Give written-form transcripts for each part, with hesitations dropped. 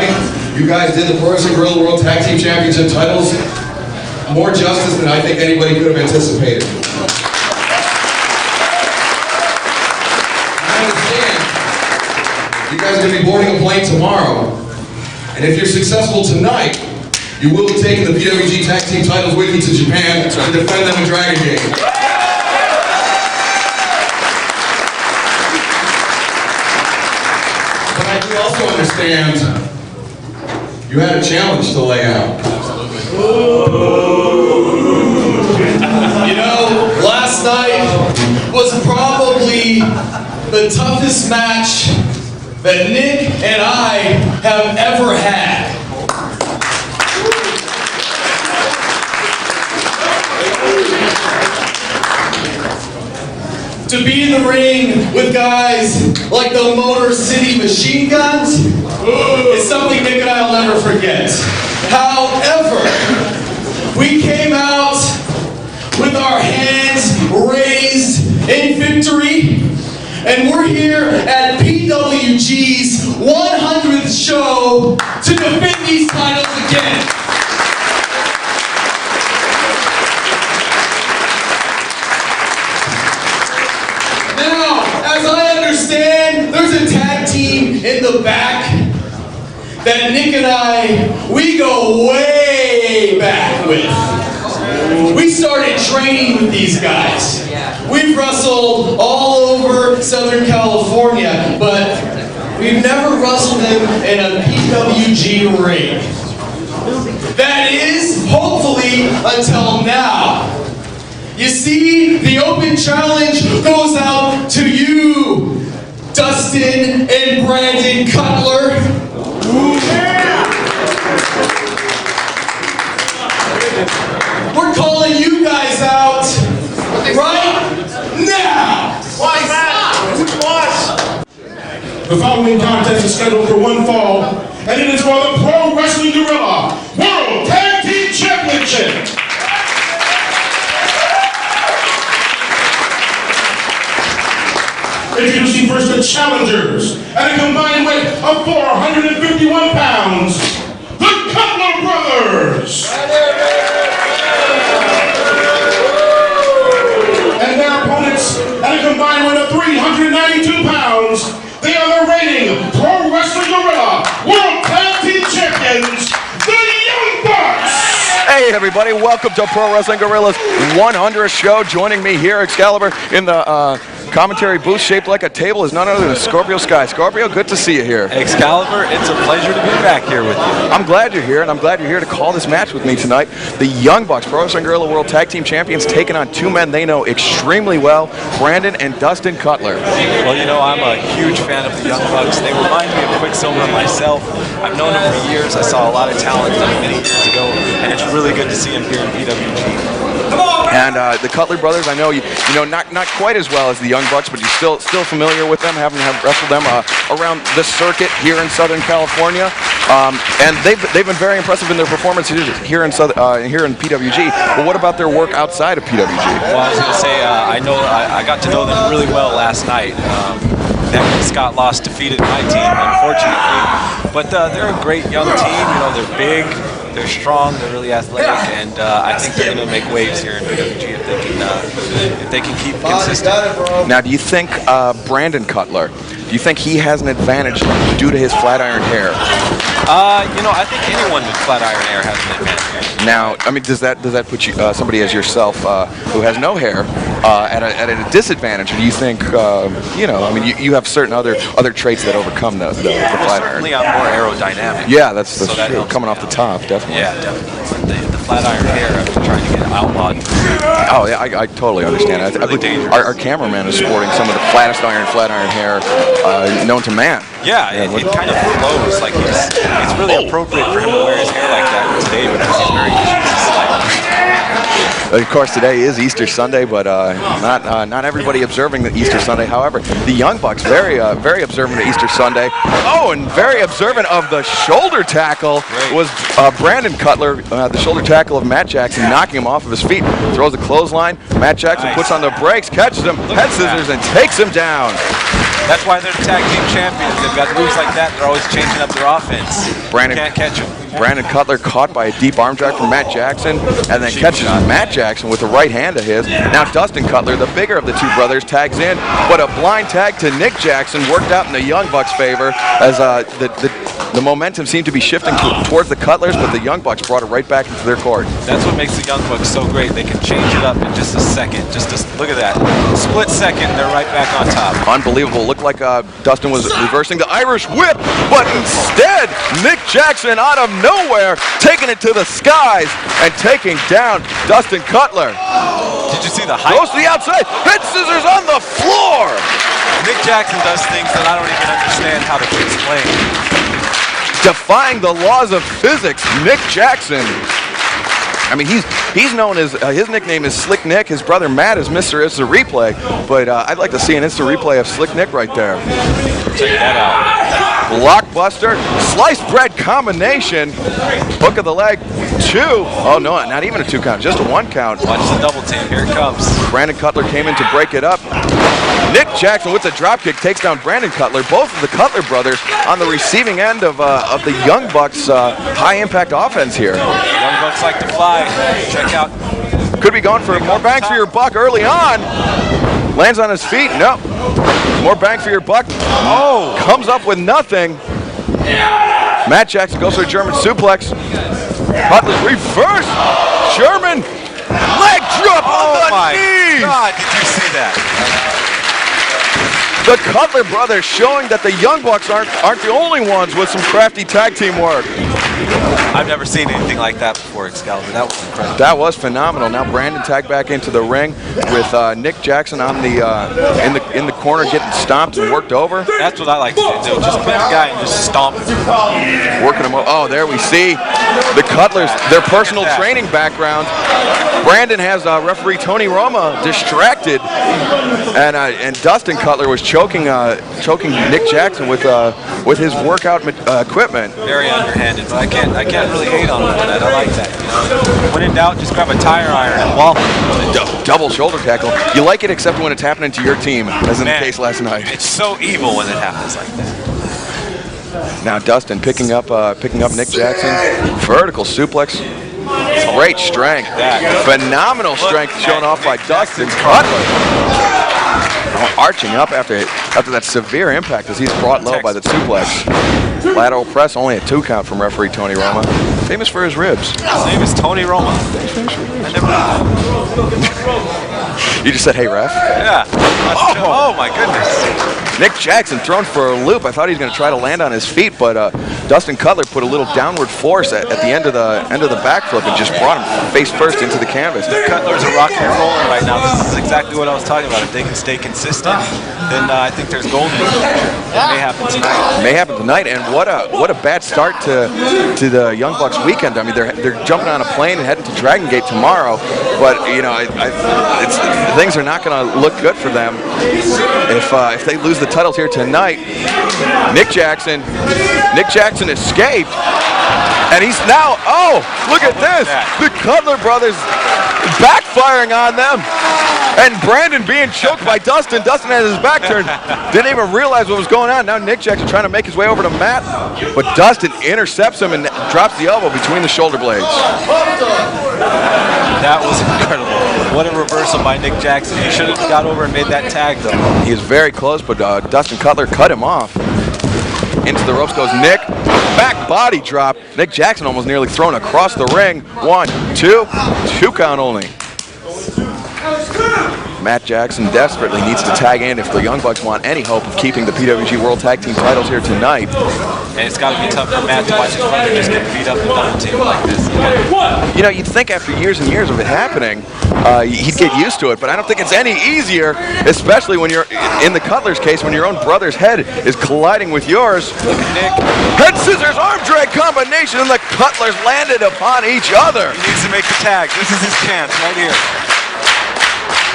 tonight. You guys did the Pro Wrestling Guerrilla World Tag Team Championship titles more justice than I think anybody could have anticipated. I understand you guys are going to be boarding a plane tomorrow, and if you're successful tonight, you will be taking the PWG Tag Team titles with you to Japan to defend them in Dragon Gate. But I do also understand you had a challenge to lay out. You know, last night was probably the toughest match that Nick and I have ever had. To be in the ring with guys like the Motor City Machine Guns is something Nick and I will never forget. However, we came out with our hands raised in victory, and we're here at PWG's 100th show to defend these titles again. Now, as I understand, there's a tag team in the back that Nick and I, we go way back with. We started training with these guys. We've wrestled all over Southern California, but we've never wrestled them in a PWG ring. That is, hopefully, until now. You see, the open challenge goes out to you, Dustin and Brandon Cutler. We're calling you guys out right now. Why not? The following contest is scheduled for one fall, and it is for the Pro Wrestling Guerrilla World Tag Team Championship. Introducing first the challengers at a combined weight of 451 pounds, the Cutler Brothers. And their opponents at a combined weight of 392 pounds, they are the reigning Pro Wrestling Guerrilla World Tag Team Champions, the Young Bucks. Hey everybody, welcome to Pro Wrestling Guerrilla's 100th show. Joining me here, Excalibur, in the commentary booth shaped like a table is none other than Scorpio Sky. Scorpio, good to see you here. Excalibur, it's a pleasure to be back here with you. I'm glad you're here, and I'm glad you're here to call this match with me tonight. The Young Bucks, Pro Wrestling Guerrilla World Tag Team Champions, taking on two men they know extremely well, Brandon and Dustin Cutler. Well, you know, I'm a huge fan of the Young Bucks. They remind me of Quicksilver myself. I've known them for years. I saw a lot of talent many years ago, and it's really good to see them here in PWG. And the Cutler brothers, I know you know not quite as well as the Young Bucks, but you're still familiar with them, having wrestled them around the circuit here in Southern California, and they've been very impressive in their performances here in PWG. But what about their work outside of PWG? Well, I was going to say I got to know them really well last night. Scott Lost defeated my team, unfortunately, but they're a great young team. You know, they're big. They're strong, they're really athletic, and I think they're going to make waves here in PWG if they can keep consistent. Now, do you think Brandon Cutler, do you think he has an advantage due to his flat iron hair? You know, I think anyone with flat iron hair has an advantage. Now, I mean, does that put you somebody as yourself who has no hair at a disadvantage? Or do you think you know? I mean, you have certain other traits that overcome the flat iron. Certainly, I'm more aerodynamic. Yeah, that's so that true. Coming off the top, definitely. Yeah, definitely. The flat iron hair, I've been trying to get outlawed. Oh yeah, I totally understand. It's really dangerous. Our cameraman is sporting some of the flat iron hair known to man. Yeah, it kind of flows. Like it's really appropriate for him to wear his hair like that today because he's very Of course, today is Easter Sunday, but not everybody observing the Easter Sunday. However, the Young Bucks very observant of Easter Sunday. Oh, and very observant of the shoulder tackle was Brandon Cutler. The shoulder tackle of Matt Jackson, knocking him off of his feet. Throws a clothesline. Matt Jackson puts on the brakes, catches him, head scissors, and takes him down. That's why they're the tag team champions. They've got moves like that. They're always changing up their offense. Brandon Can't catch them. Brandon Cutler caught by a deep arm drag from Matt Jackson, and then catches Matt Jackson with the right hand of his. Now Dustin Cutler, the bigger of the two brothers, tags in, but a blind tag to Nick Jackson worked out in the Young Bucks' favor as the momentum seemed to be shifting towards the Cutlers, but the Young Bucks brought it right back into their court. That's what makes the Young Bucks so great. They can change it up in just a second. Look at that. Split second, they're right back on top. Unbelievable. Looked like Dustin was reversing the Irish whip, but instead, Nick Jackson out of nowhere, taking it to the skies and taking down Dustin Cutler. Did you see the height? Goes to the outside, head scissors on the floor. Nick Jackson does things that I don't even understand how to explain. Defying the laws of physics, Nick Jackson. I mean, he's known as, his nickname is Slick Nick. His brother Matt is Mr. Instant Replay, but I'd like to see an instant replay of Slick Nick right there. Check that out. Blockbuster, sliced bread combination, hook of the leg, 2. Oh no, not even a 2 count, just a 1 count. Watch the double team, here it comes. Brandon Cutler came in to break it up. Nick Jackson with a dropkick takes down Brandon Cutler. Both of the Cutler brothers on the receiving end of the Young Bucks' high-impact offense here. Young Bucks like to fly. Check out. Could be going for more bang for your buck early on. Lands on his feet. No. More bang for your buck. Oh, comes up with nothing. Matt Jackson goes for a German suplex. Cutler reverse. German leg drop on the knee. God, did you see that? The Cutler brothers showing that the Young Bucks aren't the only ones with some crafty tag team work. I've never seen anything like that before, Excalibur. That was incredible. That was phenomenal. Now Brandon tagged back into the ring with Nick Jackson on the in the corner, getting stomped and worked over. That's what I like to do. Just pick a guy and just stomp him. Working him. Oh, there we see the Cutlers, their personal training background. Brandon has referee Tony Roma distracted, and Dustin Cutler was choking Nick Jackson with his workout equipment. Very underhanded, but I can't really hate on him for that. I like that. You know? When in doubt, just grab a tire iron and wallop him. Double shoulder tackle. You like it except when it's happening to your team, as in the case last night. It's so evil when it happens like that. Now Dustin picking up Nick Jackson. Vertical suplex. Great strength. Phenomenal strength shown off by Dustin Cutler. Arching up after that severe impact as he's brought low by the suplex. Lateral press, only a 2 count from referee Tony Roma. Famous for his ribs. His name is Tony Roma. I never knew. You just said, hey, ref? Yeah. Oh my goodness. Nick Jackson thrown for a loop. I thought he was going to try to land on his feet, but Dustin Cutler put a little downward force at the end of the backflip and just brought him face first into the canvas. Cutler's a rocking and rolling right now. This is exactly what I was talking about. If they can stay consistent, then I think there's gold. It may happen tonight. May happen tonight, and what a bad start to the Young Bucks weekend. I mean, they're jumping on a plane and heading to Dragon Gate tomorrow, but you know, things are not going to look good for them if they lose the titles here tonight. Nick Jackson escaped, and he's now, oh, look at this, the Cutler brothers backfiring on them, and Brandon being choked by Dustin. Dustin had his back turned, didn't even realize what was going on. Now Nick Jackson trying to make his way over to Matt, but Dustin intercepts him and drops the elbow between the shoulder blades. That was incredible. What a reversal by Nick Jackson. He should have got over and made that tag, though. He is very close, but Dustin Cutler cut him off. Into the ropes goes Nick. Back body drop. Nick Jackson almost nearly thrown across the ring. 1, 2, 2 count only. Matt Jackson desperately needs to tag in if the Young Bucks want any hope of keeping the PWG World Tag Team titles here tonight. And it's got to be tough for Matt to watch his brother just get beat up and double team like this. You know, you'd think after years and years of it happening, he'd get used to it, but I don't think it's any easier, especially when you're, in the Cutler's case, when your own brother's head is colliding with yours. Look at Nick. Head scissors arm drag combination, and the Cutlers landed upon each other. He needs to make the tag. This is his chance right here.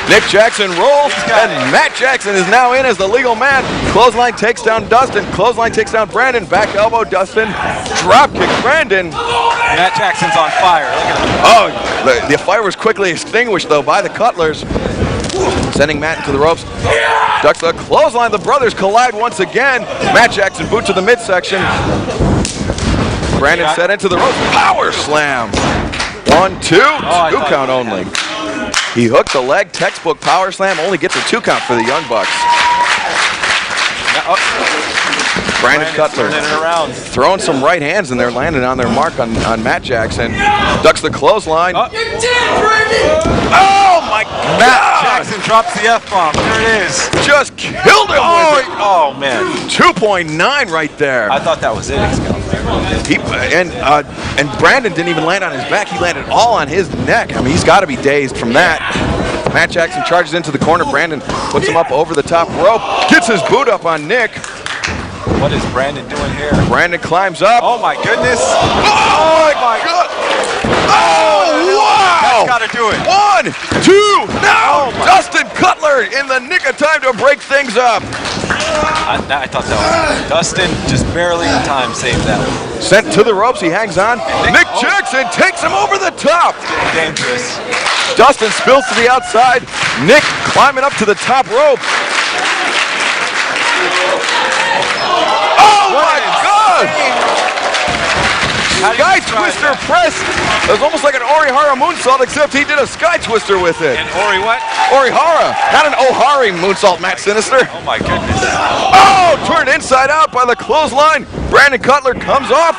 Nick Jackson rolls, and Matt Jackson is now in as the legal man. Clothesline takes down Dustin. Clothesline takes down Brandon. Back elbow, Dustin. Drop kick, Brandon. Matt Jackson's on fire. Look at him. Oh, the fire was quickly extinguished, though, by the Cutlers. Sending Matt into the ropes. Ducks the clothesline. The brothers collide once again. Matt Jackson boot to the midsection. Brandon set into the ropes. Power slam. 1, 2, 2 count only. He hooked the leg. Textbook power slam. Only gets a 2 count for the Young Bucks. Brandon Cutler throwing some right hands in there, landing on their mark on Matt Jackson. Ducks the clothesline. You're dead, Brandon! Oh my God! Matt Jackson drops the F-bomb. There it is. Just killed him with it. Oh man. 2.9 right there. I thought that was it, Excalibur. And Brandon didn't even land on his back. He landed all on his neck. I mean, he's got to be dazed from that. Matt Jackson charges into the corner. Brandon puts him up over the top rope. Gets his boot up on Nick. What is Brandon doing here? Brandon climbs up. Oh my goodness. Oh my God. Oh, wow. That's got to do it. 1, 2, now Dustin Cutler in the nick of time to break things up. I thought that was Dustin just barely in time saved that one. Sent to the ropes, he hangs on. Nick Jackson takes him over the top. Dangerous. Dustin spills to the outside. Nick climbing up to the top rope. Oh my God! Sky Twister press. It was almost like an Orihara moonsault, except he did a Sky Twister with it. And Ori what? Orihara, not an Ohari moonsault, Matt Sinister. Oh my goodness. Oh, turned inside out by the clothesline. Brandon Cutler comes off.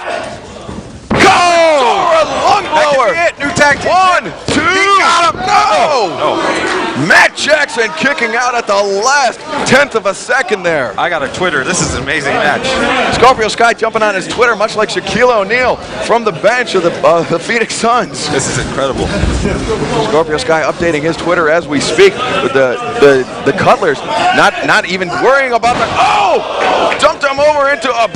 Go! A lung blower. New tag team. 1, 2. No! Matt Jackson kicking out at the last 10th of a second there. I got a Twitter. This is an amazing match. Scorpio Sky jumping on his Twitter, much like Shaquille O'Neal from the bench of the Phoenix Suns. This is incredible. Scorpio Sky updating his Twitter as we speak with the Cutlers not even worrying about the dumped him over into a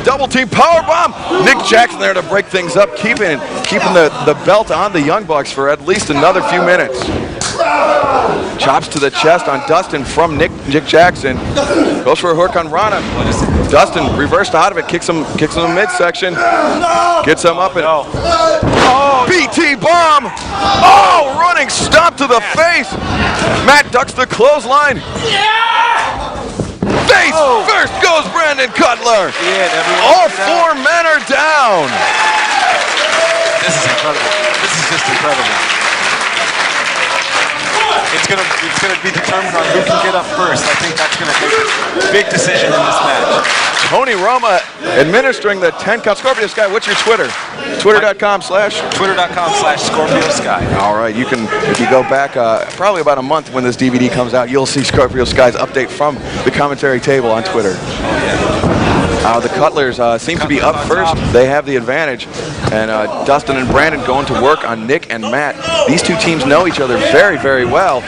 double team power bomb. Nick Jackson there to break things up, keeping the belt on the Young Bucks for at least another few minutes. Chops to the chest on Dustin from Nick Jackson. Goes for a hook on Rana. Dustin reversed out of it, kicks him in the midsection. Gets him up and BT bomb. Oh, running stomp to the face. Matt ducks the clothesline. Face first goes Brandon Cutler. All 4 men are down. This is incredible. This is just incredible. It's gonna be determined on who can get up first. I think that's gonna make a big decision in this match. Tony Roma administering the 10 count. Scorpio Sky, what's your Twitter? Twitter.com/Scorpio Sky. All right, you can, if you go back probably about a month when this DVD comes out, you'll see Scorpio Sky's update from the commentary table on Twitter. The Cutlers seem to be up first. They have the advantage. And Dustin and Brandon going to work on Nick and Matt. These two teams know each other very, very well.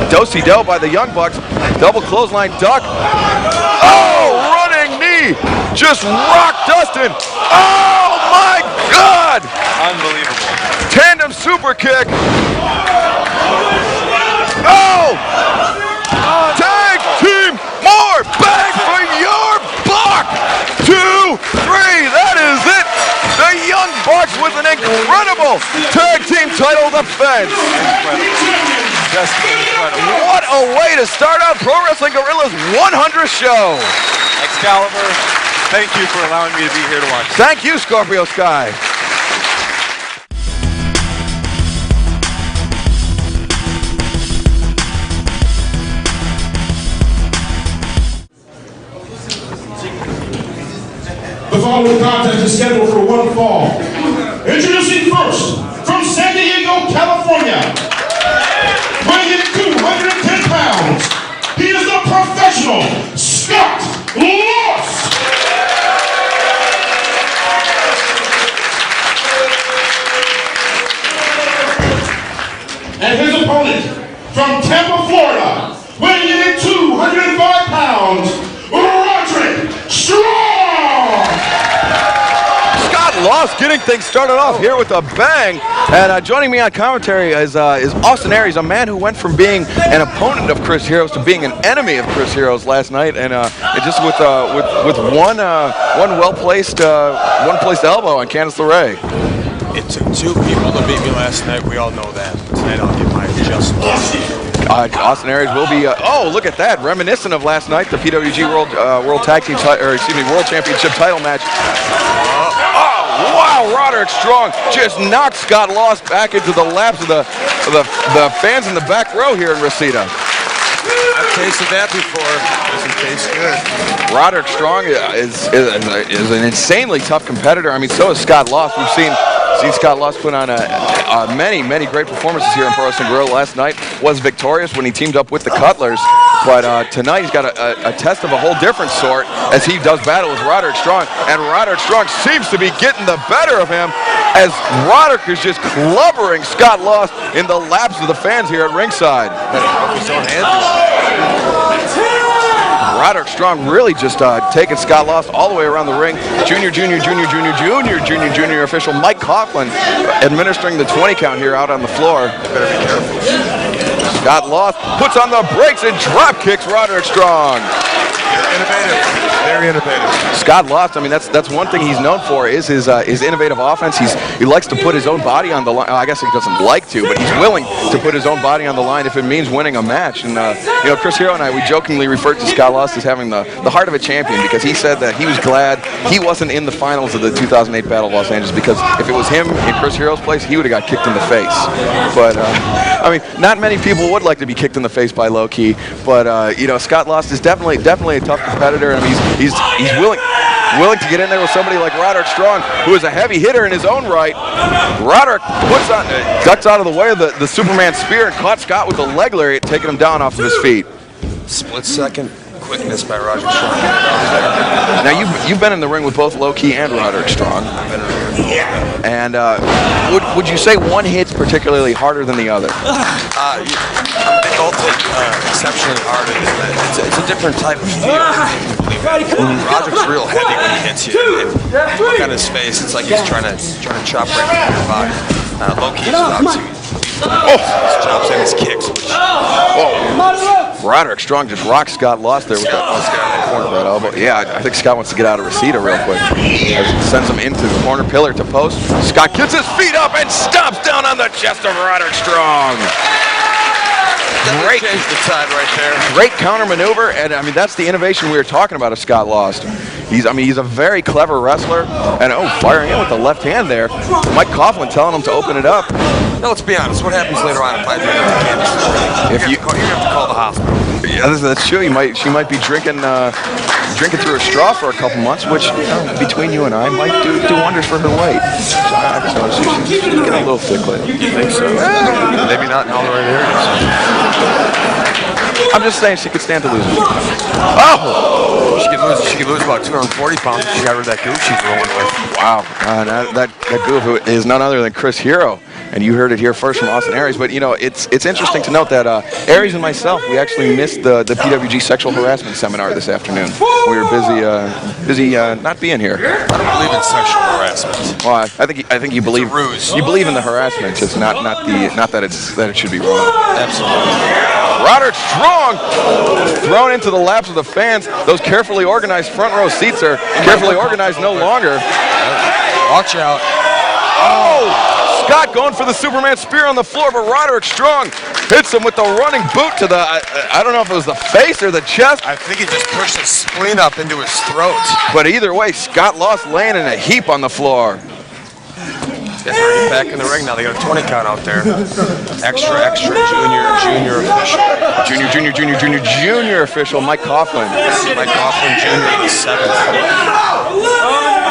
Do-si-do by the Young Bucks. Double clothesline duck. Oh, running knee. Just rocked Dustin. Oh, my God. Unbelievable. Tandem super kick. Oh. Tag team. More bang for your buck. 2, 3. That is it. The Young Bucks with an incredible tag team title defense. Just incredible. What a way to start out Pro Wrestling Guerrilla's 100th show. Excalibur, thank you for allowing me to be here to watch. Thank you, Scorpio Sky. The following contest is scheduled for one fall. Introducing first, from San Diego, California, weighing in 210 pounds, he is the professional Scott Lost. And his opponent, from Tampa, Florida, weighing in 205 pounds, Roderick Strong. Lost getting things started off here with a bang. And joining me on commentary is Austin Aries, a man who went from being an opponent of Chris Heroes to being an enemy of Chris Heroes last night, and just with one well-placed elbow on Candice LeRae. It took 2 people to beat me last night. We all know that. Tonight I'll get my just. Austin Aries will be. Oh, look at that! Reminiscent of last night, the PWG World Tag Team, World Championship title match. Wow! Roderick Strong just knocked Scott Lost back into the laps of the fans in the back row here in Reseda. I've tasted that before. Doesn't taste good. Roderick Strong is an insanely tough competitor. I mean, so is Scott Lost. We've seen Scott Lost put on many great performances here in Pro Wrestling Guerrilla. Last night was victorious when he teamed up with the Cutlers, but tonight he's got a test of a whole different sort as he does battle with Roderick Strong, and Roderick Strong seems to be getting the better of him as Roderick is just clubbering Scott Lost in the laps of the fans here at ringside. Roderick Strong really just taking Scott Lost all the way around the ring. Junior official Mike Coughlin administering the 20 count here out on the floor. Better be careful. Scott Lost puts on the brakes and drop kicks Roderick Strong. Innovative. Very innovative. Scott Lost, I mean, that's one thing he's known for is his innovative offense. He likes to put his own body on the line. I guess he doesn't like to, but he's willing to put his own body on the line if it means winning a match. And Chris Hero and I, we jokingly referred to Scott Lost as having the heart of a champion because he said that he was glad he wasn't in the finals of the 2008 Battle of Los Angeles because if it was him in Chris Hero's place, he would have got kicked in the face. But I mean, not many people would like to be kicked in the face by Low Key, but Scott Lost is definitely a tough competitor, and I mean, he's willing to get in there with somebody like Roderick Strong, who is a heavy hitter in his own right. Roderick ducks out of the way of the Superman spear and caught Scott with the leg lariat, taking him down off of his feet. Split second quickness by Roderick Strong. Now you've been in the ring with both Low Key and Roderick Strong. I've been in the ring. And would you say one hit's particularly harder than the other? They both hit exceptionally hard. It's a different type of feel. Roderick's real heavy when he hits you. And if you look on his face, it's like he's trying to chop right through your body. Low Key's obviously his chops and his kicks. Roderick Strong just rocks Scott Lost there with that corner that elbow. Yeah, I think Scott wants to get out of Reseda real quick. Sends him into the corner pillar to post. Scott gets his feet up and stomps down on the chest of Roderick Strong. Great, changed the tide right there. Great counter maneuver, and I mean that's the innovation we were talking about of Scott Lost. He's a very clever wrestler, and firing in with the left hand there. Mike Coughlin telling him to open it up. Now let's be honest. What happens later on in fight? You're gonna have to call the hospital. Yeah, that's true. She might be drinking through a straw for a couple months, which between you and I might do wonders for her weight. So she's getting a little thick lately. You think so? Maybe not in all the right areas. I'm just saying she could stand to lose. Oh! She could lose about 240 pounds if she got rid of that goof she's rolling with. Wow. That goof is none other than Chris Hero. And you heard it here first from Austin Aries. But, it's interesting to note that Aries and myself, we actually missed the PWG sexual harassment seminar this afternoon. We were busy not being here. I don't believe in sexual harassment. Well, I think you believe It's a ruse. You believe in the harassment, just not that it should be wrong. Absolutely. Roderick Strong thrown into the laps of the fans. Those carefully organized front row seats are carefully organized no longer. Watch out. Oh! Scott going for the Superman spear on the floor, but Roderick Strong hits him with the running boot to the, I don't know if it was the face or the chest. I think he just pushed his spleen up into his throat. But either way, Scott Lost laying in a heap on the floor. Yes, we're back in the ring now. They got a 20 count out there. Extra, junior official. Junior official, Mike Coughlin. Mike Coughlin Jr. the 7th.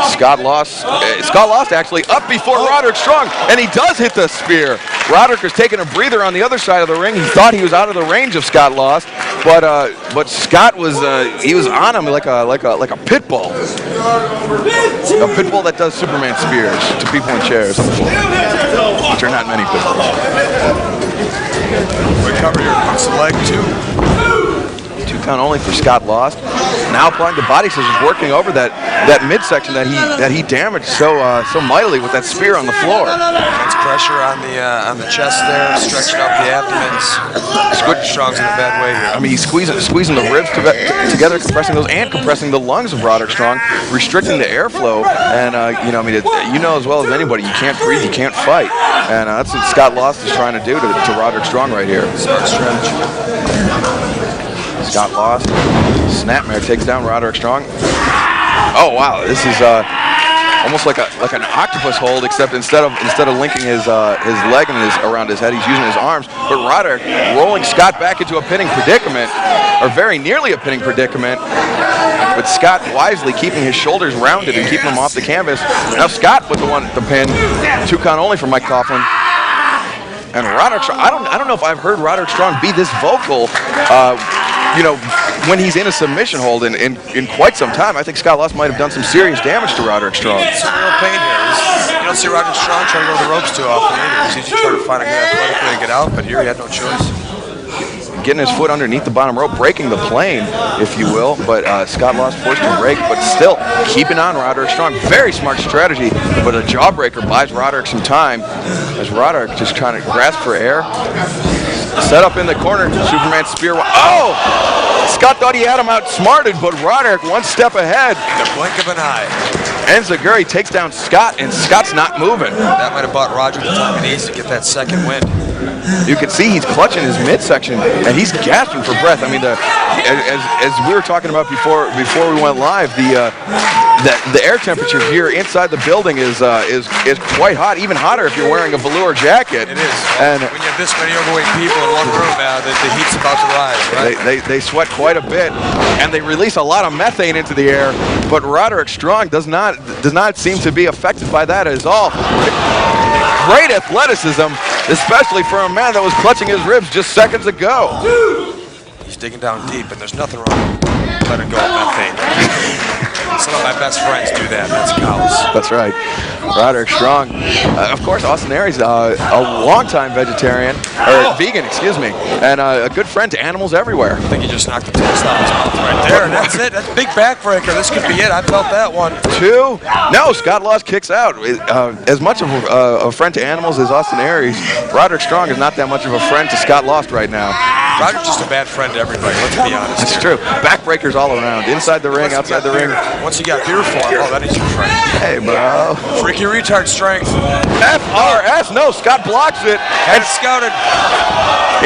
Scott Lost actually up before Roderick Strong, and he does hit the spear. Roderick is taking a breather on the other side of the ring. He thought he was out of the range of Scott Lost, but Scott was he was on him like a pit bull. A pit bull that does Superman spears to people in chairs on the floor, which are not many pit bulls. Recover your hooks leg too. 2 count only for Scott Lost. Now applying the body scissors, working over that midsection that he damaged so mightily with that spear on the floor. It's pressure on the chest there, stretching out the abdomen. Strong's in a bad way here. I mean, he's squeezing the ribs together, compressing those, and compressing the lungs of Roderick Strong, restricting the airflow. And you know as well as anybody, you can't breathe, you can't fight, and that's what Scott Lost is trying to do to Roderick Strong right here. Smart strategy. Scott Lost, snapmare takes down Roderick Strong. Oh wow, this is almost like an octopus hold, except instead of linking his leg and around his head, he's using his arms. But Roderick rolling Scott back into a pinning predicament, or very nearly a pinning predicament. But Scott wisely keeping his shoulders rounded and keeping him off the canvas. Now Scott with the pin, 2 count only for Mike Coughlin. And Roderick Strong, I don't know if I've heard Roderick Strong be this vocal, when he's in a submission hold in quite some time. I think Scott Lost might have done some serious damage to Roderick Strong. It's a real pain here. You don't see Roderick Strong trying to go to the ropes too often either. He's usually trying to find a good athletic way to get out, but here he had no choice. Getting his foot underneath the bottom rope, breaking the plane, if you will, but Scott Lost forced to break, but still keeping on Roderick Strong. Very smart strategy, but a jawbreaker buys Roderick some time as Roderick just trying to grasp for air. Set up in the corner, Superman spear. Oh! Scott thought he had him outsmarted, but Roderick one step ahead. In the blink of an eye. Enziguri takes down Scott, and Scott's not moving. That might have bought Roger the time he needs to get that second wind. You can see he's clutching his midsection, and he's gasping for breath. I mean, as we were talking about before we went live, the air temperature here inside the building is quite hot, even hotter if you're wearing a velour jacket. It is. And when you have this many overweight people in one room, the heat's about to rise. Right? They sweat quite a bit, and they release a lot of methane into the air. But Roderick Strong does not seem to be affected by that at all. Great athleticism, especially for a man that was clutching his ribs just seconds ago. He's digging down deep, and there's nothing wrong with letting go of methane. Some of my best friends do that. That's cows. That's right. Roderick Strong. Of course, Austin Aries, a longtime vegetarian, or vegan, excuse me, and a good friend to animals everywhere. I think he just knocked the taste out of his mouth right there. And that's it. That's a big backbreaker. This could be it. I felt that one. 2. No, Scott Lost kicks out. As much of a friend to animals as Austin Aries, Roderick Strong is not that much of a friend to Scott Lost right now. Roger's just a bad friend to everybody, let's be honest. That's true. Backbreakers all around. Inside the ring, outside the ring. Once you got beer for him, that is your friend. Hey, bro. Freaky retard strength. FRS. No, Scott blocks it. And scouted.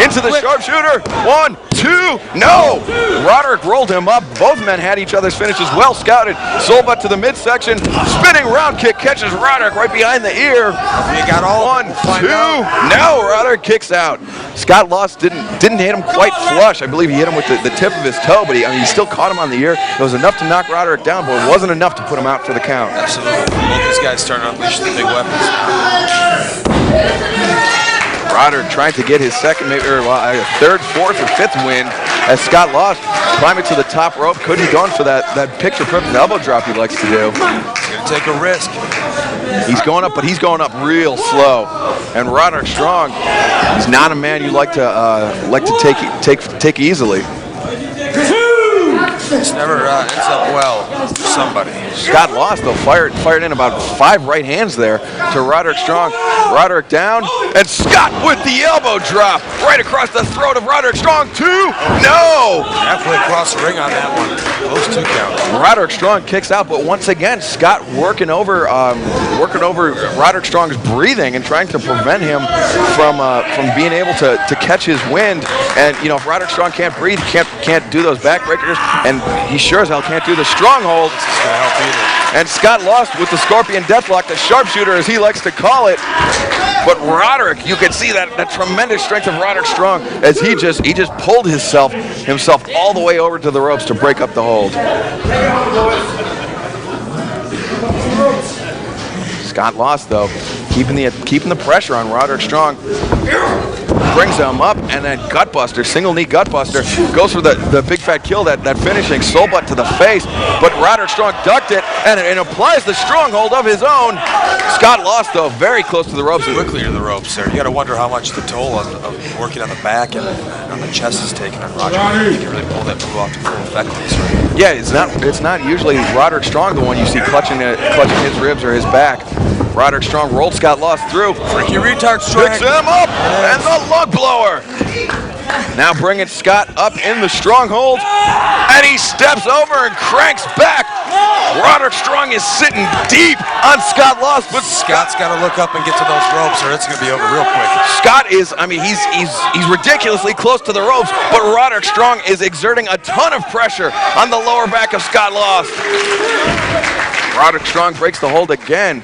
Into the sharpshooter. 1, 2. No. Roderick rolled him up. Both men had each other's finishes well scouted. Soulbutt to the midsection. Spinning round kick catches Roderick right behind the ear. You got all 1, 2. No, Roderick kicks out. Scott Lost didn't hit him quite flush. I believe he hit him with the tip of his toe, but he still caught him on the ear. It was enough to knock Roderick down, but it wasn't enough to put him out for the count. Absolutely. Both these guys starting to unleash the big weapons. Roderick trying to get his second, maybe or third, fourth, or fifth win as Scott Lost climbing to the top rope. Could be going for that picture-perfect elbow drop he likes to do. He's going to take a risk. He's going up, but he's going up real slow. And Roderick Strong, he's not a man you like to take easily. This never ends up well for somebody. Scott Lost, though, fired in about 5 right hands there to Roderick Strong. Roderick down, and Scott with the elbow drop right across the throat of Roderick Strong. 2, no! Halfway across the ring on that one. Close 2 count. Roderick Strong kicks out, but once again, Scott working over Roderick Strong's breathing and trying to prevent him from being able to catch his wind. And if Roderick Strong can't breathe, can't do those backbreakers, and he sure as hell can't do the stronghold. This is going to help either. And Scott Lost with the Scorpion Deathlock, the sharpshooter as he likes to call it. But Roderick, you can see that tremendous strength of Roderick Strong as he just pulled himself all the way over to the ropes to break up the hold. Scott Lost, though, keeping the pressure on Roderick Strong. Brings him up, and then gutbuster, single knee gutbuster, goes for the big fat kill, that finishing soul butt to the face, but Roderick Strong ducked it and applies the stronghold of his own. Scott lost, though, very close to the ropes. Quickly to the ropes there. You got to wonder how much the toll of working on the back and on the chest is taking on Roger. He can really pull that move off to full effectiveness. Right? Yeah, it's not usually Roderick Strong the one you see clutching his ribs or his back. Roderick Strong rolled Scott Lost through. Freaky retard strike. Picks him up, and the lug blower. Now bringing Scott up in the stronghold, and he steps over and cranks back. Roderick Strong is sitting deep on Scott Lost, but Scott's got to look up and get to those ropes, or it's going to be over real quick. Scott is, I mean, he's ridiculously close to the ropes, but Roderick Strong is exerting a ton of pressure on the lower back of Scott Lost. Roderick Strong breaks the hold again.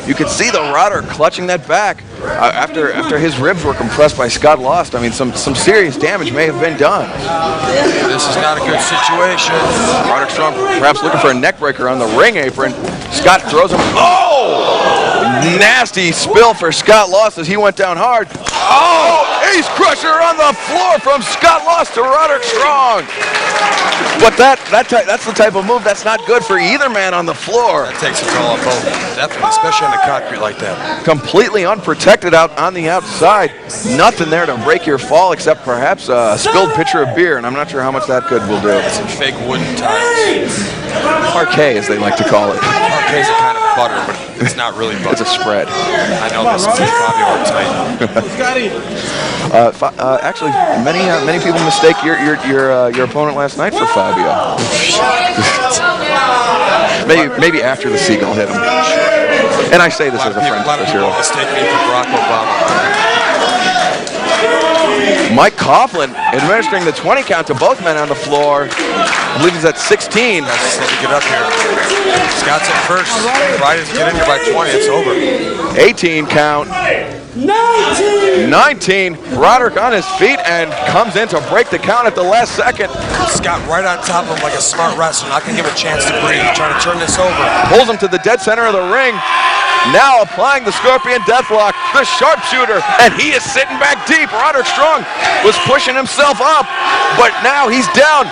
You can see the Roderick clutching that back after his ribs were compressed by Scott Lost. I mean, some serious damage may have been done. This is not a good situation. Roderick Strong perhaps looking for a neck breaker on the ring apron. Scott throws him. Oh! Nasty spill for Scott Lost as he went down hard. Oh! Ace crusher on the floor from Scott Lost to Roderick Strong. But that's the type of move that's not good for either man on the floor. That takes a toll on both, definitely, especially on the concrete like that. Completely unprotected out on the outside. Nothing there to break your fall except perhaps a spilled pitcher of beer, and I'm not sure how much that good will do. Some fake wooden tiles. Parquet, as they like to call it. Parquet is a kind of butter, but it's not really butter. It's a spread. I know this is probably more tight. Actually, many people mistake your opponent last night for Fabio. maybe after the Seagull hit him. And I say this as a friend. A lot of people mistake me for Barack Obama. Mike Coughlin administering the 20 count to both men on the floor. I believe he's at 16. That's slow to get up here. Scott's at first. Right as you get in here by 20, it's over. 18 count. 19. Roderick on his feet and comes in to break the count at the last second. Scott right on top of him like a smart wrestler. Not going to give him a chance to breathe. Trying to turn this over. Pulls him to the dead center of the ring. Now applying the Scorpion Deathlock, the sharpshooter, and he is sitting back deep. Roderick Strong was pushing himself up, but now he's down.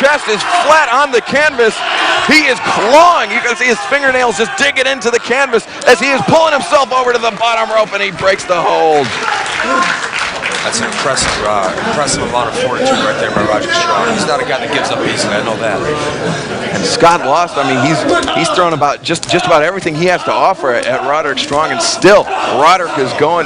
Chest is flat on the canvas. He is clawing. You can see his fingernails just digging into the canvas as he is pulling himself over to the bottom rope, and he breaks the hold. That's an impressive amount of fortitude right there by Roger Strong. He's not a guy that gives up easily, I know that. And Scott Lost, I mean, he's thrown about just about everything he has to offer at Roderick Strong, and still Roderick is going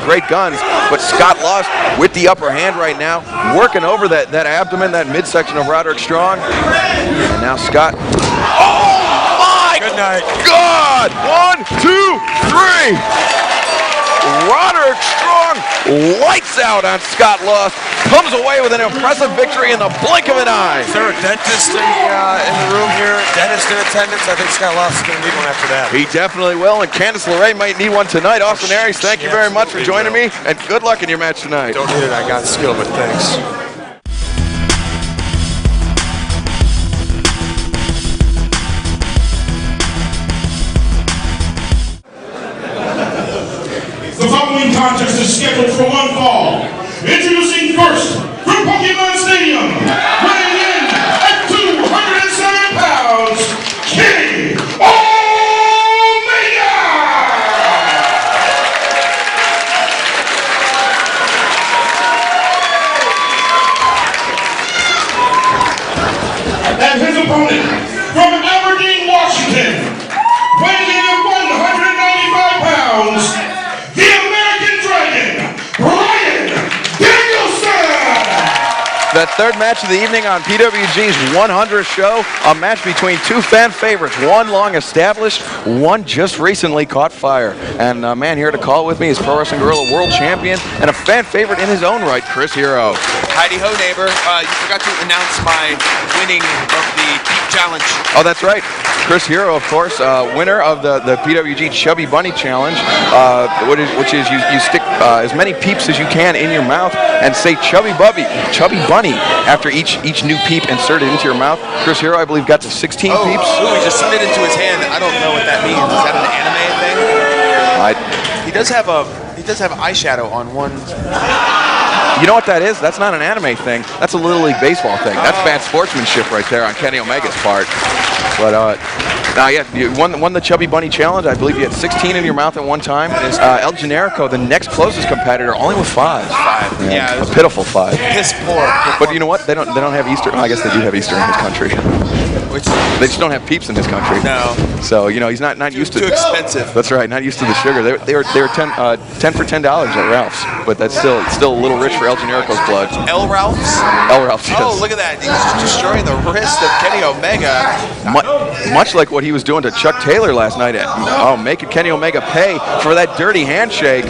great guns. But Scott Lost with the upper hand right now, working over that abdomen, that midsection of Roderick Strong. And now Scott. Oh my Good night. God! 1, 2, 3. Roderick Strong lights out on Scott Lost, comes away with an impressive victory in the blink of an eye. Is there a dentist in the room here? Dentist in attendance? I think Scott Lost is going to need one after that. He definitely will, and Candice LeRae might need one tonight. Austin Aries, thank you very much for joining me, and good luck in your match tonight. Don't need it, I got skill, but thanks. The following contest is scheduled for one fall. Introducing first, from Pokemon Stadium, weighing in at 207 pounds, King Omega! And his opponent, from Aberdeen, Washington, weighing in at 195 pounds, the American Dragon, Brian Danielson! The third match of the evening on PWG's 100th show, a match between two fan favorites, one long established, one just recently caught fire. And a man here to call with me is Pro Wrestling Guerrilla World Champion and a fan favorite in his own right, Chris Hero. Heidi Ho, neighbor. You forgot to announce my winning of the challenge. Oh, that's right. Chris Hero, of course, winner of the PWG Chubby Bunny Challenge, which is you stick as many peeps as you can in your mouth and say Chubby Bunny after each new peep inserted into your mouth. Chris Hero, I believe, got to 16 peeps. Ooh, he just slid it into his hand. I don't know what that means. Is that an anime thing? He does have eyeshadow on one. You know what that is? That's not an anime thing. That's a Little League Baseball thing. That's bad sportsmanship right there on Kenny Omega's part. But Yeah, you won the Chubby Bunny Challenge. I believe you had 16 in your mouth at one time. El Generico, the next closest competitor, only with 5. 5. Yeah, a pitiful 5. Piss poor. But you know what? They don't have Easter. Well, I guess they do have Easter in his country. They just don't have Peeps in his country. No. So he's not used to. Too expensive. That's right. Not used to the sugar. They were 10 for $10 at Ralph's, but that's still a little rich for El Generico's blood. El Ralph's. El Ralph's. Yes. Oh, look at that! He's destroying the wrist of Kenny Omega. Much like what he was doing to Chuck Taylor last night. Making Kenny Omega pay for that dirty handshake.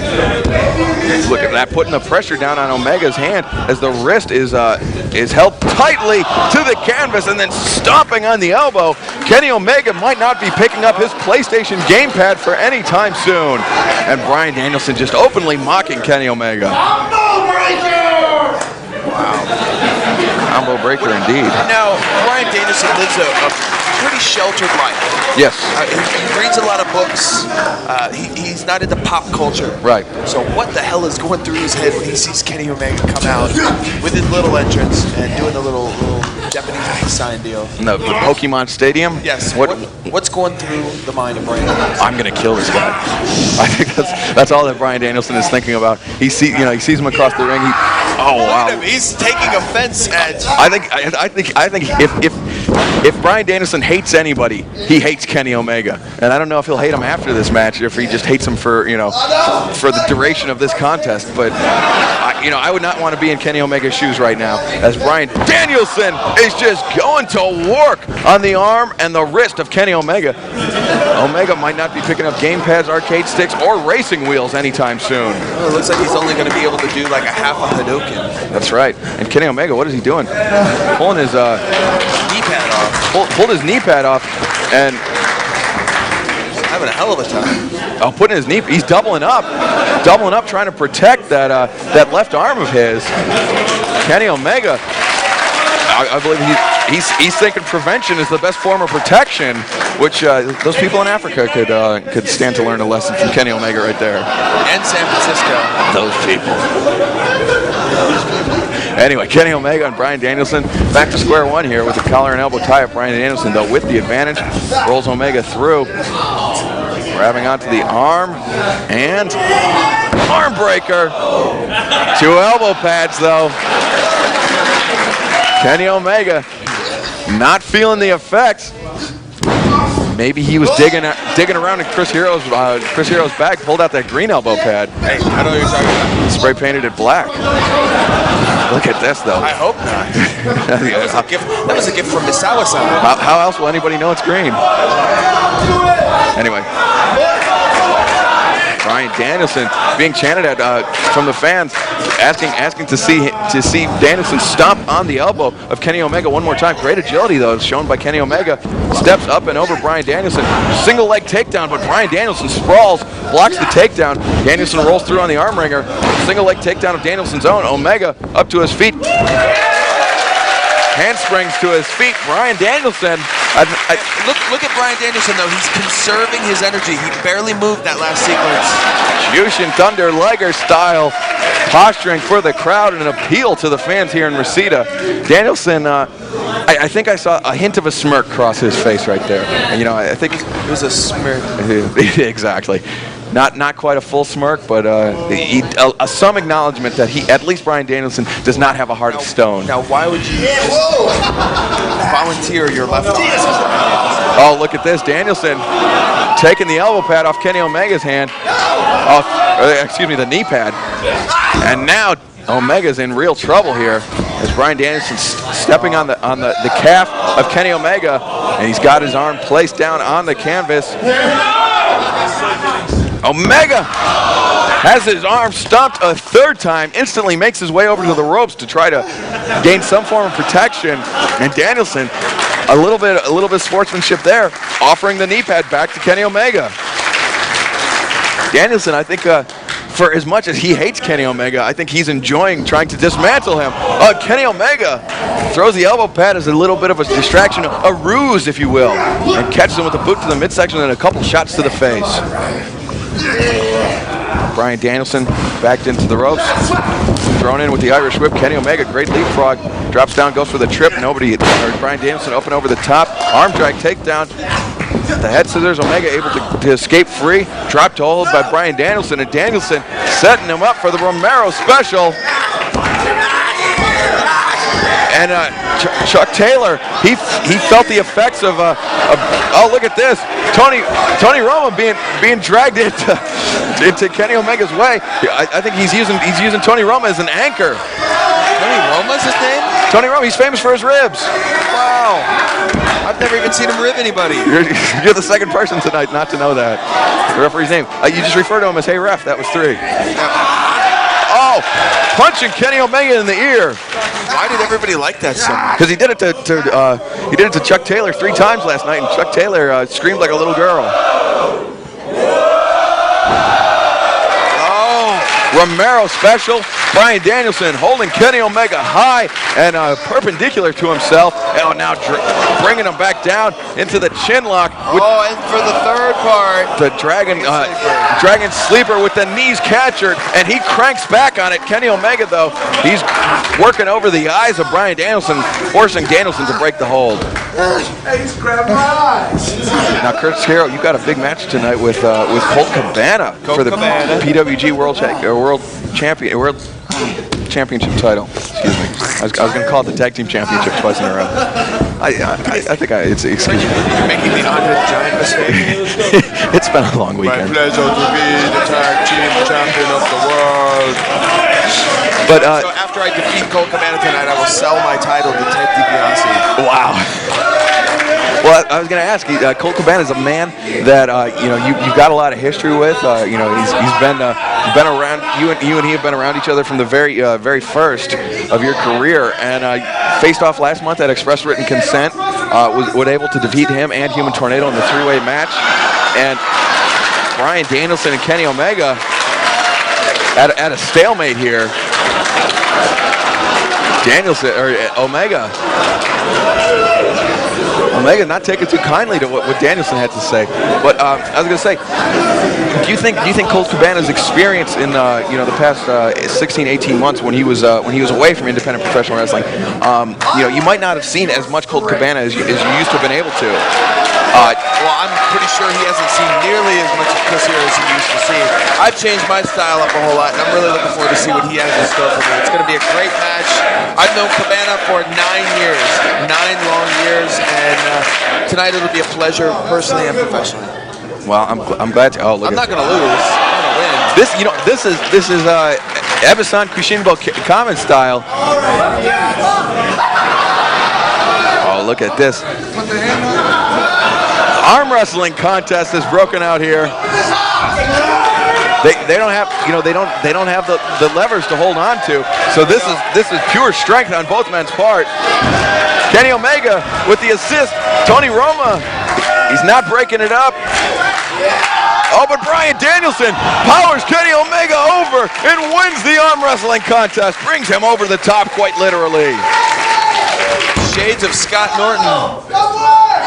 Look at that, putting the pressure down on Omega's hand as the wrist is held tightly to the canvas and then stomping on the elbow. Kenny Omega might not be picking up his PlayStation gamepad for any time soon. And Bryan Danielson just openly mocking Kenny Omega. Combo breaker! Wow. Combo breaker indeed. Now, Bryan Danielson lives a pretty sheltered life. Yes. He reads a lot of books. He's not into pop culture. Right. So what the hell is going through his head when he sees Kenny Omega come out with his little entrance and doing the little Japanese peace sign deal? The Pokemon Stadium? Yes. What's going through the mind of Bryan Danielson? I'm gonna kill this guy. I think that's all that Bryan Danielson is thinking about. He sees him across the ring. Wow. He's taking offense at. I think if Bryan Danielson hates anybody, he hates Kenny Omega. And I don't know if he'll hate him after this match, or if he just hates him for the duration of this contest. But I would not want to be in Kenny Omega's shoes right now, as Bryan Danielson is just going to work on the arm and the wrist of Kenny Omega. Omega might not be picking up game pads, arcade sticks, or racing wheels anytime soon. Well, it looks like he's only going to be able to do like a half a Hadouken. That's right. And Kenny Omega, what is he doing? Pulling his knee pad off. Pulled his knee pad off, and having a hell of a time. Putting his knee. He's doubling up, trying to protect that left arm of his. Kenny Omega, I believe he's thinking prevention is the best form of protection, which those people in Africa could stand to learn a lesson from Kenny Omega right there. And San Francisco. Those people. Anyway, Kenny Omega and Bryan Danielson back to square one here with the collar and elbow tie of Bryan Danielson, though, with the advantage. Rolls Omega through, grabbing onto the arm, and arm breaker. 2 elbow pads, though. Kenny Omega not feeling the effects. Maybe he was digging around in Chris Hero's bag, pulled out that green elbow pad. Hey, I know what you're talking about. Spray painted it black. Look at this, though. I hope not. That was a gift from Misawa-san. How else will anybody know it's green? Anyway. Bryan Danielson being chanted at from the fans, asking to see Danielson stomp on the elbow of Kenny Omega one more time. Great agility, though, shown by Kenny Omega. Steps up and over Bryan Danielson. Single leg takedown, but Bryan Danielson sprawls, blocks the takedown. Danielson rolls through on the arm wringer. Single leg takedown of Danielson's own. Omega up to his feet. Handsprings to his feet. Bryan Danielson. Look at Bryan Danielson, though. He's conserving his energy. He barely moved that last sequence. Jushin Thunder Liger style, posturing for the crowd and an appeal to the fans here in Reseda. Danielson, I think I saw a hint of a smirk cross his face right there. And, I think it was a smirk. Exactly. Not quite a full smirk, but some acknowledgement that at least Bryan Danielson does not have a heart of stone. Now, why would you volunteer your left arm? Oh, look at this. Danielson taking the elbow pad off Kenny Omega's hand. The knee pad. And now Omega's in real trouble here as Bryan Danielson stepping on the calf of Kenny Omega, and he's got his arm placed down on the canvas. Omega has his arm stomped a third time, instantly makes his way over to the ropes to try to gain some form of protection. And Danielson, a little bit of sportsmanship there, offering the knee pad back to Kenny Omega. Danielson, I think, for as much as he hates Kenny Omega, I think he's enjoying trying to dismantle him. Kenny Omega throws the elbow pad as a little bit of a distraction, a ruse, if you will, and catches him with a boot to the midsection and a couple shots to the face. Bryan Danielson backed into the ropes, thrown in with the Irish whip. Kenny Omega, great leapfrog, drops down, goes for the trip. Bryan Danielson up and over the top, arm drag takedown. the head scissors. Omega able to escape free. Dropped to hold by Bryan Danielson, and Danielson setting him up for the Romero special. And Chuck Taylor, he felt the effects of oh, look at this, Tony Roma being dragged into Kenny Omega's way. I think he's using Tony Roma as an anchor. Tony Roma's his name? Tony Roma, he's famous for his ribs. Wow. I've never even seen him rib anybody. You're the second person tonight not to know that. The referee's name. You just refer to him as "Hey ref." That was 3. Oh, punching Kenny Omega in the ear. Why did everybody like that so much? Because he did it to Chuck Taylor 3 times last night, and Chuck Taylor screamed like a little girl. Romero special. Bryan Danielson holding Kenny Omega high and perpendicular to himself. Oh, now bringing him back down into the chin lock. And for the third part, the Dragon Sleeper with the knees captured, and he cranks back on it. Kenny Omega, though, he's working over the eyes of Bryan Danielson, forcing Danielson to break the hold. Hey, he's grabbing my eyes. Now, Chris Hero, you got a big match tonight with Colt Cabana for the PWG World Championship title. Excuse me. I was going to call it the Tag Team Championship twice in a row. I think it's excuse me. You're making the giant mistake. It's been a long weekend. My pleasure to be the Tag Team Champion of the world. But so after I defeat Colt Cabana tonight, I will sell my title to Ted DiBiase. Wow. Well, I was going to ask you, Colt Cabana is a man that you've got a lot of history with. He's been around. You and he have been around each other from the very first of your career, and faced off last month at Express Written Consent. Was able to defeat him and Human Tornado in the 3-way match, and Bryan Danielson and Kenny Omega at a stalemate here. Omega not taking too kindly to what Danielson had to say, but I was going to say, do you think Colt Cabana's experience in the past 16-18 months when he was away from independent professional wrestling, you might not have seen as much Colt Cabana as you used to have been able to. Well, I'm pretty sure he hasn't seen nearly as much of Chris here as he used to see. I've changed my style up a whole lot, and I'm really looking forward to see what he has in store for me. It's going to be a great match. I've known Cabana for 9 years, 9 long years, and tonight it'll be a pleasure, personally and professionally. Well, I'm glad to. I'm not going to lose. I'm going to win. This is Ebisan Kushinbo Kamen style. Oh, look at this. Arm wrestling contest is broken out here. They don't have the levers to hold on to. So this is pure strength on both men's part. Kenny Omega with the assist. Tony Roma, he's not breaking it up. Oh, but Bryan Danielson powers Kenny Omega over and wins the arm wrestling contest. Brings him over the top quite literally. Shades of Scott Norton.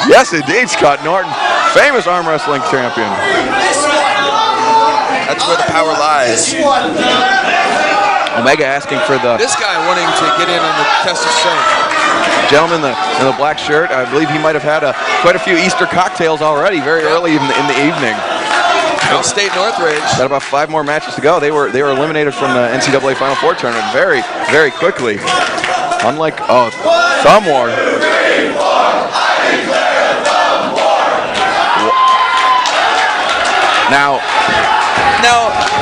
Yes, indeed, Scott Norton, famous arm wrestling champion. That's where the power lies. Omega asking for this guy wanting to get in on the test of strength. Gentleman in the black shirt. I believe he might have had quite a few Easter cocktails already, very early in the evening. State Northridge. Got about 5 more matches to go. They were eliminated from the NCAA Final Four tournament very, very quickly. Unlike Thumb War. Now,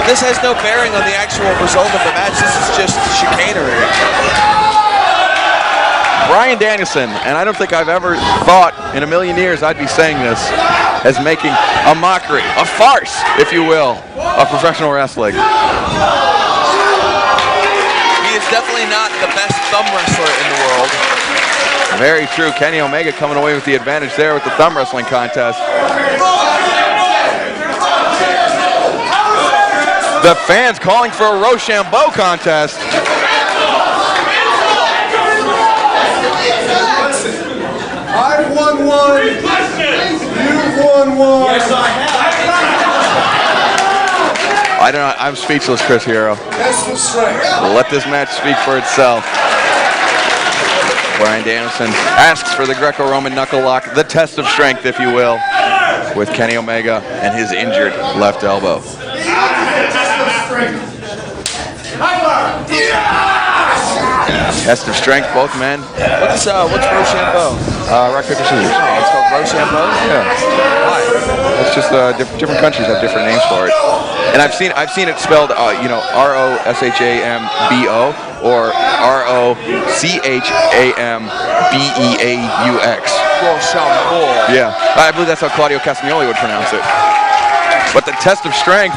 this has no bearing on the actual result of the match. This is just chicanery. Bryan Danielson, and I don't think I've ever thought in a million years I'd be saying this, as making a mockery, a farce, if you will, of professional wrestling. He is definitely not the best thumb wrestler in the world. Very true. Kenny Omega coming away with the advantage there with the thumb wrestling contest. The fans calling for a Rochambeau contest. I've won one. You've won one. Yes, I have. I don't know. I'm speechless, Chris Hero. Test of strength. Let this match speak for itself. Bryan Danielson asks for the Greco-Roman knuckle lock, the test of strength, if you will. with Kenny Omega and his injured left elbow. Test of strength, both men. What's Rochambeau? Rock, paper, scissors. Oh, it's called Rochambeau? Yeah. Why? It's just different countries have different names for it. And I've seen it spelled, Roshambo or Rochambeaux. Rochambeau. Yeah, I believe that's how Claudio Castagnoli would pronounce it. But the test of strength,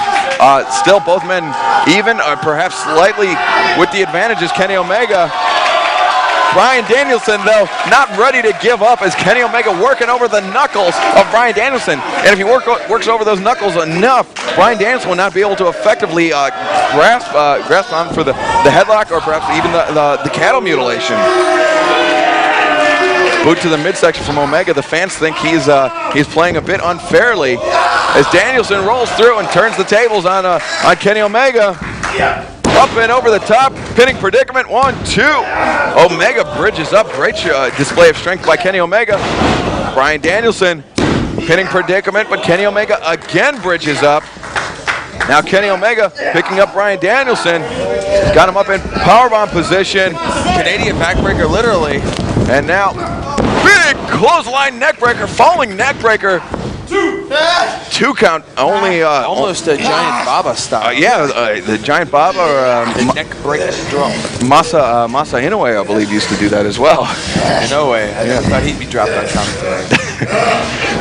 still both men even, or perhaps slightly with the advantages. Kenny Omega. Bryan Danielson, though, not ready to give up as Kenny Omega working over the knuckles of Bryan Danielson. And if he works over those knuckles enough, Bryan Danielson will not be able to effectively grasp on for the headlock or perhaps even the cattle mutilation. Boot to the midsection from Omega. The fans think he's playing a bit unfairly as Danielson rolls through and turns the tables on Kenny Omega. Up and over the top, pinning predicament, 1, 2. Omega bridges up, great display of strength by Kenny Omega. Bryan Danielson, pinning predicament, but Kenny Omega again bridges up. Now Kenny Omega picking up Bryan Danielson, got him up in powerbomb position. Canadian backbreaker, literally. And now, big clothesline neckbreaker, falling neckbreaker. 2 count, only Almost a giant Baba style. the Giant Baba or The neck breaker drop. Masa Inoue, I believe, used to do that as well. No way. I thought he'd be dropped on commentary.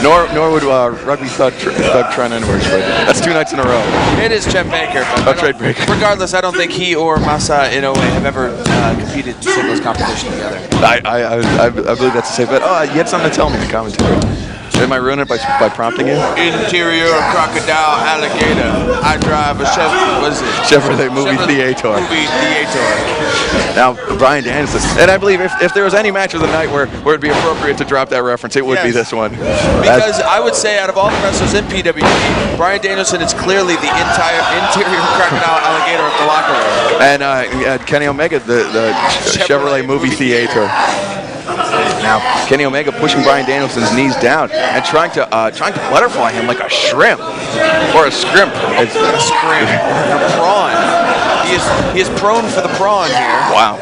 nor would Rugby Thug Trent Edwards, but that's 2 nights in a row. It is Chet Baker, but Trade break. regardless, I don't think he or Masa Inoue have ever competed in singles competition together. I believe that's a safe bet. Oh, you had something to tell me in the commentary. Am I ruining it by prompting you? Interior crocodile alligator. I drive a Chevrolet Movie Theater. Now, Bryan Danielson. And I believe if there was any match of the night where it'd be appropriate to drop that reference, it would be this one. Because I would say out of all the wrestlers in PWG, Bryan Danielson is clearly the entire interior crocodile alligator of the locker room. And Kenny Omega, the Chevrolet Movie Theater. Now, Kenny Omega pushing Bryan Danielson's knees down and trying to butterfly him like a shrimp or a scrimp. It's a scrimp, a prawn. He is prone for the prawn here. Wow,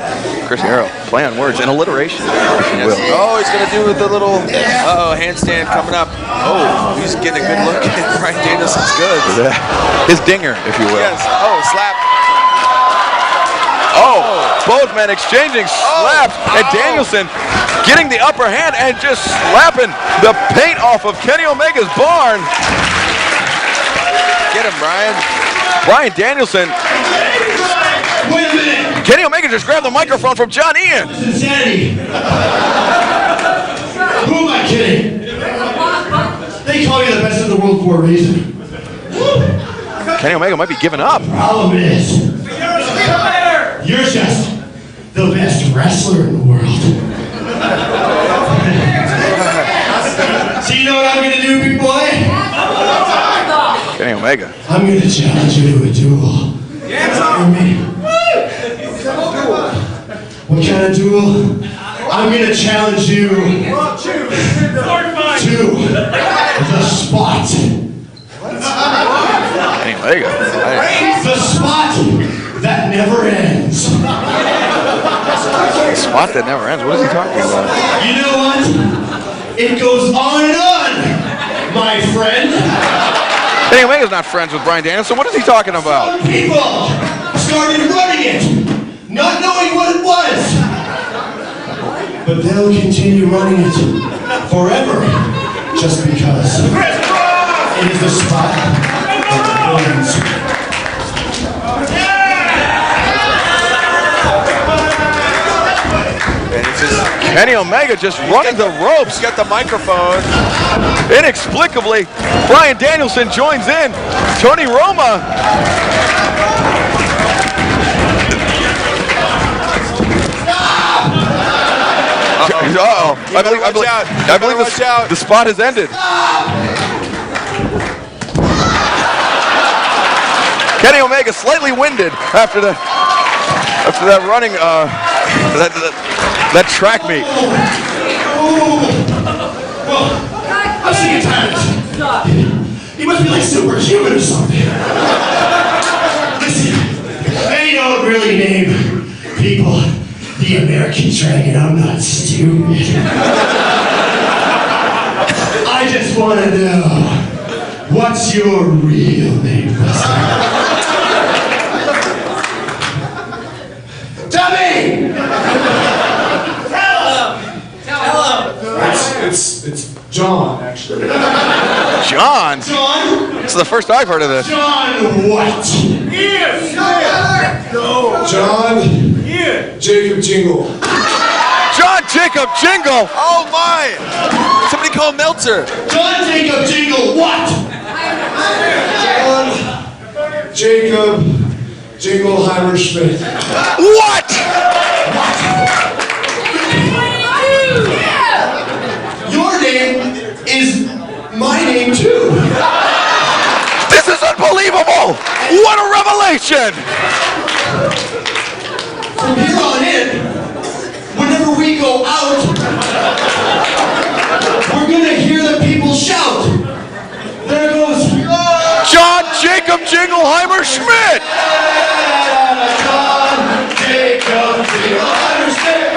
Chris Hero, play on words and alliteration, if you will. Oh, he's gonna do the little handstand coming up. Oh, he's getting a good look at Bryan Danielson's goods. His dinger, if you will. Yes. Oh, slap. Oh, both men exchanging slaps, and Danielson getting the upper hand and just slapping the paint off of Kenny Omega's barn. Get him, Bryan. Bryan Danielson. Wait a minute. Kenny Omega just grabbed the microphone from John Ian. Insanity. Who am I kidding? They call me the best in the world for a reason. Kenny Omega might be giving up. Problem is, you're just the best wrestler in the world. So you know what I'm gonna do, big boy? Kenny Omega. I'm gonna challenge you to a duel. Hear me? What kind of duel? I'm gonna challenge you to the spot. Kenny Omega. The spot that never ends. Spot that never ends. What is he talking about? You know what? It goes on and on, my friend. Kenny Omega's not friends with Bryan Danielson. What is he talking about? People started running it, not knowing what it was. But they'll continue running it forever, just because it is the spot that ends. Kenny Omega just running the ropes. He's got the microphone. Inexplicably, Bryan Danielson joins in. Tony Roma. Uh-oh. I believe the spot has ended. Kenny Omega slightly winded after that running that track meet. Well, I'm sick and tired. He must be like superhuman or something. Listen, they don't really name people the American Dragon. I'm not stupid. I just want to know, what's your real name, Buster? Tommy! It's John, actually. John? John? It's the first I've heard of this. John what? John Jacob Jingle. John Jacob Jingle! Oh my! Somebody call Meltzer. John Jacob Jingle what? John Jacob Jingleheimer Schmidt. What? Your name is my name too. This is unbelievable! What a revelation! From here on in, whenever we go out, we're gonna hear the people shout. There goes John Jacob Jingleheimer Schmidt! John Jacob Jingleheimer Schmidt.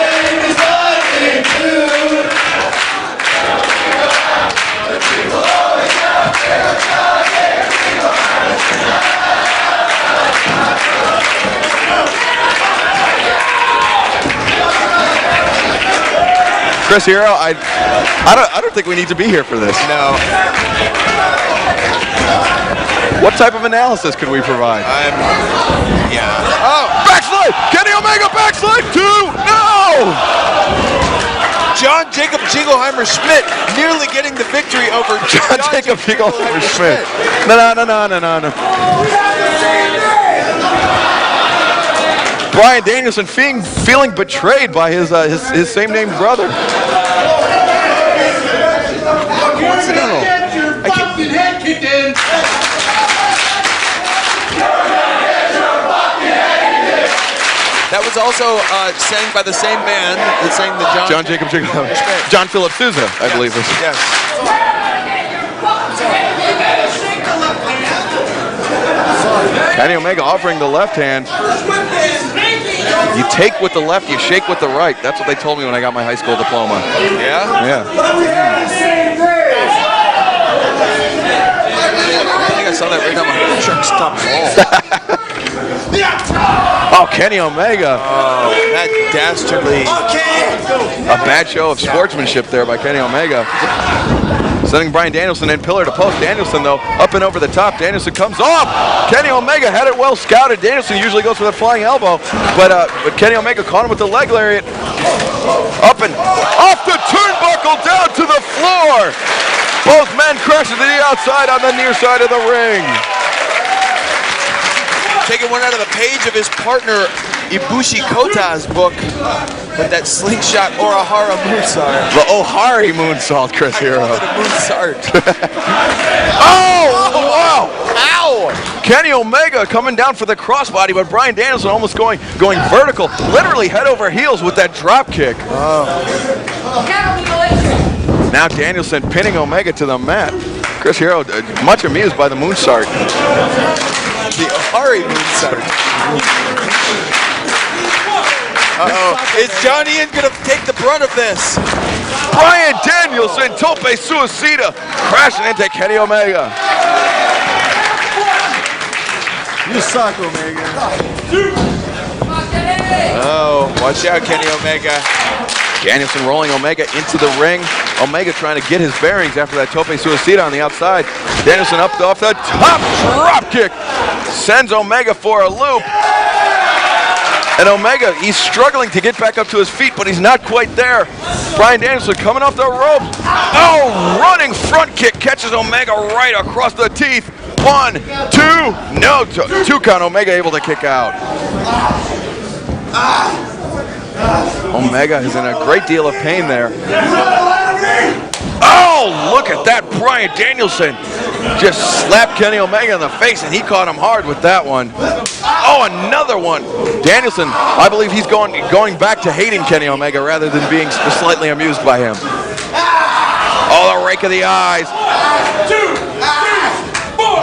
His name is my name too. Chris Hero, I don't think we need to be here for this. No. What type of analysis could we provide? Yeah. Oh! Backslide! Kenny Omega backslide 2! No! John Jacob Jingleheimer Schmidt nearly getting the victory over John Jacob Jingleheimer Schmidt. No. Brian Danielson feeling betrayed by his same named brother. Coincidental. That was also sang by the same band that sang the John Jacob Jingleheimer Schmidt. John Philip Sousa, I believe this. Yes. Kenny Omega offering the left hand. You take with the left, you shake with the right. That's what they told me when I got my high school diploma. Yeah? Yeah. I think I saw that right on my truck stop ball. Oh, Kenny Omega. Oh, that dastardly. A bad show of sportsmanship there by Kenny Omega. Sending Brian Danielson in pillar to post. Danielson, though, up and over the top. Danielson comes off. Kenny Omega had it well scouted. Danielson usually goes for the flying elbow, but Kenny Omega caught him with the leg lariat. Up and off the turnbuckle, down to the floor. Both men crashing to the outside on the near side of the ring. Taking one out of the page of his partner Ibushi Kota's book with that slingshot Orahara moonsault. The Ohari moonsault, Chris Hero. Moonsault. Oh, wow. Ow. Kenny Omega coming down for the crossbody, but Brian Danielson almost going vertical, literally head over heels with that drop kick. Now Danielson pinning Omega to the mat. Chris Hero much amused by the moonsault. The Ohari moonsault. Uh-oh. Is John Ian going to take the brunt of this? Brian Danielson, tope suicida, crashing into Kenny Omega. You suck, Omega. Oh, watch out, Kenny Omega. Danielson rolling Omega into the ring. Omega trying to get his bearings after that tope suicida on the outside. Danielson up off the top, drop kick. Sends Omega for a loop. And Omega, he's struggling to get back up to his feet, but he's not quite there. Brian Danielson coming off the rope. Oh, running front kick catches Omega right across the teeth. 1, 2, no, 2 count. Omega able to kick out. Omega is in a great deal of pain there. Oh, look at that. Brian Danielson just slapped Kenny Omega in the face, and he caught him hard with that one. Oh, another one. Danielson, I believe he's going back to hating Kenny Omega rather than being slightly amused by him. Oh, the rake of the eyes.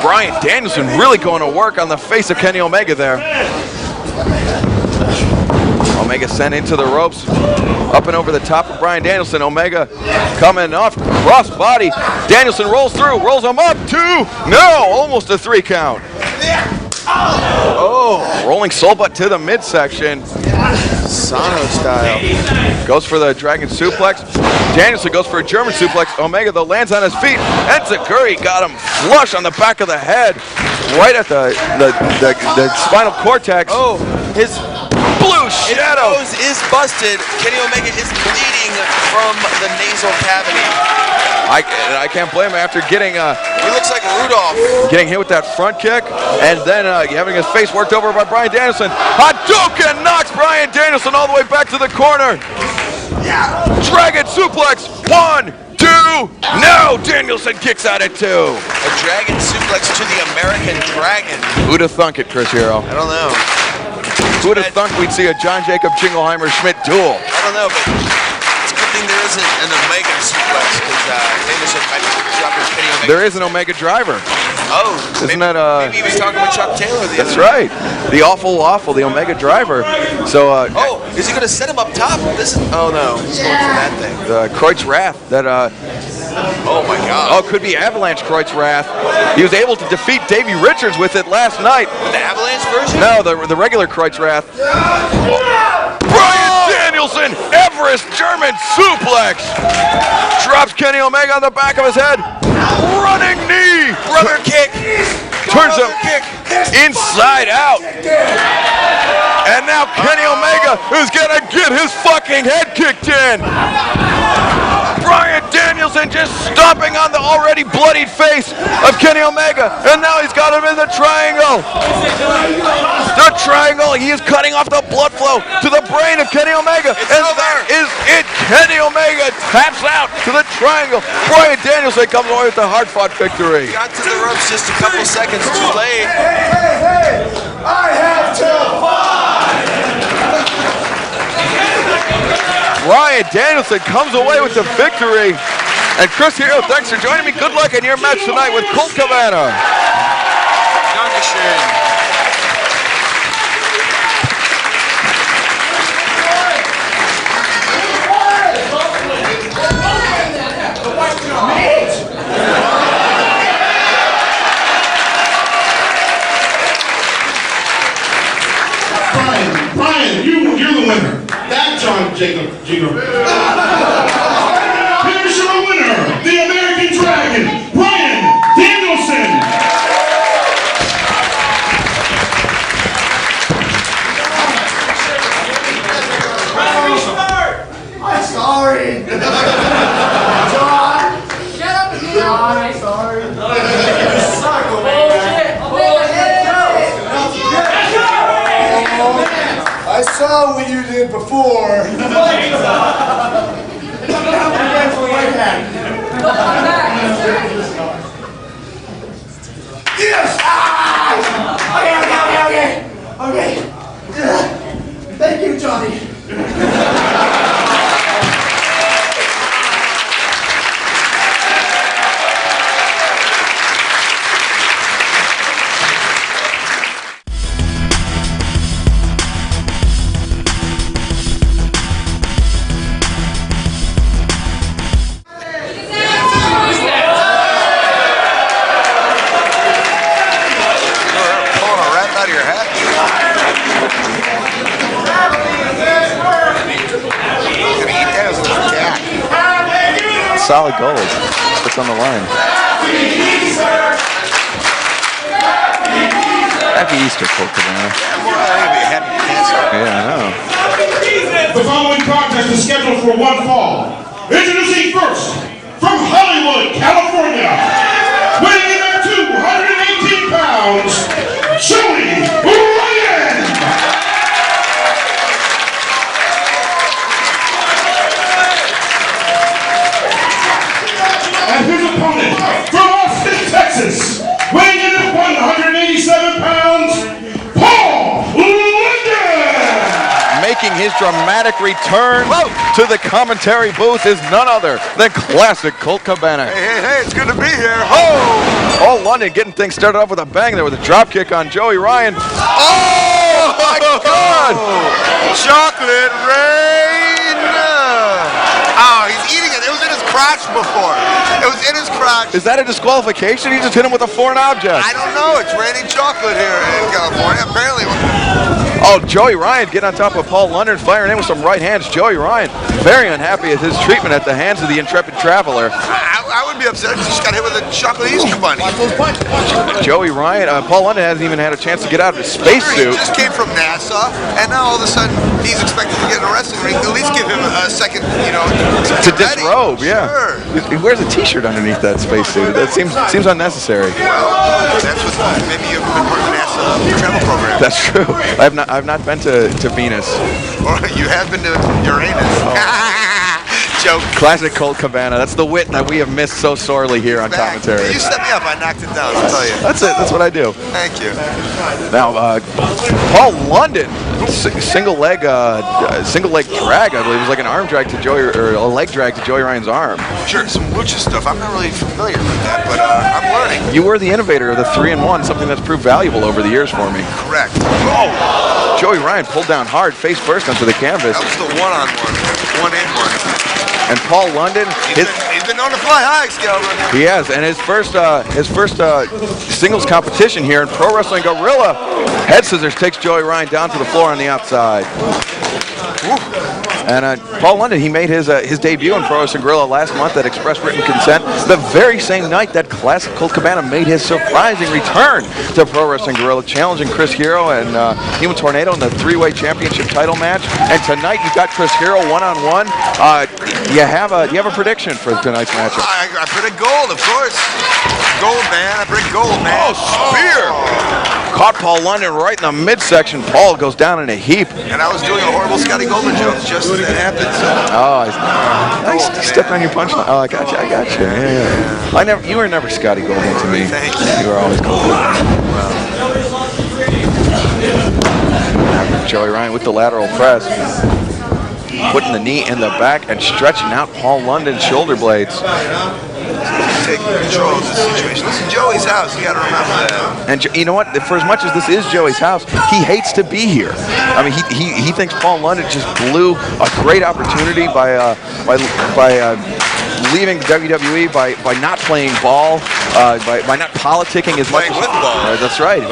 Brian Danielson really going to work on the face of Kenny Omega there. Omega sent into the ropes, up and over the top of Brian Danielson. Omega coming off, cross body. Danielson rolls through, rolls him up, 2, no, almost a 3 count. Oh, rolling soul butt to the midsection. Sano style. Goes for the dragon suplex. Danielson goes for a German suplex. Omega though lands on his feet. Enziguri got him flush on the back of the head, right at the spinal cortex. Oh, his Blue shadow. nose is busted. Kenny Omega is bleeding from the nasal cavity. I can't blame him after getting He looks like Rudolph. getting hit with that front kick, and then having his face worked over by Brian Danielson. Hadouken knocks Brian Danielson all the way back to the corner. Dragon suplex, 1, 2, no! Danielson kicks out at 2. A dragon suplex to the American Dragon. Who'd have thunk it, Chris Hero? I don't know. Who'd have thunk we'd see a John Jacob Jingleheimer Schmidt duel? I don't know, but it's a good thing there isn't an Omega suplex because Danielson might be dropping Kenny Omega. There is an Omega driver. Oh, Isn't maybe, that maybe he was talking with Chuck Taylor the That's other right. The awful, the Omega driver. So Oh, is he going to set him up top? This is. Oh no, he's going for that thing. the Kreutz Wrath that Oh my God. oh, could be Avalanche Kreutz Wrath. He was able to defeat Davey Richards with it last night. The Avalanche version? No, the regular Kreutz Wrath. Brian Danielson, Everest German suplex. Drops Kenny Omega on the back of his head. Running knee. Brother kick. Turns him Brother kick. inside out. And now Kenny Omega is gonna get his fucking head kicked in. Brian Danielson just stomping on the already bloodied face of Kenny Omega, and now he's got him in the triangle. The triangle, he is cutting off the blood flow to the brain of Kenny Omega, and that is it. Kenny Omega taps out to the triangle. Brian Danielson comes away with the hard-fought victory. Got to the ropes just a couple seconds too late. I have to fight! Brian Danielson comes away with the victory. And Chris Hero, thanks for joining me. Good luck in your match tonight with Colt Cabana. Dankeschön. Brian, you're the winner. That John Jacob Jingle. Here's your winner, the American Dragon, Brian Danielson. I'm sorry. John. Shut up, John. I'm sorry. You suck, I saw what you did before. Yes! Okay. Thank you, Johnny. Pulling a rat out of your hat. Gonna eat that as a little cat. Solid gold. What's on the line? Happy Easter, Colt Cabana. Yeah, I know. The following contest is scheduled for one fall. Introducing first, from Hollywood, California, weighing in at 218 pounds, Joey Ryan. And his opponent, from Austin, Texas, weighing in at 187 pounds, Paul Linden. Making Making his dramatic return to the commentary booth is none other than classic Colt Cabana. Hey, it's good to be here. Paul London getting things started off with a bang there with a drop kick on Joey Ryan. Oh my God! Chocolate rain. Oh, he's eating it. It was in his crotch before. It was in his crotch. Is that a disqualification? He just hit him with a foreign object. I don't know. It's raining chocolate here in California. Apparently. Oh, Joey Ryan getting on top of Paul London, firing in with some right hands. Joey Ryan very unhappy at his treatment at the hands of the intrepid traveler. I would be upset if he just got hit with a chocolate Easter bunny. Joey Ryan, Paul London hasn't even had a chance to get out of his spacesuit. He just came from NASA, and now all of a sudden he's expected to get in a wrestling ring. At least give him a second, To disrobe, yeah. Sure. He wears a T-shirt underneath that spacesuit. That seems unnecessary. Well, that's what maybe you've been part of the NASA travel program. That's true. I've not been to Venus. Or you have been to Uranus. Joke. Classic Colt Cabana. That's the wit that we have missed so sorely here on commentary. You set me up. I knocked it down. I'll tell you. That's it. That's what I do. Thank you. Now, Paul London, single leg drag. I believe it was like an arm drag to Joey, or a leg drag to Joey Ryan's arm. Sure, some lucha stuff. I'm not really familiar with that, but I'm learning. You were the innovator of the 3-in-1, something that's proved valuable over the years for me. Correct. Oh! Joey Ryan pulled down hard, face first onto the canvas. That was the one-on-one, one-in-one. And Paul London, He's been known to fly high, Scalabra. he has, and his first singles competition here in Pro Wrestling Guerrilla. Head scissors takes Joey Ryan down to the floor on the outside. And Paul London, he made his debut in Pro Wrestling Guerrilla last month at Express Written Consent. The very same night that classic Colt Cabana made his surprising return to Pro Wrestling Guerrilla, challenging Chris Hero and Human Tornado in the three-way championship title match. And tonight you got Chris Hero one-on-one. You have a prediction for tonight's matchup? I predict gold, of course. Gold, man. I predict gold, man. Oh, spear! Caught Paul London right in the midsection. Paul goes down in a heap. And I was doing a horrible Scotty Goldman joke just as that happened. So. I stepped on your punchline. Oh, I got you. Yeah. You were never Scotty Goldman to me. Thank you. You were always Goldman. Joey Ryan with the lateral press, putting the knee in the back and stretching out Paul London's shoulder blades. Taking control of the situation. This is Joey's house. You got to remember that. And you know what? For as much as this is Joey's house, he hates to be here. I mean, he thinks Paul London just blew a great opportunity by leaving WWE, by not playing ball, by not politicking as much. Playing with ball. That's right.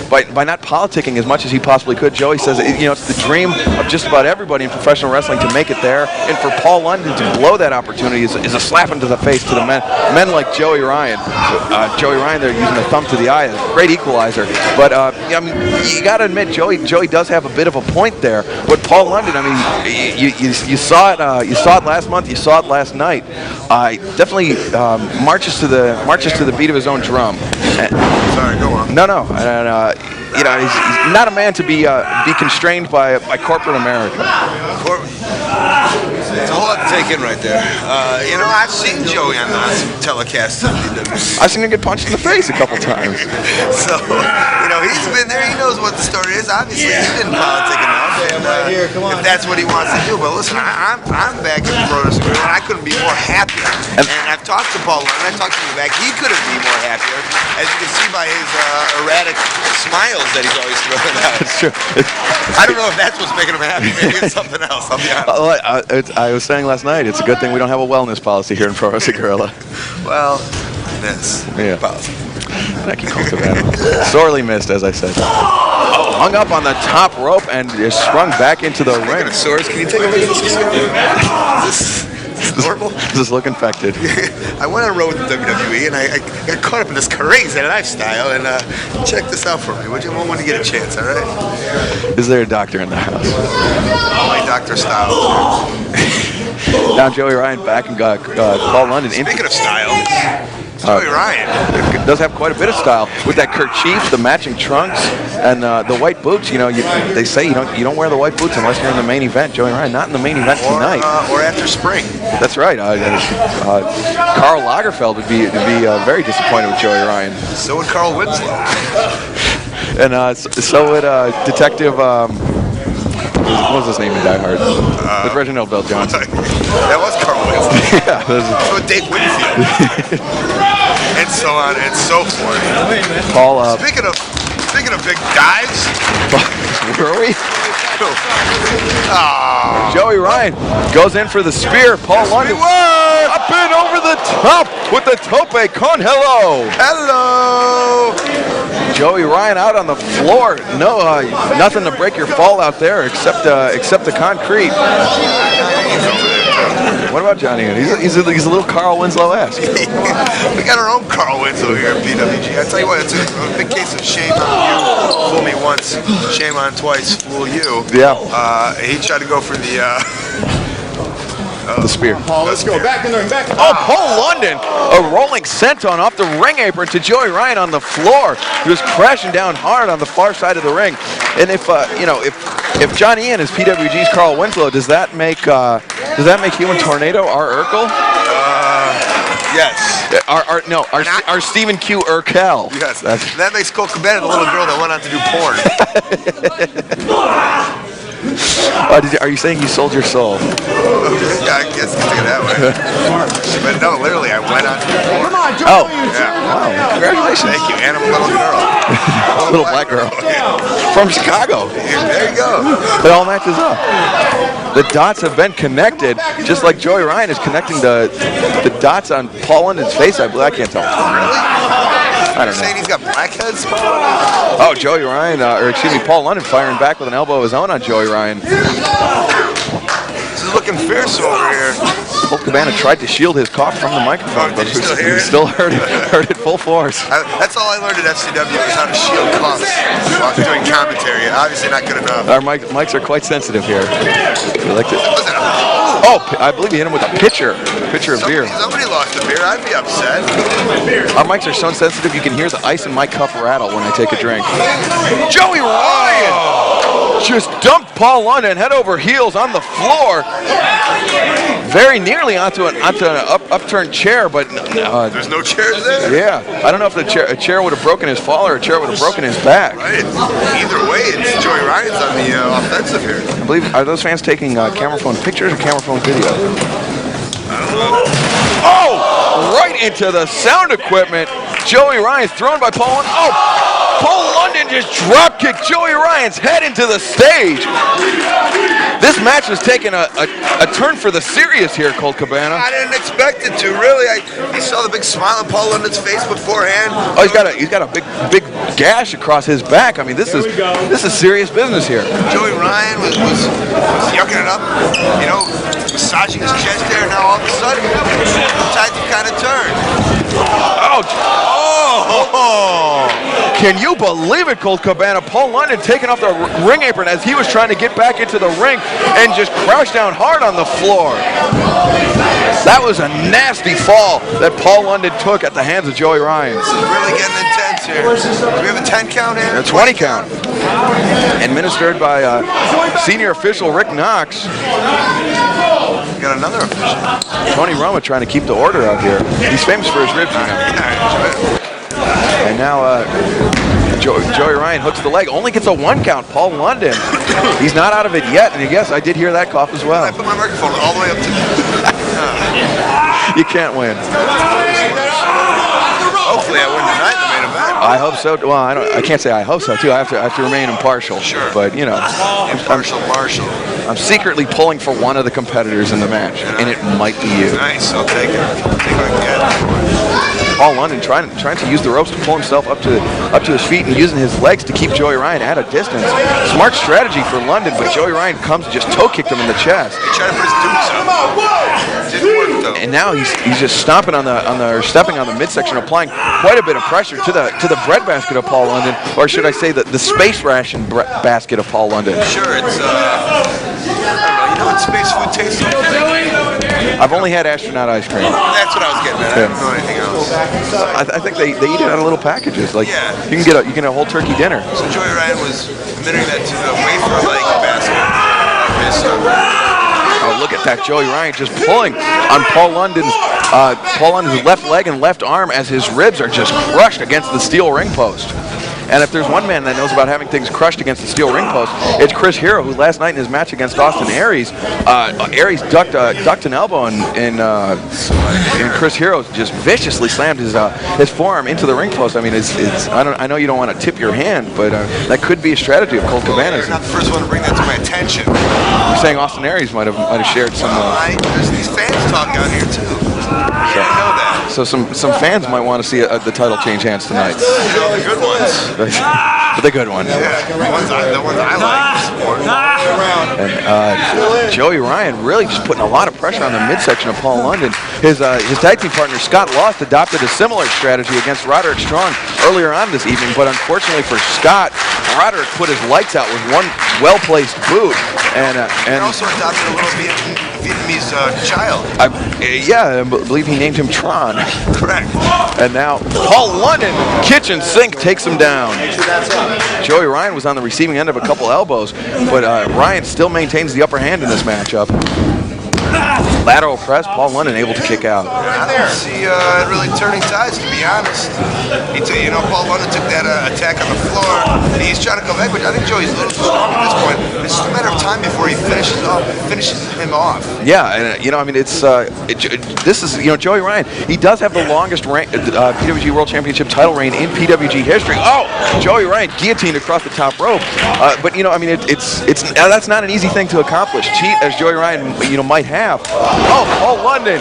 By not politicking as much as he possibly could. Joey says it's the dream of just about everybody in professional wrestling to make it there, and for Paul London to blow that opportunity is a slap into the face to the men like Joey Ryan. Joey Ryan, they're using the thumb to the eye, a great equalizer. But I mean, you got to admit, Joey does have a bit of a point there. But Paul London, I mean, you saw it. You saw it last month. You saw it last night. Definitely marches to the beat of his own drum. Sorry, go on. No. And, he's not a man to be constrained by corporate America. It's a whole lot to take in right there. I've seen Joey on some telecasts on PWG. I've seen him get punched in the face a couple times. So, he's been there. He knows what the story is. Obviously, he didn't politic enough. And if that's what he wants to do. But listen, I'm back in the Pro Wrestling Guerrilla, and I couldn't be more happier. And I've talked to Paul London. I talked to him back. He couldn't be more happier, as you can see by his erratic smiles that he's always throwing out. It's true. I don't know if that's what's making him happy. Maybe it's something else. I'll be honest. I was saying last night, it's a good thing we don't have a wellness policy here in Pro Wrestling Guerrilla. Well, this policy. Thank you, Colt Cabana. Sorely missed, as I said. Hung up on the top rope and is sprung back into the ring. Swords, can you take a look at this? Is this normal? This is look infected. I went on a road with the WWE, and I got caught up in this crazy lifestyle. And check this out for me, would you? When you get a chance, all right? Is there a doctor in the house? My Dr. Style. Now Joey Ryan back and got Paul London. Speaking of style, Joey Ryan does have quite a bit of style with that kerchief, the matching trunks, and the white boots. They say you don't wear the white boots unless you're in the main event. Joey Ryan not in the main event tonight. Or after spring. That's right. Karl Lagerfeld would be very disappointed with Joey Ryan. So would Carl Winslow. And so would Detective What was his name in Die Hard? With Reginald Bell Johnson. That was Carl Winslow. Yeah, So Dave Winfield. And so on and so forth. Paul. Speaking of big dives. Where are we? Oh. Joey Ryan goes in for the spear. Paul London up and over the top with the tope con hello. Hello. Joey Ryan out on the floor. No, nothing to break your fall out there except the concrete. What about Johnny? He's a little Carl Winslow-esque. We got our own Carl Winslow here at PWG. I tell you what, it's a big case of shame on you. Fool me once, shame on twice, fool you. Yeah. He tried to go for the spear. Paul, let's go. Back in there and back. Oh, Paul London, a rolling senton off the ring apron to Joey Ryan on the floor. He was crashing down hard on the far side of the ring. And if Johnny Ian is PWG's Carl Winslow, does that make Human Tornado our Urkel? yes. Our Stephen Q. Urkel. Yes. That makes Cole Cabana the little girl that went on to do porn. Are you saying you sold your soul? Yeah, I guess you think it that way. But no, literally, I went on to do porn. Come on, Joey. Oh. Yeah. Wow, congratulations. Thank you, and I'm a little girl. Little black girl. Yeah. From Chicago. There you go. It all matches up. The dots have been connected, just like Joey Ryan is connecting the dots on Paul London's face. I believe. I can't tell. I don't know. Saying he's got blackheads? Oh, Joey Ryan, Paul London firing back with an elbow of his own on Joey Ryan. This is looking fierce over here. Colt Cabana tried to shield his cough from the microphone, but did you still hear he it? still heard it full force. That's all I learned at FCW is how to shield coughs while doing commentary. Obviously not good enough. Our mics are quite sensitive here. We like to. Was it Oh, I believe he hit him with a pitcher of beer. Somebody lost a beer. I'd be upset. Our mics are so sensitive you can hear the ice in my cup rattle when I take a drink. Joey Ryan just dumped Paul London head over heels on the floor, very nearly onto an upturned chair, but There's no chairs there. yeah, I don't know if a chair would have broken his fall or a chair would have broken his back. Right. Either way, it's Joey Ryan's on the offensive here. I believe, are those fans taking camera phone pictures or camera phone video? Oh, right into the sound equipment. Joey Ryan's thrown by Paul London. Oh, Paul London just drop kicked Joey Ryan's head into the stage. This match was taking a turn for the serious here, Colt Cabana. I didn't expect it to, really. I saw the big smile on Paul London's face beforehand. Oh, he's got a big gash across his back. I mean, this is serious business here. Joey Ryan was yucking it up, massaging his chest there. Now all of a sudden, the tides have kind of turned. Oh! Can you believe it, Colt Cabana? Paul London taking off the ring apron as he was trying to get back into the ring and just crashed down hard on the floor. That was a nasty fall that Paul London took at the hands of Joey Ryan. This is really getting intense here. Do we have a 10 count here? A 20 count. Administered by senior official Rick Knox. We got another official. Tony Roma trying to keep the order out here. He's famous for his ribs, you know. And now Joey Ryan hooks the leg. Only gets a 1 count. Paul London. He's not out of it yet. And yes, I did hear that cough as well. I put my microphone all the way up to You can't win. Hopefully I win tonight in the main event. I hope so. Well, I can't say I hope so too. I have to remain impartial. Sure. But Impartial Marshall. I'm secretly pulling for one of the competitors in the match, and it might be you. Nice, I'll take it. I'll take what I can get. Paul London trying to use the ropes to pull himself up to his feet and using his legs to keep Joey Ryan at a distance. Smart strategy for London, but Joey Ryan comes and just toe kicked him in the chest. He tried to put his dukes up. Didn't work though. And now he's just stepping on the midsection, applying quite a bit of pressure to the breadbasket of Paul London, or should I say the space ration basket of Paul London. Sure, it's I don't know. You know what space food tastes like? I've only had astronaut ice cream. That's what I was getting at. I don't know anything else. I think they eat it out of little packages. Like Yeah. you can get a whole turkey dinner. So Joey Ryan was admitting that to the wafer-like basket of his Oh, look at that, Joey Ryan just pulling on Paul London's left leg and left arm as his ribs are just crushed against the steel ring post. And if there's one man that knows about having things crushed against the steel ring post, it's Chris Hero, who last night in his match against Austin Aries, Aries ducked an elbow, and Chris Hero just viciously slammed his forearm into the ring post. I mean, I know you don't want to tip your hand, but that could be a strategy of Colt Cabana's. You're not the first one to bring that to my attention. You're saying Austin Aries might have shared some. There's these fans talk out here too. I know that. So some fans might want to see the title change hands tonight. You know, the good ones. The good ones. Yeah, the ones I like to support. And Joey Ryan really just putting a lot of pressure on the midsection of Paul London. His tag team partner Scott Lost adopted a similar strategy against Roderick Strong earlier on this evening, but unfortunately for Scott, Roderick put his lights out with one well-placed boot. And also adopted a little Vietnamese child. I believe he named him Tron. Correct. And now Paul London, kitchen sink, takes him down. Joey Ryan was on the receiving end of a couple elbows, but Ryan still maintains the upper hand in this matchup. Lateral press, Paul London able to kick out. I don't see it really turning tides, to be honest. Paul London took that attack on the floor. He's trying to come back, but I think Joey's a little too strong at this point. It's just a matter of time before he finishes him off. Yeah, and this is Joey Ryan. He does have the longest PWG World Championship title reign in PWG history. Oh, Joey Ryan guillotined across the top rope. But that's not an easy thing to accomplish. Cheat as Joey Ryan might have. Oh, Paul London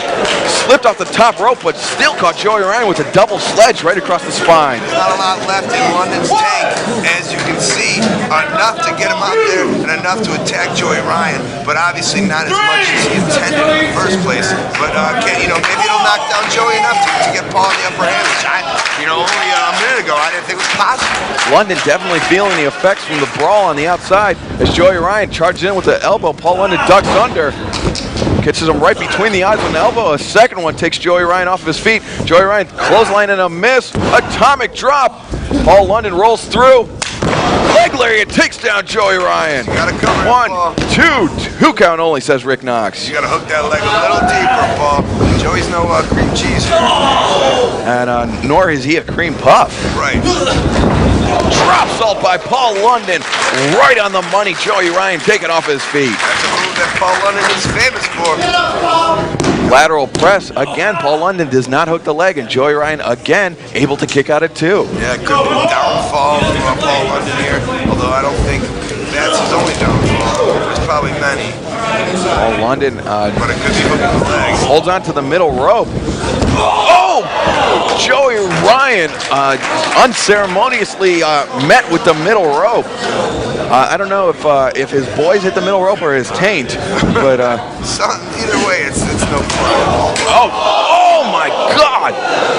slipped off the top rope, but still caught Joey Ryan with a double sledge right across the spine. There's not a lot left in London's tank, as you can see. Enough to get him out there and enough to attack Joey Ryan, but obviously not as much as he intended in the first place. But maybe it'll knock down Joey enough to get Paul in the upper hand, which only a minute ago I didn't think was possible. London definitely feeling the effects from the brawl on the outside as Joey Ryan charges in with the elbow. Paul London ducks under. Catches him right between the eyes with an elbow. A second one takes Joey Ryan off of his feet. Joey Ryan clothesline and a miss. Atomic drop. Paul London rolls through. Leg lariat takes down Joey Ryan. You gotta cover 1, 2, 2 count only, says Rick Knox. You gotta hook that leg a little deeper, Paul. Joey's no cream cheese. And nor is he a cream puff. Right. Drop salt by Paul London. Right on the money. Joey Ryan taken off his feet. That's a move that Paul London is famous for. Lateral press. Again, Paul London does not hook the leg, and Joey Ryan again able to kick out at 2. Yeah, it could be a downfall from Paul London here, although I don't think that's his only downfall. There's probably many. Paul London but it could be hooking the leg. Holds on to the middle rope. Oh! Joey Ryan unceremoniously met with the middle rope. I don't know if his boys hit the middle rope or his taint, but either way, it's no fun. Oh my God!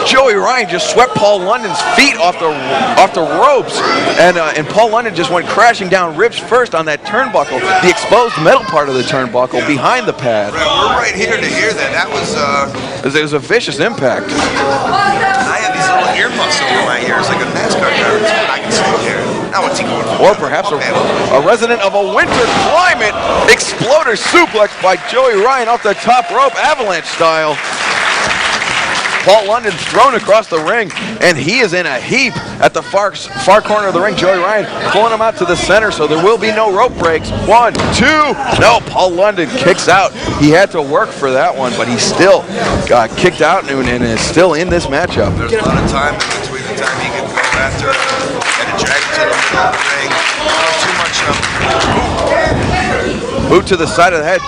Joey Ryan just swept Paul London's feet off the ropes, and Paul London just went crashing down ribs first on that turnbuckle, the exposed metal part of the turnbuckle behind the pad. Right, we're right here to hear that. That was It was a vicious impact. I have these little earmuffs over my ears like a NASCAR driver. That's what I can see here. Now what's he going for? Or perhaps a resident of a winter climate. Exploder suplex by Joey Ryan off the top rope, avalanche style. Paul London thrown across the ring, and he is in a heap at the far corner of the ring. Joey Ryan pulling him out to the center, so there will be no rope breaks. 1, 2, no, Paul London kicks out. He had to work for that one, but he still got kicked out and is still in this matchup. There's a lot of time in between the time he can go after and drag him to the middle of the ring. Not too much Boot to the side of the head.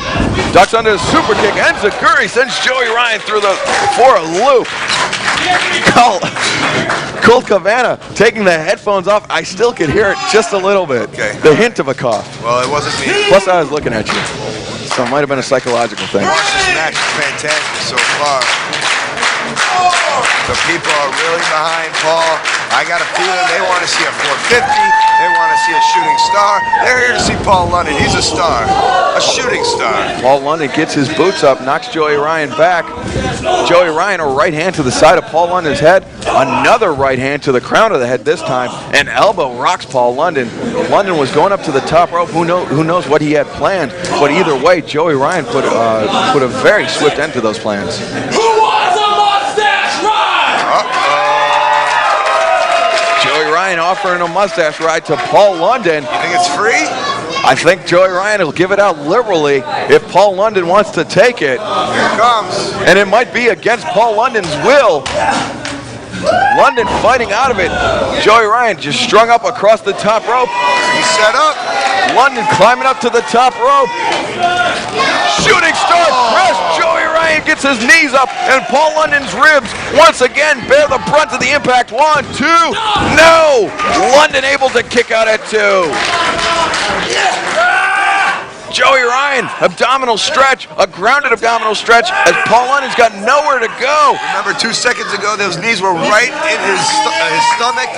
Ducks under the super kick. Enziguri sends Joey Ryan through for a loop. Colt Cabana taking the headphones off. I still could hear it just a little bit. Okay. The hint of a cough. Well, it wasn't me. Plus, I was looking at you. So it might have been a psychological thing. This match is fantastic so far. The people are really behind Paul. I got a feeling they want to see a 450. They want to see a shooting star. They're here to see Paul London. He's a star, a shooting star. Paul London gets his boots up, knocks Joey Ryan back. Joey Ryan, a right hand to the side of Paul London's head. Another right hand to the crown of the head this time. An elbow rocks Paul London. London was going up to the top rope. Who knows what he had planned? But either way, Joey Ryan put a very swift end to those plans. Ryan offering a mustache ride to Paul London. You think it's free? I think Joey Ryan will give it out liberally if Paul London wants to take it. Here it comes. And it might be against Paul London's will. London fighting out of it. Joey Ryan just strung up across the top rope. He's set up. London climbing up to the top rope. Shooting star press. Joey Ryan gets his knees up, and Paul London's ribs once again bear the brunt of the impact. 1, 2, no! London able to kick out at 2. Joey Ryan, abdominal stretch, a grounded abdominal stretch, as Paul London's got nowhere to go. Remember 2 seconds ago, those knees were right in his stomach.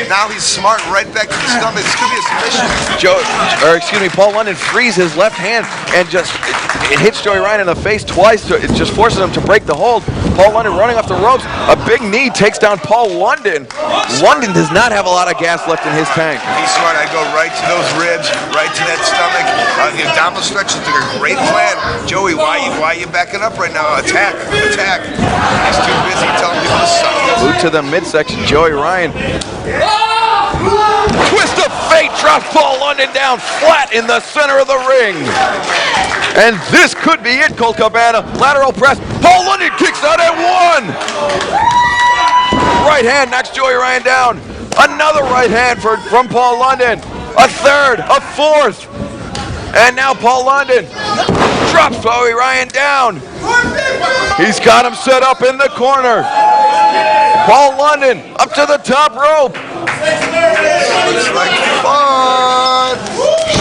Now he's smart, right back to the stomach. This could be a submission. Paul London frees his left hand and just it hits Joey Ryan in the face twice. It just forces him to break the hold. Paul London running off the ropes. A big knee takes down Paul London. London does not have a lot of gas left in his tank. He's smart. I go right to those ribs, right to that stomach. The abdominal stretch is a great plan. Joey, why are you backing up right now? Attack. He's too busy telling people to suck. Boot to the midsection. Joey Ryan. Twist of fate drops Paul London down flat in the center of the ring. And this could be it, Colt Cabana. Lateral press. Paul London kicks out at 1. Right hand knocks Joey Ryan down. Another right hand from Paul London. A third, a fourth. And now Paul London drops Joey Ryan down. He's got him set up in the corner. Paul London up to the top rope. Looks like fun.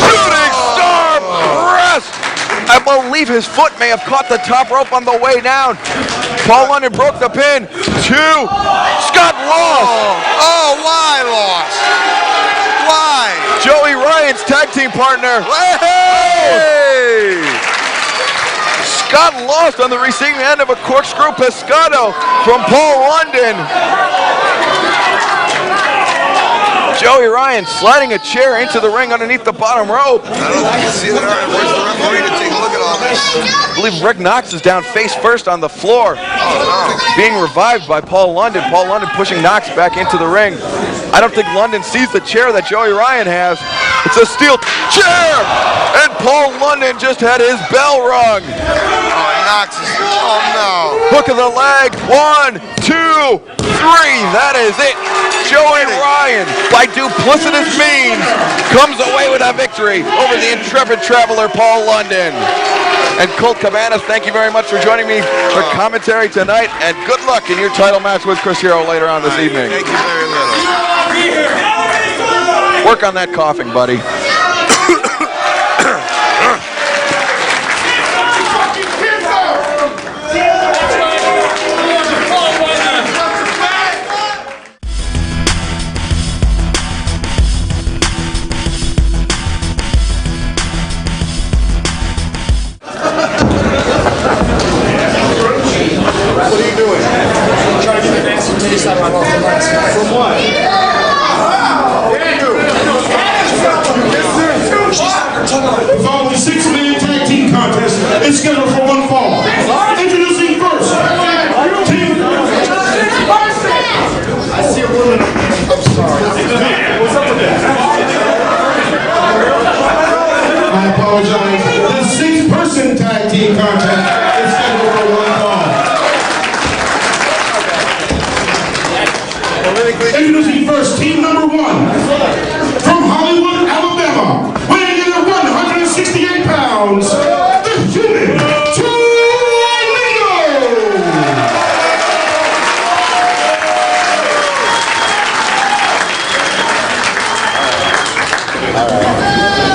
Shooting star press. I believe his foot may have caught the top rope on the way down. Paul London broke the pin. 2. Scott lost. Oh, why lost? Why? Joey Ryan's tag team partner. Hey! Scott lost on the receiving end of a corkscrew pescado from Paul London. Joey Ryan sliding a chair into the ring underneath the bottom rope. I don't think you see that. Where's the referee to take a look at all this? I believe Rick Knox is down face first on the floor, being revived by Paul London. Paul London pushing Knox back into the ring. I don't think London sees the chair that Joey Ryan has. It's a steel chair, and Paul London just had his bell rung. Knox is, oh no. Hook of the leg, 1, 2, 3, that is it. Joey Ryan, by duplicitous means, comes away with a victory over the intrepid traveler Paul London. And Colt Cabanas, thank you very much for joining me for commentary tonight, and good luck in your title match with Chris Hero later on this evening. Thank you very little. Work on that coughing, buddy. From what? The following 6-man tag team contest is scheduled for one fall. Introducing first, Team. I see a woman. I'm sorry. What's up with that? I apologize. The 6-person tag team contest is scheduled for one fall. Introducing first, team number 1, from Hollywood, Alabama, weighing in at 168 pounds, the Human Tornado!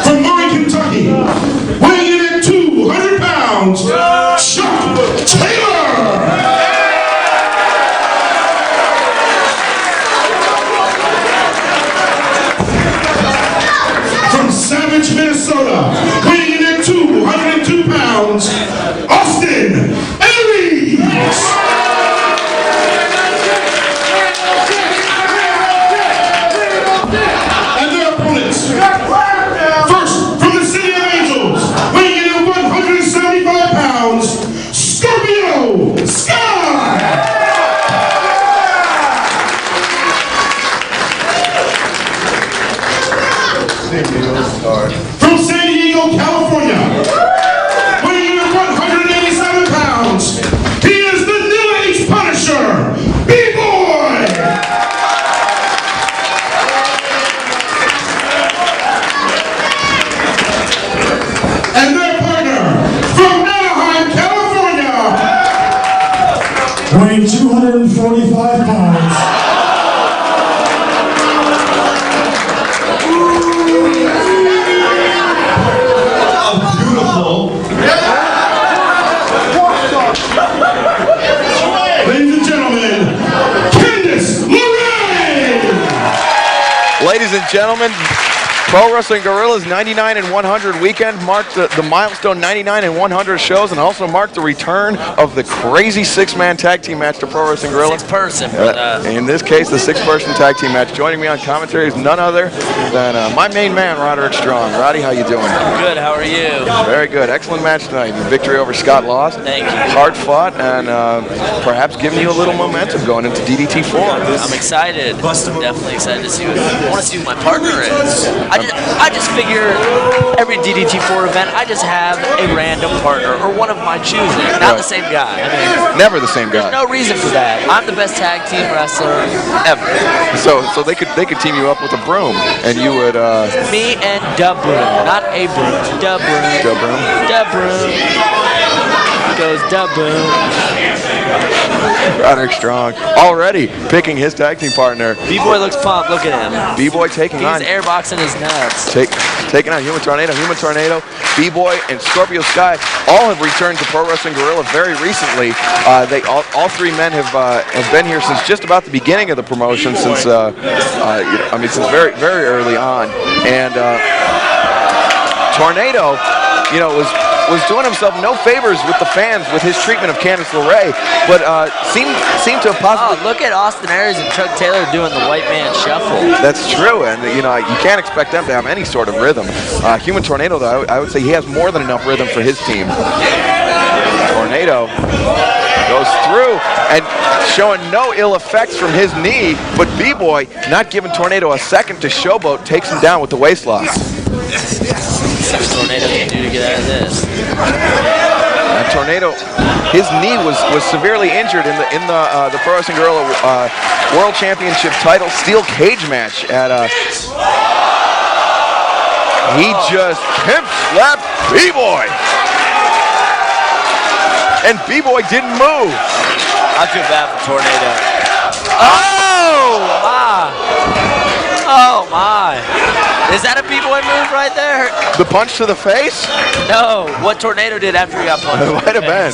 From Murray, Kentucky, weighing in at 200 pounds, Chuck Taylor! Savage, Minnesota, weighing in at 202 pounds, Austin Aries. And their opponents, first from the City of Angels, weighing in at 175 pounds, Scorpio Sky. From San Diego, California, weighing in at 187 pounds, he is the New Age Punisher, B-Boy! And their partner, from Anaheim, California, weighing 245 pounds. Ladies and gentlemen, Ladies and gentlemen, Pro Wrestling Guerrillas 99 and 100 weekend marked the milestone 99 and 100 shows, and also marked the return of the crazy six-man tag team match to Pro Wrestling Guerrillas. Six-person. In this case, the six-person tag team match. Joining me on commentary is none other than my main man, Roderick Strong. Roddy, how you doing? Good. How are you? Very good. Excellent match tonight. Victory over Scott Lost. Thank you. Hard fought, and perhaps giving you a little momentum going into DDT 4. I'm excited. Definitely excited to see what I want to see who my partner is. I just figure every DDT 4 event, I just have a random partner or one of my choosing, not the same guy. I mean, never the same guy. There's no reason for that. I'm the best tag team wrestler ever. So they could team you up with a broom, and you would. Me and Da Broom, not a broom. Da Broom. Da Broom. Da Broom. Goes Da Broom. Roderick Strong already picking his tag team partner. B-Boy looks pumped. Look at him. B-Boy taking He's on. airboxing his nuts. Taking on Human Tornado, B-Boy, and Scorpio Sky all have returned to Pro Wrestling Guerrilla very recently. All three men have been here since just about the beginning of the promotion, since since very very early on. And Tornado, was doing himself no favors with the fans with his treatment of Candice LeRae, but seemed to have possibly. Oh, look at Austin Aries and Chuck Taylor doing the white man shuffle. That's true, and you can't expect them to have any sort of rhythm. Human Tornado, though, I would say he has more than enough rhythm for his team. Tornado goes through and showing no ill effects from his knee, but B-Boy, not giving Tornado a second to showboat, takes him down with the waist lock. See what Tornado can do to get out of this. And Tornado, his knee was severely injured in the Pro Wrestling Guerrilla World Championship title steel cage match at he just pimp slapped B-Boy. And B-Boy didn't move. I feel bad for Tornado. Oh my! Oh my! Is that a B-Boy move right there? The punch to the face? No, what Tornado did after he got punched. It might have been.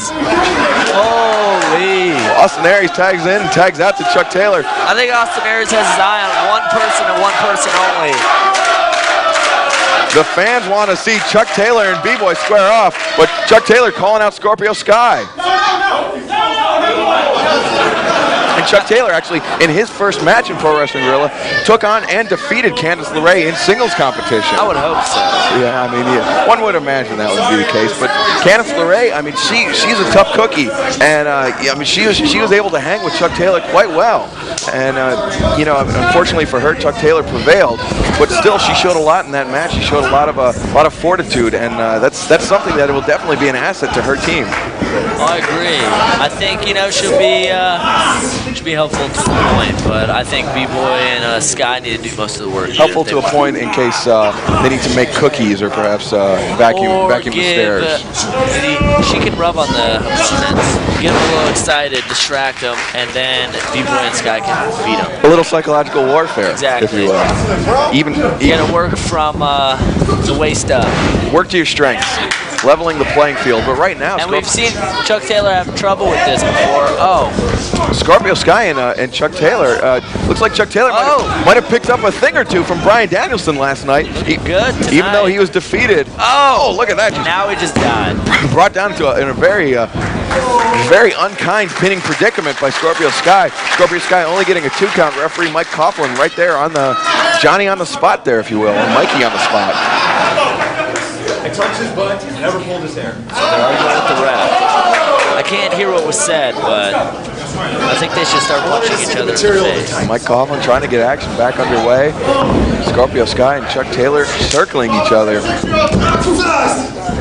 Holy! Austin Aries tags in and tags out to Chuck Taylor. I think Austin Aries has his eye on one person and one person only. The fans want to see Chuck Taylor and B-Boy square off, but Chuck Taylor calling out Scorpio Sky. And Chuck Taylor, actually, in his first match in Pro Wrestling Guerrilla, took on and defeated Candice LeRae in singles competition. I would hope so. Yeah, one would imagine that would be the case. But Candice LeRae, she's a tough cookie, and she was able to hang with Chuck Taylor quite well. And unfortunately for her, Chuck Taylor prevailed, but still, she showed a lot in that match. She showed a lot of fortitude, and that's something that will definitely be an asset to her team. I agree. I think she'll be helpful to a point, but I think B-Boy and Sky need to do most of the work. Helpful to a point in case they need to make cookies or perhaps vacuum the stairs. She can rub on the cements, get them a little excited, distract them, and then B-Boy and Sky can beat them. A little psychological warfare, exactly. If you will. Even gotta work from the waist up. Work to your strengths. Leveling the playing field, but right now, and we've seen Chuck Taylor have trouble with this before. Scorpio Sky and Chuck Taylor. Looks like Chuck Taylor might have picked up a thing or two from Bryan Danielson last night. Good tonight. Even though he was defeated. Oh, look at that! Now he just died. Brought down in a very unkind pinning predicament by Scorpio Sky. Scorpio Sky only getting a 2-count. Referee Mike Coughlin right there on the Johnny on the spot there, if you will, or Mikey on the spot. I touched his butt, never pulled his hair. So they're arguing with the ref. I can't hear what was said, but I think they should start punching each other in the face. Mike Coughlin trying to get action back underway. Scorpio Sky and Chuck Taylor circling each other.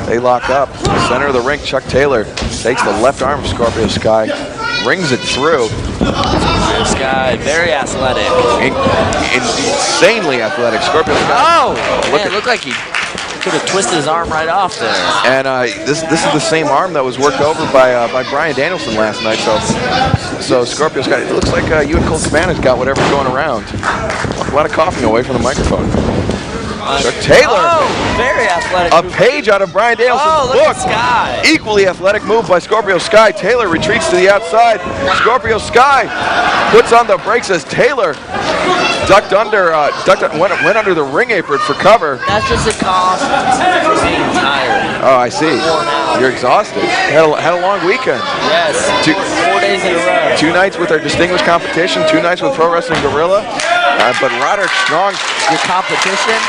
They lock up. Center of the ring, Chuck Taylor takes the left arm of Scorpio Sky, rings it through. This guy, very athletic. Insanely athletic. Scorpio Sky. Oh! Man, it looked like he could have twisted his arm right off there. And this is the same arm that was worked over by Brian Danielson last night. So Scorpio Sky, it looks like you and Colt Cabana's got whatever's going around. A lot of coughing away from the microphone. Chuck Taylor. Oh, very athletic. A page out of Brian Danielson's look book. at Sky. Equally athletic move by Scorpio Sky. Taylor retreats to the outside. Scorpio Sky puts on the brakes as Taylor went under the ring apron for cover. That's just a cost for being tired. Oh, I see. You're exhausted. Had a long weekend. Yes. 4 days in a row. 2 nights with our distinguished competition. 2 nights with Pro Wrestling Guerrilla. But Roderick Strong. Your competition?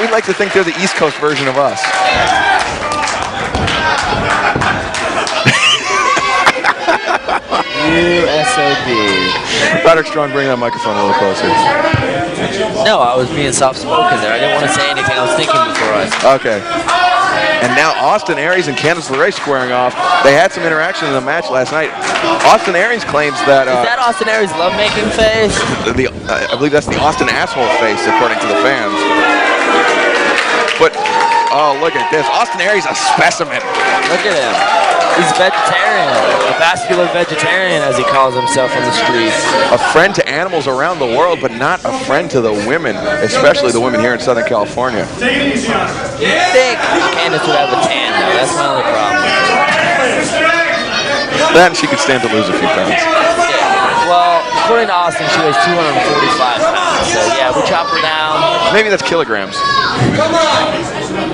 We like to think they're the East Coast version of us. USOB. Roderick Strong, bring that microphone a little closer. No, I was being soft-spoken there. I didn't want to say anything. I was thinking before I spoke. Okay. And now Austin Aries and Candice LeRae squaring off. They had some interaction in the match last night. Austin Aries claims that... Is that Austin Aries' lovemaking face? I believe that's the Austin asshole face, according to the fans. But, oh, look at this. Austin Aries, a specimen. Look at him. He's vegetarian. A vascular vegetarian, as he calls himself on the streets. A friend to animals around the world, but not a friend to the women, especially the women here in Southern California. You'd think Candice would have a tan, though. That's my only problem. Then she could stand to lose a few pounds. Yeah. Well, according to Austin, she weighs 245 pounds. So, yeah, we chop her down. Maybe that's kilograms.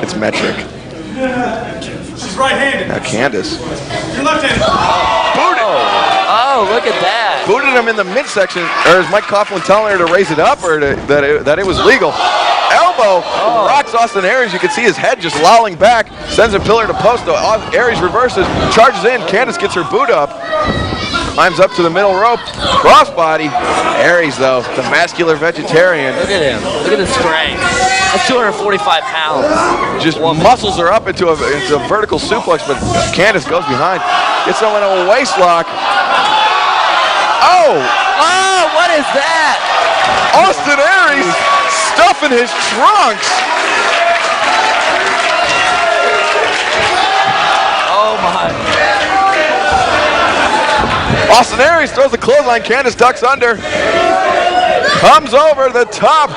It's metric. She's right-handed. Now Candice. You're left-handed. Booted. Oh, look at that. Booted him in the midsection. Or is Mike Coughlin telling her to raise it up or that it was legal? Elbow rocks Austin Aries. You can see his head just lolling back. Sends a pillar to post. Though Aries reverses, charges in. Candice gets her boot up. Climbs up to the middle rope. Crossbody. Aries, though, the mascular vegetarian. Look at him. Look at his strength. That's 245 pounds. Just muscles her up into a vertical suplex, but Candice goes behind. Gets someone in a waist lock. Oh! Oh, what is that? Austin Aries stuffing his trunks. Oh, my. Austin Aries throws the clothesline. Candice ducks under. Comes over the top.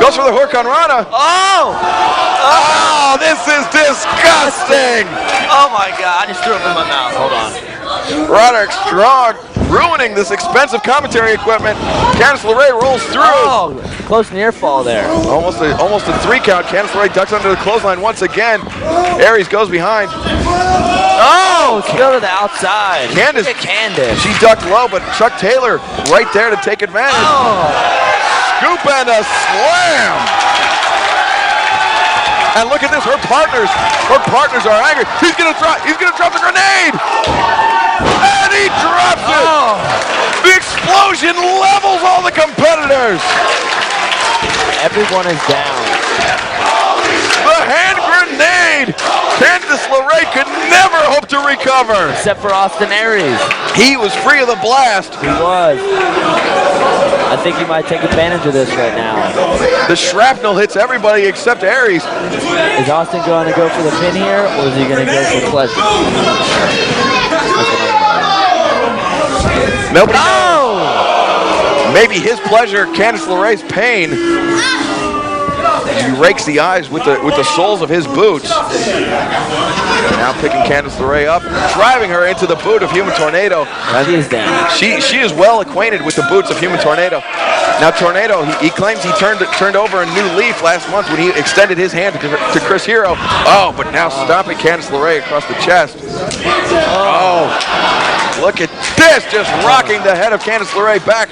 Goes for the Hurricane Rana. Oh, this is disgusting. Oh, my God. I just threw up in my mouth. Hold on. Roderick Strong ruining this expensive commentary equipment. Candice LeRae rolls through. Oh, close near fall there. Almost a 3 count. Candice LeRae ducks under the clothesline once again. Aries goes behind. Oh, let's go to the outside. Candice. Look at Candice. She ducked low, but Chuck Taylor right there to take advantage. Oh. Scoop and a slam. And look at this, her partners are angry. He's gonna drop the grenade. And he drops it. Oh. The explosion levels all the competitors. Everyone is down. The hand grenade. Candice LeRae could never hope to recover. Except for Austin Aries. He was free of the blast. He was. I think he might take advantage of this right now. The shrapnel hits everybody except Aries. Is Austin going to go for the pin here, or is he going to go for pleasure? Nobody knows. Maybe his pleasure, Candice LeRae's pain. He rakes the eyes with the soles of his boots. Now picking Candice LeRae up, driving her into the boot of Human Tornado. And he is down. She is well acquainted with the boots of Human Tornado. Now Tornado, he claims he turned over a new leaf last month when he extended his hand to Chris Hero. Oh, but now stomping Candice LeRae across the chest. Oh, look at this, just rocking the head of Candice LeRae back.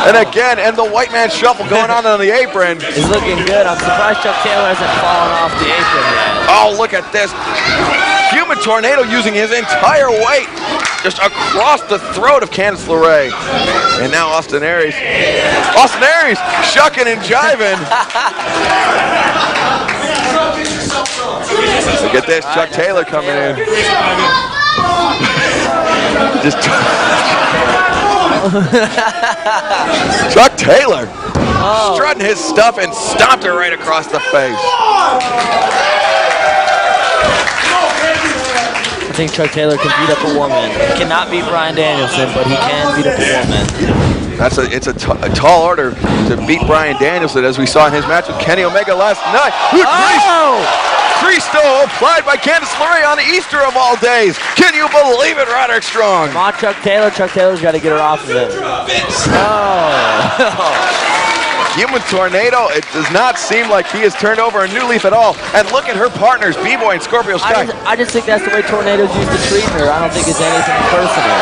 And again, and the white man shuffle going on the apron. He's looking good. I'm surprised Chuck Taylor hasn't fallen off the apron yet. Oh, look at this. Human Tornado using his entire weight just across the throat of Candice LeRae. And now Austin Aries. Austin Aries shucking and jiving. Look at this, Chuck Taylor coming in. Just Chuck Taylor strutting his stuff and stomped her right across the face. I think Chuck Taylor can beat up a woman. He cannot beat Bryan Danielson, but he can beat up a woman. It's a tall order to beat Bryan Danielson, as we saw in his match with Kenny Omega last night. Cristo applied by Candice LeRae on Easter of all days. Can you believe it, Roderick Strong? Come on, Chuck Taylor. Chuck Taylor's got to get her off of him. Human Tornado, it does not seem like he has turned over a new leaf at all. And look at her partners, B-Boy and Scorpio Sky. I just think that's the way Tornado's used to treat her. I don't think it's anything personal.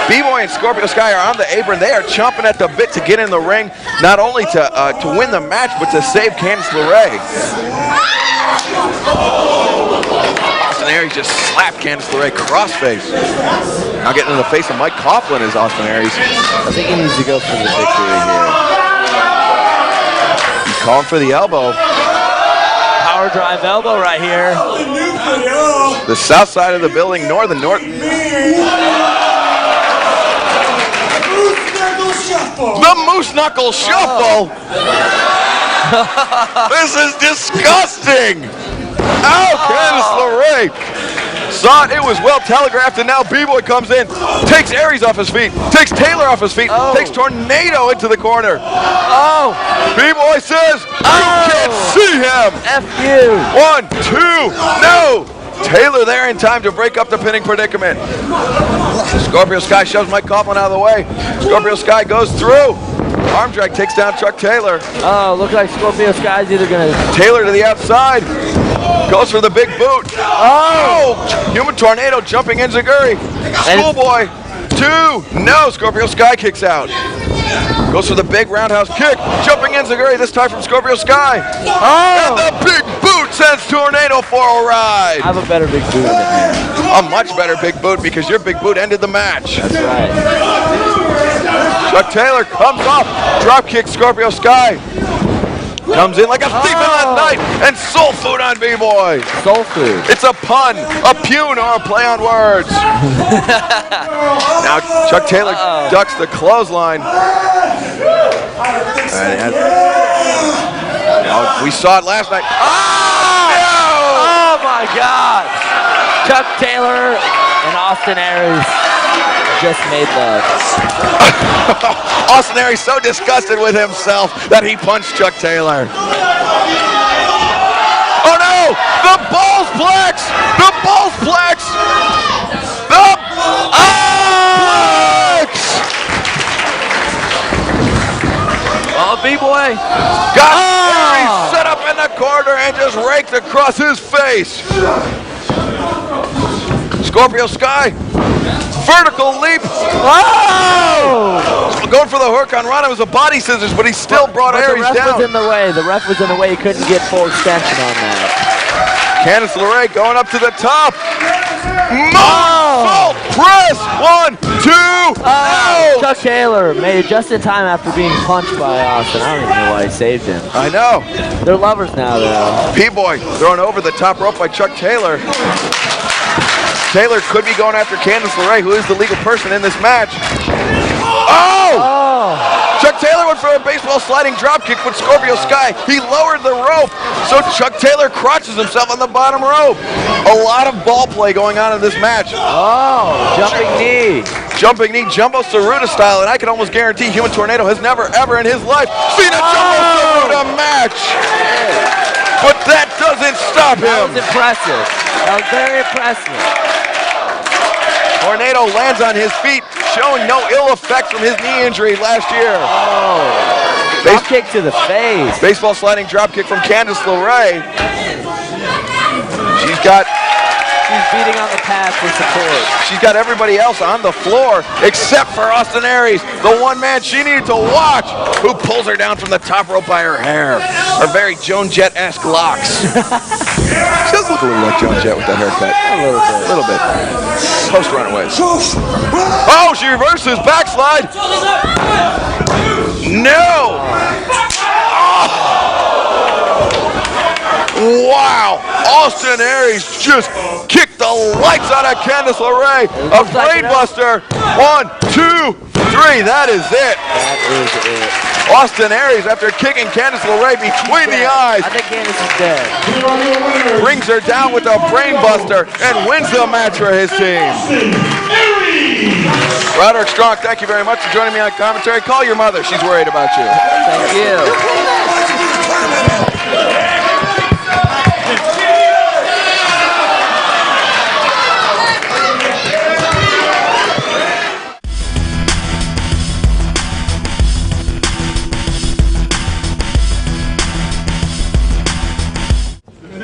B-Boy and Scorpio Sky are on the apron. They are chomping at the bit to get in the ring, not only to win the match, but to save Candice LeRae. Austin Aries just slapped Candice LeRae crossface. Now getting in the face of Mike Coughlin is Austin Aries. I think he needs to go for the victory here. He's calling for the elbow. Power drive elbow right here. The south side of the building, north. The Moose Knuckle Shuffle. This is disgusting. Candice LeRae saw it. It was well telegraphed, and now B-Boy comes in, takes Aries off his feet, takes Taylor off his feet, takes Tornado into the corner. B-Boy says, you can't see him. F you. 1, 2, no. Taylor there in time to break up the pinning predicament. Scorpio Sky shoves Mike Coughlin out of the way. Scorpio Sky goes through. Arm drag takes down Chuck Taylor. Looks like Scorpio Sky's either going to... Taylor to the outside. Goes for the big boot. Human Tornado jumping Enziguri. Schoolboy. 2. No. Scorpio Sky kicks out. Goes for the big roundhouse kick. Jumping Enziguri, this time from Scorpio Sky. And the big boot sends Tornado for a ride. I have a better big boot than him. A much better big boot, because your big boot ended the match. That's right. Chuck Taylor comes off. Drop kick Scorpio Sky. Comes in like a thief in the night, and soul food on B-Boy. Soul food. It's a pun, a pun, or a play on words. Now Chuck Taylor ducks the clothesline. We saw it last night. Oh my God! Chuck Taylor and Austin Aries just made love. Austin Aries so disgusted with himself that he punched Chuck Taylor. Oh no! The Bulls Plex! The Bulls Plex! The Plex! Oh, B-Boy. Got Aries set up in the corner and just raked across his face. Scorpio Sky. Vertical leap. Going for the hook on Ron. It was a body scissors, but he still brought Aries down. The ref was in the way. The ref was in the way. He couldn't get full extension on that. Candice LeRae going up to the top. Moonsault press. 1, 2, no. Chuck Taylor made it just in time after being punched by Austin. I don't even know why he saved him. I know. They're lovers now, though. P-Boy thrown over the top rope by Chuck Taylor. Taylor could be going after Candice LeRae, who is the legal person in this match. Chuck Taylor went for a baseball sliding dropkick with Scorpio Sky. He lowered the rope, so Chuck Taylor crotches himself on the bottom rope. A lot of ball play going on in this match. Jumping knee. Jumping knee, Jumbo Saruta style, and I can almost guarantee Human Tornado has never, ever in his life seen a Jumbo Saruta match. But that doesn't stop him. That was impressive. That was very impressive. Tornado lands on his feet, showing no ill effect from his knee injury last year. Drop kick to the face. Baseball sliding drop kick from Candice LeRae. She's beating on the pad for support. She's got everybody else on the floor except for Austin Aries, the one man she needed to watch, who pulls her down from the top rope by her hair. Her very Joan Jett-esque locks. She does look a little like Joan Jett with that haircut. A little bit. Post runaways. Oh, she reverses, backslide. No. Wow! Austin Aries just kicked the lights out of Candice LeRae. A brainbuster. 1, 2, 3. That is it. That is it. Austin Aries, after kicking Candice LeRae between the eyes, I think Candice is dead. brings her down with a brainbuster and wins the match for his team. Roderick Strong, thank you very much for joining me on commentary. Call your mother. She's worried about you. Thank you.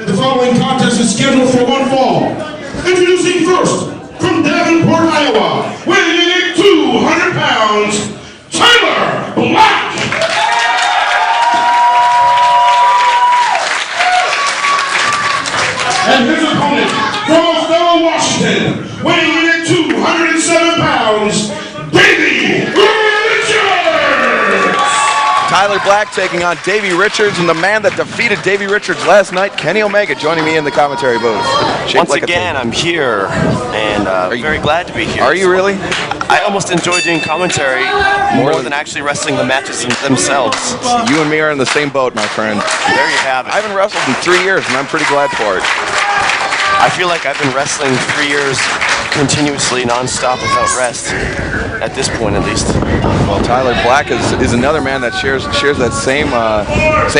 The following contest is scheduled for one fall. Introducing first, from Davenport, Iowa, weighing in at 200 pounds, Tyler Black. And his opponent, from Othello, Washington, weighing in at 207 pounds, Davey Richards. Tyler Black taking on Davey Richards, and the man that defeated Davey Richards last night, Kenny Omega, joining me in the commentary booth. Once again, I'm here, and very glad to be here. Are you really? I almost enjoy doing commentary more than actually wrestling the matches themselves. You and me are in the same boat, my friend. There you have it. I haven't wrestled in 3 years, and I'm pretty glad for it. I feel like I've been wrestling 3 years continuously, non-stop, without rest. At this point, at least. Well, Tyler Black is another man that shares that same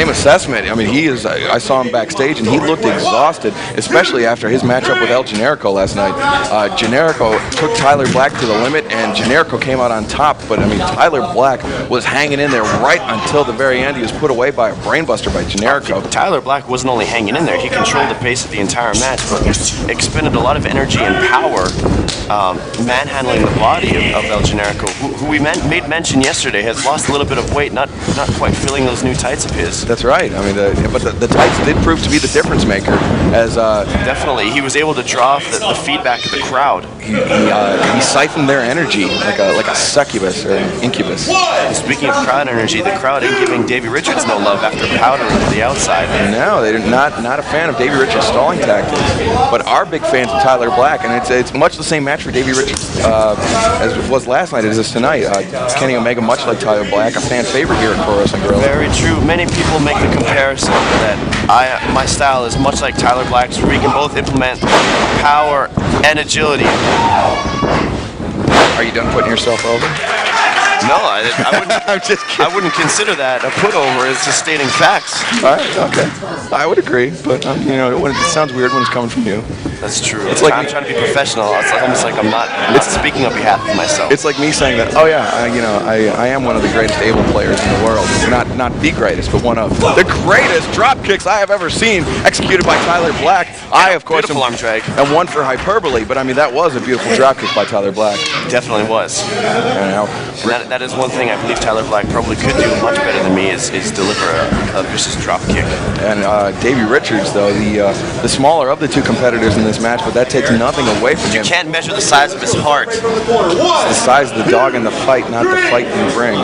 assessment. I mean, he is. I saw him backstage, and he looked exhausted, especially after his matchup with El Generico last night. Generico took Tyler Black to the limit, and Generico came out on top. But I mean, Tyler Black was hanging in there right until the very end. He was put away by a brainbuster by Generico. Tyler Black wasn't only hanging in there; he controlled the pace of the entire match, but expended a lot of energy and power manhandling the body of El Generico, who we made mention yesterday has lost a little bit of weight, not quite filling those new tights of his. That's right. I mean, but the tights did prove to be the difference maker. As definitely, he was able to draw off the feedback of the crowd. He siphoned their energy like a succubus or an incubus. And speaking of crowd energy, the crowd ain't giving Davey Richards no love after powdering to the outside. No, they're not a fan of Davey Richards' stalling tactics, but are big fans of Tyler Black, and it's much the same match for Davey Richards as it was last night as it is tonight. Kenny Omega, much like Tyler Black, a fan favorite here at Pro Wrestling Guerrilla. Very true. Many people make the comparison that my style is much like Tyler Black's, where we can both implement power and agility. Are you done putting yourself over? No, I wouldn't. I'm just kidding. I wouldn't consider that a putover. It's just stating facts. All right, okay. I would agree, but it sounds weird when it's coming from you. That's true. It's like I'm trying to be professional. It's almost like I'm not speaking on behalf of myself. It's like me saying that. Oh yeah, I am one of the greatest able players in the world. Not the greatest, but one of the greatest drop kicks I have ever seen, executed by Tyler Black. I, of course, am arm drag. And one for hyperbole, but I mean that was a beautiful drop kick by Tyler Black. Definitely was. That is one thing I believe Tyler Black probably could do much better than me is deliver a vicious drop kick. And Davey Richards, though, the smaller of the two competitors in this match, but that takes nothing away from him. You can't measure the size of his heart. It's the size of the dog in the fight, not the fight in the ring.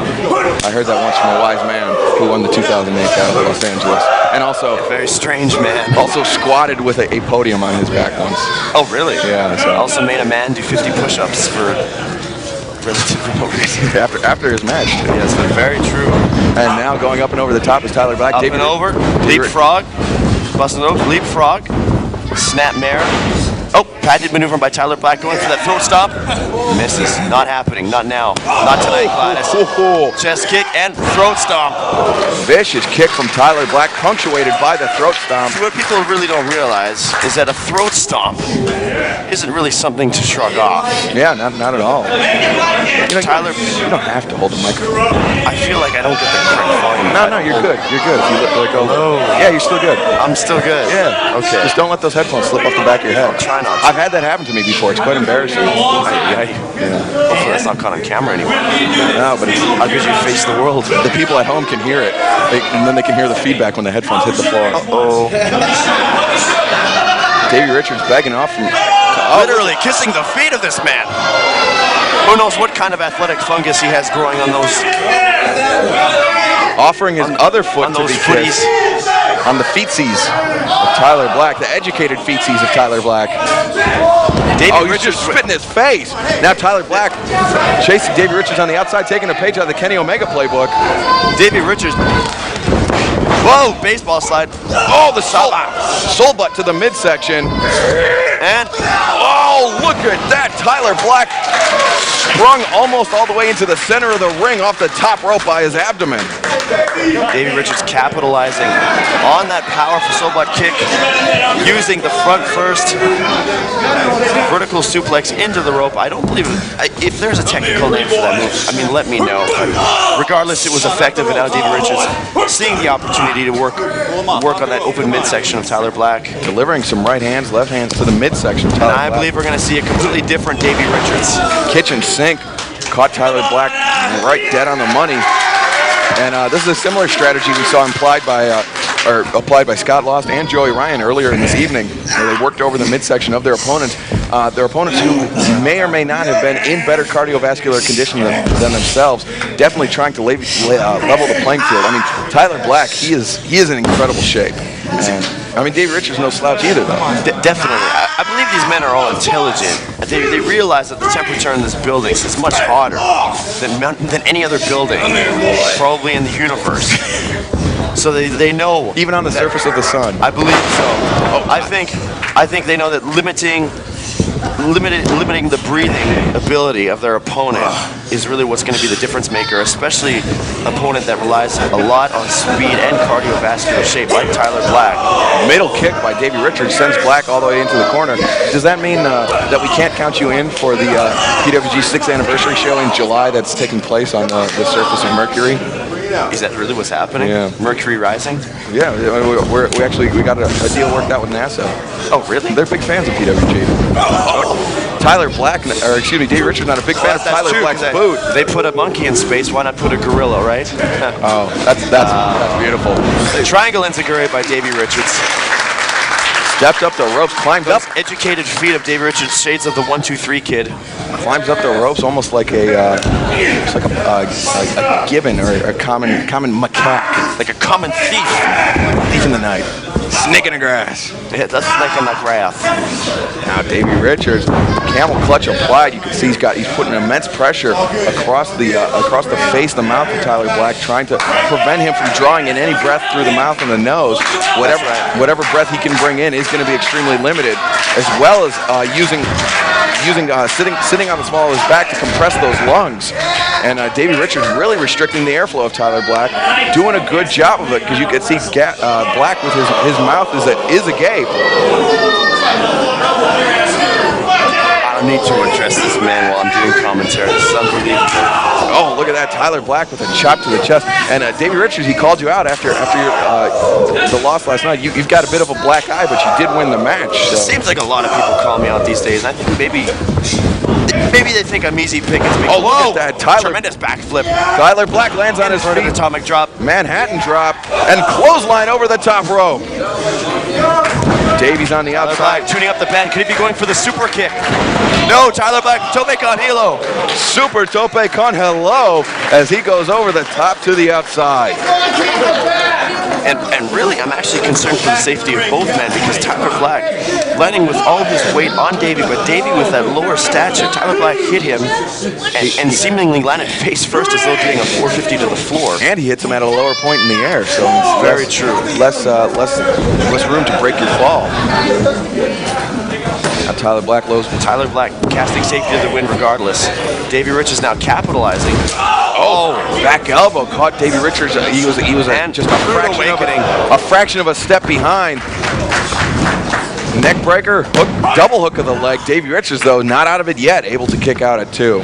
I heard that once from a wise man who won the 2008 Battle of Los Angeles. And also... A very strange man. Also squatted with a podium on his back once. Oh, really? Yeah. So. Also made a man do 50 push-ups for... relatively no reason. After his match. Yes, they're very true. And now going up and over the top is Tyler Black. Up and over, leapfrog, busting over, leapfrog, snap mare. Oh, patented maneuver by Tyler Black going for that throat stomp. Misses. Not happening. Not now. Not tonight, Gladys. Chest kick and throat stomp. Vicious kick from Tyler Black, punctuated by the throat stomp. See, what people really don't realize is that a throat stomp isn't really something to shrug off. Yeah, not at all. Tyler, you don't have to hold the microphone. I feel like I don't get the correct volume. No, you're good. You're good. If you go low. Yeah, you're still good. I'm still good. Yeah. Okay. Just don't let those headphones slip off the back of your head. I'll try not to. I've had that happen to me before. It's quite embarrassing. Yeah. Hopefully that's not caught on camera anymore. No, but it's How could you face the world? the people at home can hear it, and then they can hear the feedback when the headphones hit the floor. Uh-oh. Davey Richards begging off from. Literally kissing the feet of this man. Who knows what kind of athletic fungus he has growing on those Offering his other foot on to those be footies. kissed on the feetsies of Tyler Black, the educated feetsies of Tyler Black. Davey He's Richards just spit in his face. Now Tyler Black chasing Davey Richards on the outside, taking a page out of the Kenny Omega playbook. Davey Richards. Whoa, baseball slide. Oh, the soul butt to the midsection. And oh, look at that. Tyler Black sprung almost all the way into the center of the ring off the top rope by his abdomen. Davey Richards capitalizing on that powerful soul butt kick, using the front first vertical suplex into the rope. I don't believe if there's a technical name for that move, I mean, let me know. But regardless, it was effective, and now Davey Richards seeing the opportunity to work on that open midsection of Tyler Black. Delivering some right hands, left hands to the midsection of Tyler And I Black. believe we're going to see a completely different Davey Richards. Kitchen sink caught Tyler Black right dead on the money. And this is a similar strategy we saw applied by Scott Lost and Joey Ryan earlier in this evening, where they worked over the midsection of their opponents. Their opponents who may or may not have been in better cardiovascular condition than themselves, definitely trying to level the playing field. I mean, Tyler Black, he is in incredible shape. And I mean, Davey Richards no slouch either, though. Definitely. I believe these men are all intelligent. They realize that the temperature in this building is much hotter than any other building, probably in the universe. So they know. Even on the surface of the sun. I believe so. I think they know that limiting the breathing ability of their opponent is really what's going to be the difference maker, especially an opponent that relies a lot on speed and cardiovascular shape like Tyler Black. Middle kick by Davey Richards sends Black all the way into the corner. Does that mean that we can't count you in for the PWG 6th anniversary show in July that's taking place on the surface of Mercury? Is that really what's happening? Yeah. Mercury rising? Yeah, we got a deal worked out with NASA. Oh, really? They're big fans of PWG. Tyler Black, or excuse me, Davey Richards not a big fan of Tyler Black's boot. They put a monkey in space. Why not put a gorilla, right? Oh, that's beautiful. Triangle enziguri by Davey Richards. Stepped up the ropes, climbed up. Educated feet of Davey Richards, shades of the 1-2-3 kid. Climbs up the ropes almost like a gibbon or a common macaque, like a common thief in the night. Snake in the grass. Yeah, that's snake in the grass. Now Davey Richards, camel clutch applied. You can see he's putting immense pressure across the face, the mouth of Tyler Black, trying to prevent him from drawing in any breath through the mouth and the nose. Whatever breath he can bring in is going to be extremely limited, as well as sitting on the small of his back to compress those lungs. And Davey Richards really restricting the airflow of Tyler Black, doing a good job of it, because you can see Black with his mouth is agape. I don't need to address this man while I'm doing commentary. This is unbelievable. Oh, look at that. Tyler Black with a chop to the chest. And Davey Richards, he called you out after the loss last night. You've got a bit of a black eye, but you did win the match. So. It seems like a lot of people call me out these days. I think maybe they think I'm easy pickings. Oh, look at that. Tremendous backflip. Feather Black lands on his feet. Atomic drop. Manhattan drop. And clothesline over the top rope. Davey's on the outside. Tuning up the bend. Could he be going for the super kick? No, Tyler Black. Tope con hilo. Super tope con hilo as he goes over the top to the outside. And really, I'm actually concerned for the safety of both men, because Tyler Black landing with all his weight on Davey, but Davey with that lower stature, Tyler Black hit him and seemingly landed face first as though getting a 450 to the floor. And he hits him at a lower point in the air, so it's very true. Less room to break your fall. Now Tyler Black casting safety to the win regardless. Davey Richards now capitalizing. Oh, back elbow caught Davey Richards. He was just a fraction of a step behind. Neck breaker, hook, double hook of the leg. Davey Richards, though, not out of it yet, able to kick out at 2.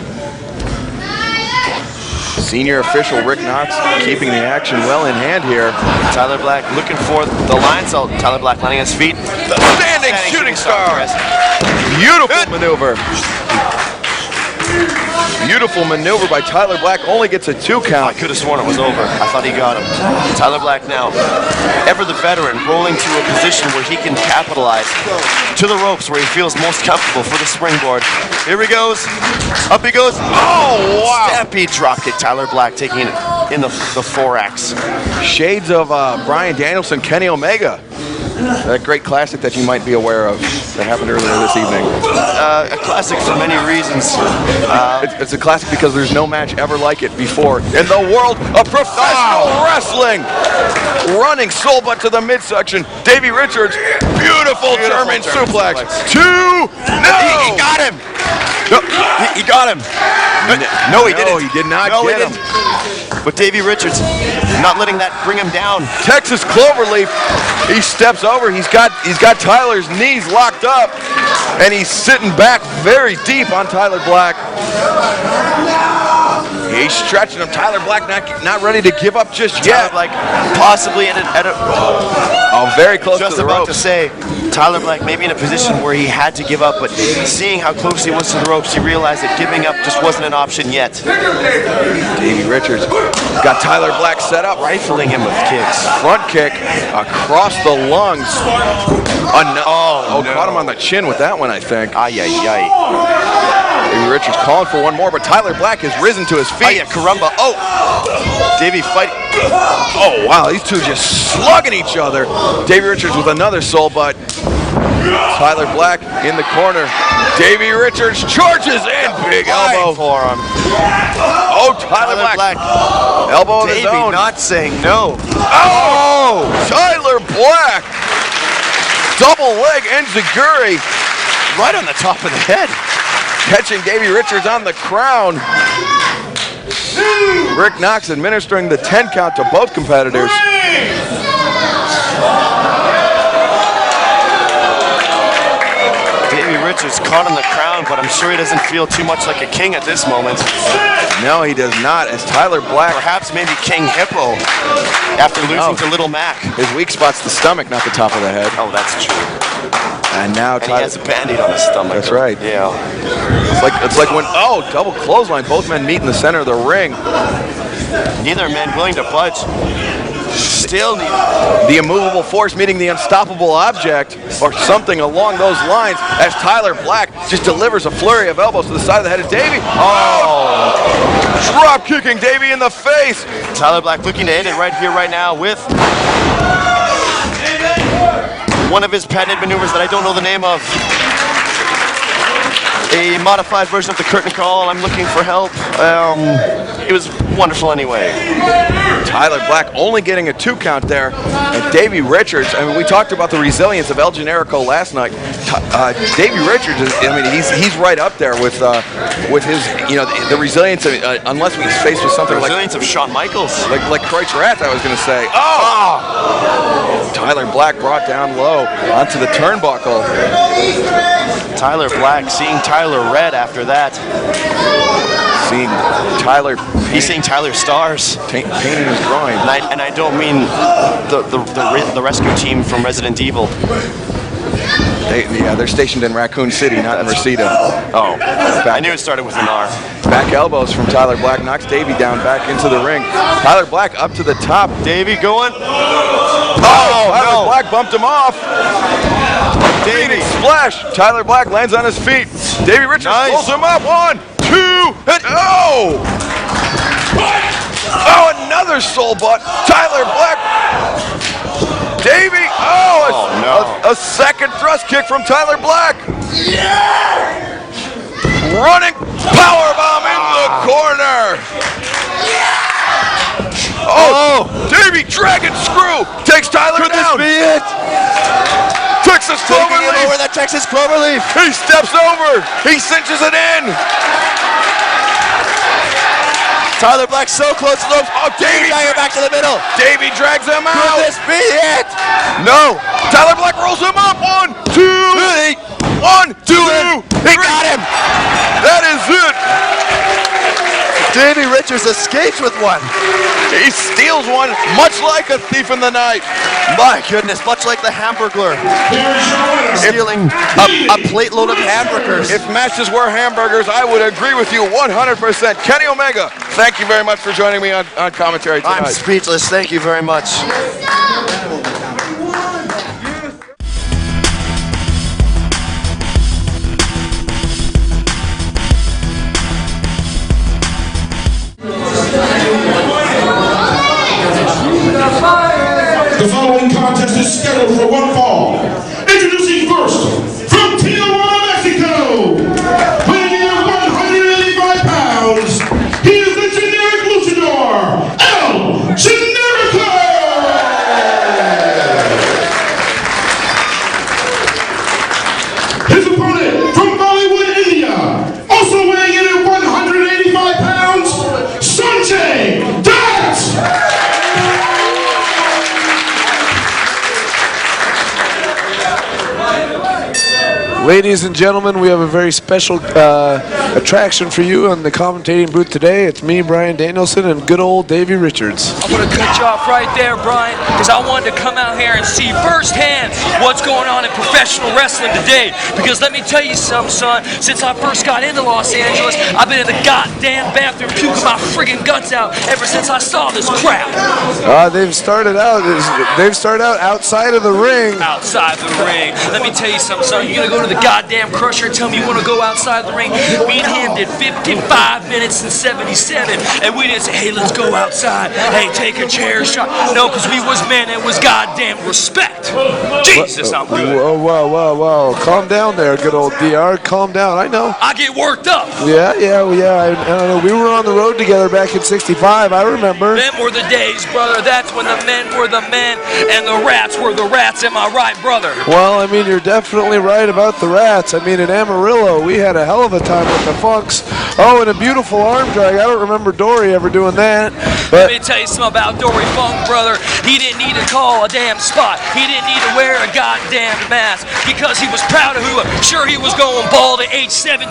Senior official Rick Knox keeping the action well in hand here. Tyler Black looking for the line salt. Tyler Black landing on his feet. The standing shooting star. Beautiful maneuver. Beautiful maneuver by Tyler Black. Only gets a 2 count. I could have sworn it was over. I thought he got him. Tyler Black now, ever the veteran, rolling to a position where he can capitalize to the ropes where he feels most comfortable for the springboard. Here he goes. Up he goes. Oh, wow. Stampede dropkick. Tyler Black taking it in the 4X. Shades of Brian Danielson, Kenny Omega. That great classic that you might be aware of that happened earlier this evening. A classic for many reasons. It's a classic because there's no match ever like it before in the world of professional wrestling. Running soul butt to the midsection. Davey Richards, beautiful German suplex. 2, no! He got him. No, he got him. No, he didn't. No, he did not get him. But Davey Richards not letting that bring him down. Texas Cloverleaf. He steps over. He's got Tyler's knees locked up, and he's sitting back very deep on Tyler Black. He's stretching him. Tyler Black not ready to give up just yet. Tyler Black possibly very close just to the about ropes. to say, Tyler Black maybe in a position where he had to give up, but seeing how close he was to the ropes, he realized that giving up just wasn't an option yet. Davey Richards got Tyler Black set up, rifling him with kicks. Front kick across the lungs. Caught him on the chin with that one, I think. Ay. Davey Richards calling for one more, but Tyler Black has risen to his feet. Caramba. Davey fighting. Oh, wow, these two just slugging each other. Davey Richards with another soul butt. Tyler Black in the corner. Davey Richards charges in. Big elbow for him. Oh, Tyler Black. Elbow of his own. Not saying no. Oh, Tyler Black. Double leg enziguri. Right on the top of the head. Catching Davey Richards on the crown. Rick Knox administering the 10 count to both competitors. Davey Richards caught on the crown, but I'm sure he doesn't feel too much like a king at this moment. No, he does not, as Tyler Black... Perhaps maybe King Hippo after losing to Little Mac. His weak spot's the stomach, not the top of the head. Oh, that's true. And now he has a Band-Aid on his stomach. That's right. Yeah. It's like when, double clothesline. Both men meet in the center of the ring. Neither man willing to budge. Still the immovable force meeting the unstoppable object, or something along those lines, as Tyler Black just delivers a flurry of elbows to the side of the head of Davey. Drop kicking Davey in the face. Tyler Black looking to end it right here, right now with one of his patented maneuvers that I don't know the name of. A modified version of the curtain call. I'm looking for help. It was wonderful anyway. Tyler Black only getting a 2 count there. And Davey Richards, I mean, we talked about the resilience of El Generico last night. Davey Richards, he's right up there with his, the resilience, unless he's faced with something like... Resilience of Shawn Michaels. Like Kreutz Rath, I was going to say. Tyler Black brought down low onto the turnbuckle. Tyler Black seeing Tyler red after that. Seeing Tyler... He's seeing Tyler stars. Painting his groin. And I don't mean the rescue team from Resident Evil. They're stationed in Raccoon City, not in Reseda. Oh, I knew it started with an R. Back elbows from Tyler Black knocks Davey down back into the ring. Tyler Black up to the top. Davey going. Tyler Black bumped him off. Davey splash. Tyler Black lands on his feet. Davey Richards pulls him up. 1, 2, and another soul butt. Tyler Black. Davey. A second thrust kick from Tyler Black. Running powerbomb in the corner. Davey dragon screw takes Tyler down. Could this be it? Texas Cloverleaf. Over that Texas Cloverleaf. He steps over. He cinches it in. Tyler Black so close to the ropes. Davey back to the middle. Davey drags him out. Could this be it? No. Tyler Black rolls him up. 1, 2. Davey Richards escapes with one. He steals one, much like a thief in the night. My goodness, much like the Hamburglar. Stealing a plate load of hamburgers. If matches were hamburgers, I would agree with you 100%. Kenny Omega, thank you very much for joining me on commentary tonight. I'm speechless. Thank you very much. The following contest is scheduled for one fall. Introducing first, from Tijuana, Mexico, weighing in at 185 pounds, he is the generic luchador, El Generico! His opponent, from Bollywood, India, also weighing in at 185 pounds, Sanjay Dutt! Ladies and gentlemen, we have a very special attraction for you on the commentating booth today. It's me, Brian Danielson, and good old Davey Richards. I'm going to cut you off right there, Brian, because I wanted to come out here and see firsthand what's going on in professional wrestling today. Because let me tell you something, son, since I first got into Los Angeles, I've been in the goddamn bathroom puking my friggin' guts out ever since I saw this crap. They've started out outside of the ring. Outside the ring. Let me tell you something, son. You're going to go to the goddamn Crusher and tell me you want to go outside the ring? Me and him did 55 minutes and 77, and we didn't say, hey, let's go outside. Hey, take a chair shot. No, because we was men. It was goddamn respect. Jesus, I'm good. Whoa. Calm down there, good old DR. Calm down. I know. I get worked up. Yeah. I don't know. We were on the road together back in '65. I remember. Them were the days, brother. That's when the men were the men and the rats were the rats. Am I right, brother? Well, I mean, you're definitely right about the rats. I mean, in Amarillo, we had a hell of a time with the Funks. Oh, and a beautiful arm drag. I don't remember Dory ever doing that. But let me tell you something about Dory Funk, brother. He didn't need to call a damn spot. He didn't need to wear a goddamn mask because he was proud of who. Sure, he was going bald at age 17,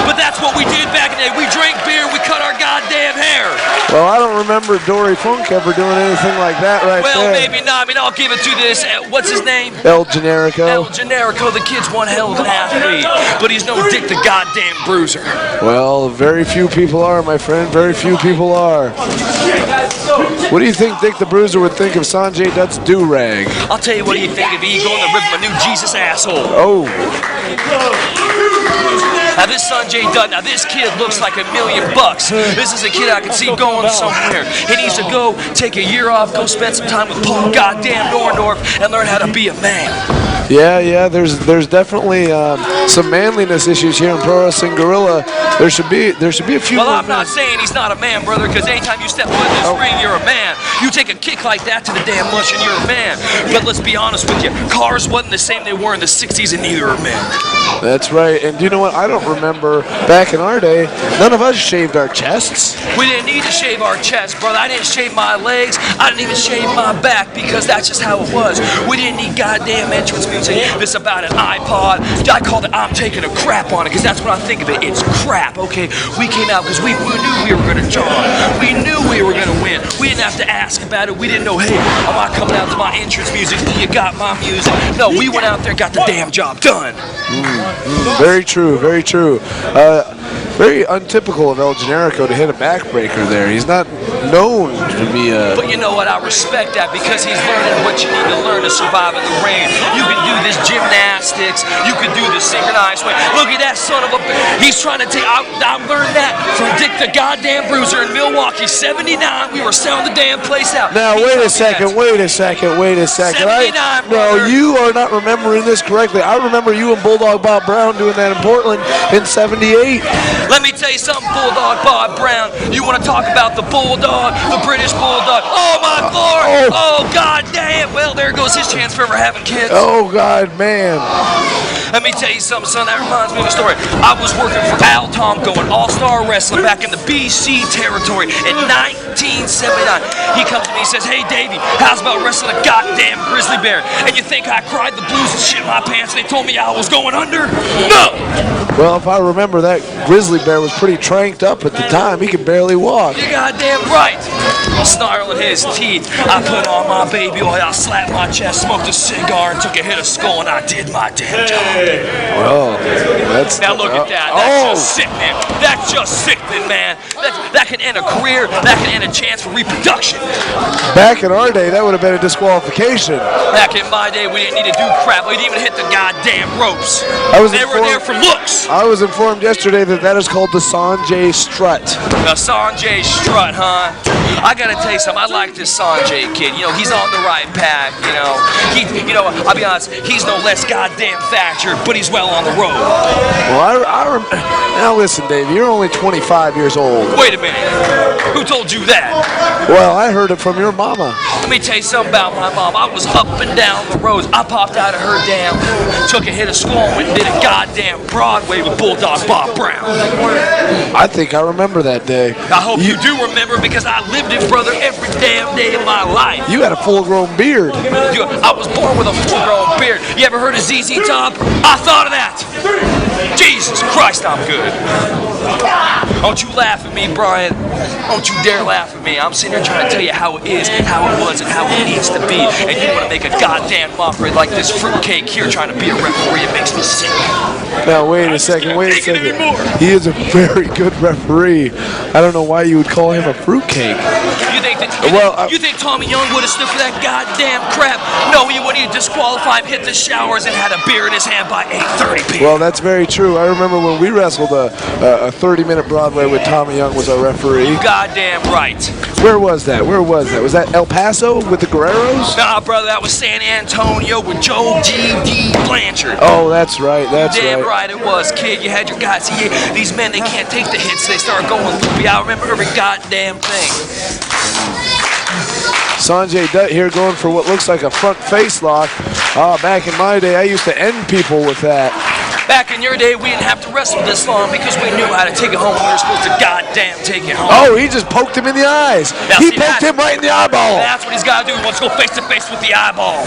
but that's what we did back in the day. We drank beer, we cut our goddamn hair. Well, I don't remember Dory Funk ever doing anything like that right there. Well, maybe not. I mean, I'll give it to this. What's his name? El Generico. El Generico. The kid's one hell of an athlete, but he's no Dick the goddamn Bruiser. Well, very few people are, my friend. Very few people are. What do you think Dick the Bruiser would think of Sanjay Dutt's do-rag? I'll tell you what he'd think if he going to rip him a new Jesus asshole. Oh. Now this Sanjay Dutt, now this kid looks like $1 million. This is a kid I can see going somewhere. He needs to go take a year off, go spend some time with Paul goddamn Orndorff and learn how to be a man. Yeah, there's definitely some manliness issues here in Pro Wrestling Guerrilla. There should be a few. Well, I'm not saying he's not a man, brother, because anytime you step foot in this ring, you're a man. You take a kick like that to the damn mush and you're a man. But let's be honest with you, cars wasn't the same they were in the 60s and neither are men. That's right, and you know what? I don't remember back in our day, none of us shaved our chests. We didn't need to shave our chests, brother. I didn't shave my legs. I didn't even shave my back because that's just how it was. We didn't need goddamn entrance music. This about an iPod. I called it I'm taking a crap on it because that's what I think of it. It's crap, okay? We came out because we knew we were going to jump. We knew we were going to win. We didn't have to ask about it. We didn't know, hey, am I coming out to my entrance music? You got my music. No, we went out there and got the damn job done. Very true, very true. Very untypical of El Generico to hit a backbreaker there. He's not known to be a... But you know what? I respect that because he's learning what you need to learn to survive in the ring. You can do this gymnastics. You can do the synchronized way. Look at that son of a... He's trying to take... I learned that from Dick the goddamn Bruiser in Milwaukee. 79. We were selling the damn place out. Now, wait a second. 79, no, you are not remembering this correctly. I remember you and Bulldog Bob Brown doing that in Portland in 78. Let me tell you something, Bulldog Bob Brown. You want to talk about the Bulldog, the British Bulldog? Oh, my Lord! Oh, God damn! Well, there goes was his chance for ever having kids. Oh, God, man. Let me tell you something, son. That reminds me of a story. I was working for Al Tomko in All-Star Wrestling back in the BC territory in 1979. He comes to me and says, hey, Davey, how's about wrestling a goddamn grizzly bear? And you think I cried the blues and shit my pants and they told me I was going under? No! Well, if I remember, that grizzly bear was pretty tranked up at the time. He could barely walk. You're goddamn right. Snarling his teeth, I put on my baby oil, I slapped my chest, smoked a cigar, and took a hit of skull, and I did my damn job. Oh, that's... Now look at that. That's just sickening. That's just sickening, man. That can end a career. That can end a chance for reproduction. Back in our day, that would have been a disqualification. Back in my day, we didn't need to do crap. We didn't even hit the goddamn ropes. They were there for looks. I was informed yesterday that is called the Sanjay Strut. The Sanjay Strut, huh? I gotta tell you something. I like this Sanjay kid. You know, he's on the right path. You know, I'll be honest. He's no less goddamn Thatcher, but he's well on the road. Well, now listen, Dave. You're only 25 years old. Wait a minute. Who told you that? Well, I heard it from your mama. Let me tell you something about my mom. I was up and down the roads. I popped out of her damn, took a hit of skull and did a goddamn Broadway with Bulldog Bob Brown. I think I remember that day. I hope you do remember because I lived it, brother, every damn day of my life. You had a full-grown beard. I was born with a full-grown beard. You ever heard of ZZ Top? I thought of that. Jesus Christ, I'm good. Don't you laugh at me, Brian. Don't you dare laugh at me. I'm sitting here trying to tell you how it is, how it was, and how it needs to be. And you want to make a goddamn mockery like this fruitcake here trying to be a referee. It makes me sick. Now, wait a second. He is a very good referee. I don't know why you would call him a fruitcake. You think Tommy Young would have stood for that goddamn crap? No, he wouldn't. He disqualified, hit the showers, and had a beer in his hand by 8:30 p.m. Well, that's very true. I remember when we wrestled a 30-minute Broadway with Tommy Young was our referee. Goddamn right. Where was that? Was that El Paso with the Guerreros? Nah, brother, that was San Antonio with Joe G.D. Blanchard. Oh, that's right. Damn right it was, kid. You had your guys. See, these men, they can't take the hits. They start going through me. I remember every goddamn thing. Sanjay Dutt here going for what looks like a front face lock. Back in my day, I used to end people with that. Back in your day, we didn't have to wrestle this long because we knew how to take it home when we were supposed to goddamn take it home. Oh, he just poked him in the eyes. He poked him right in the eyeball. That's what he's got to do. He wants to go face to face with the eyeball.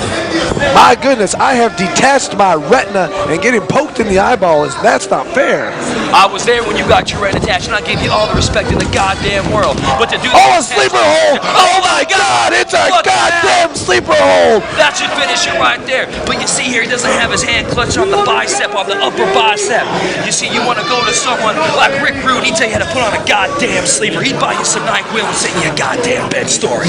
My goodness, I have detached my retina and getting poked in the eyeball. That's not fair. I was there when you got your retina attached, and I gave you all the respect in the goddamn world. But to do a sleeper hold! Oh my God, it's a goddamn sleeper hold! That should finish it right there. But you see here, he doesn't have his hand clutched on the bicep, on the upper bicep. You see, you want to go to someone like Rick Rude, he'd tell you how to put on a goddamn sleeper. He'd buy you some NyQuil and sing you a goddamn bed story.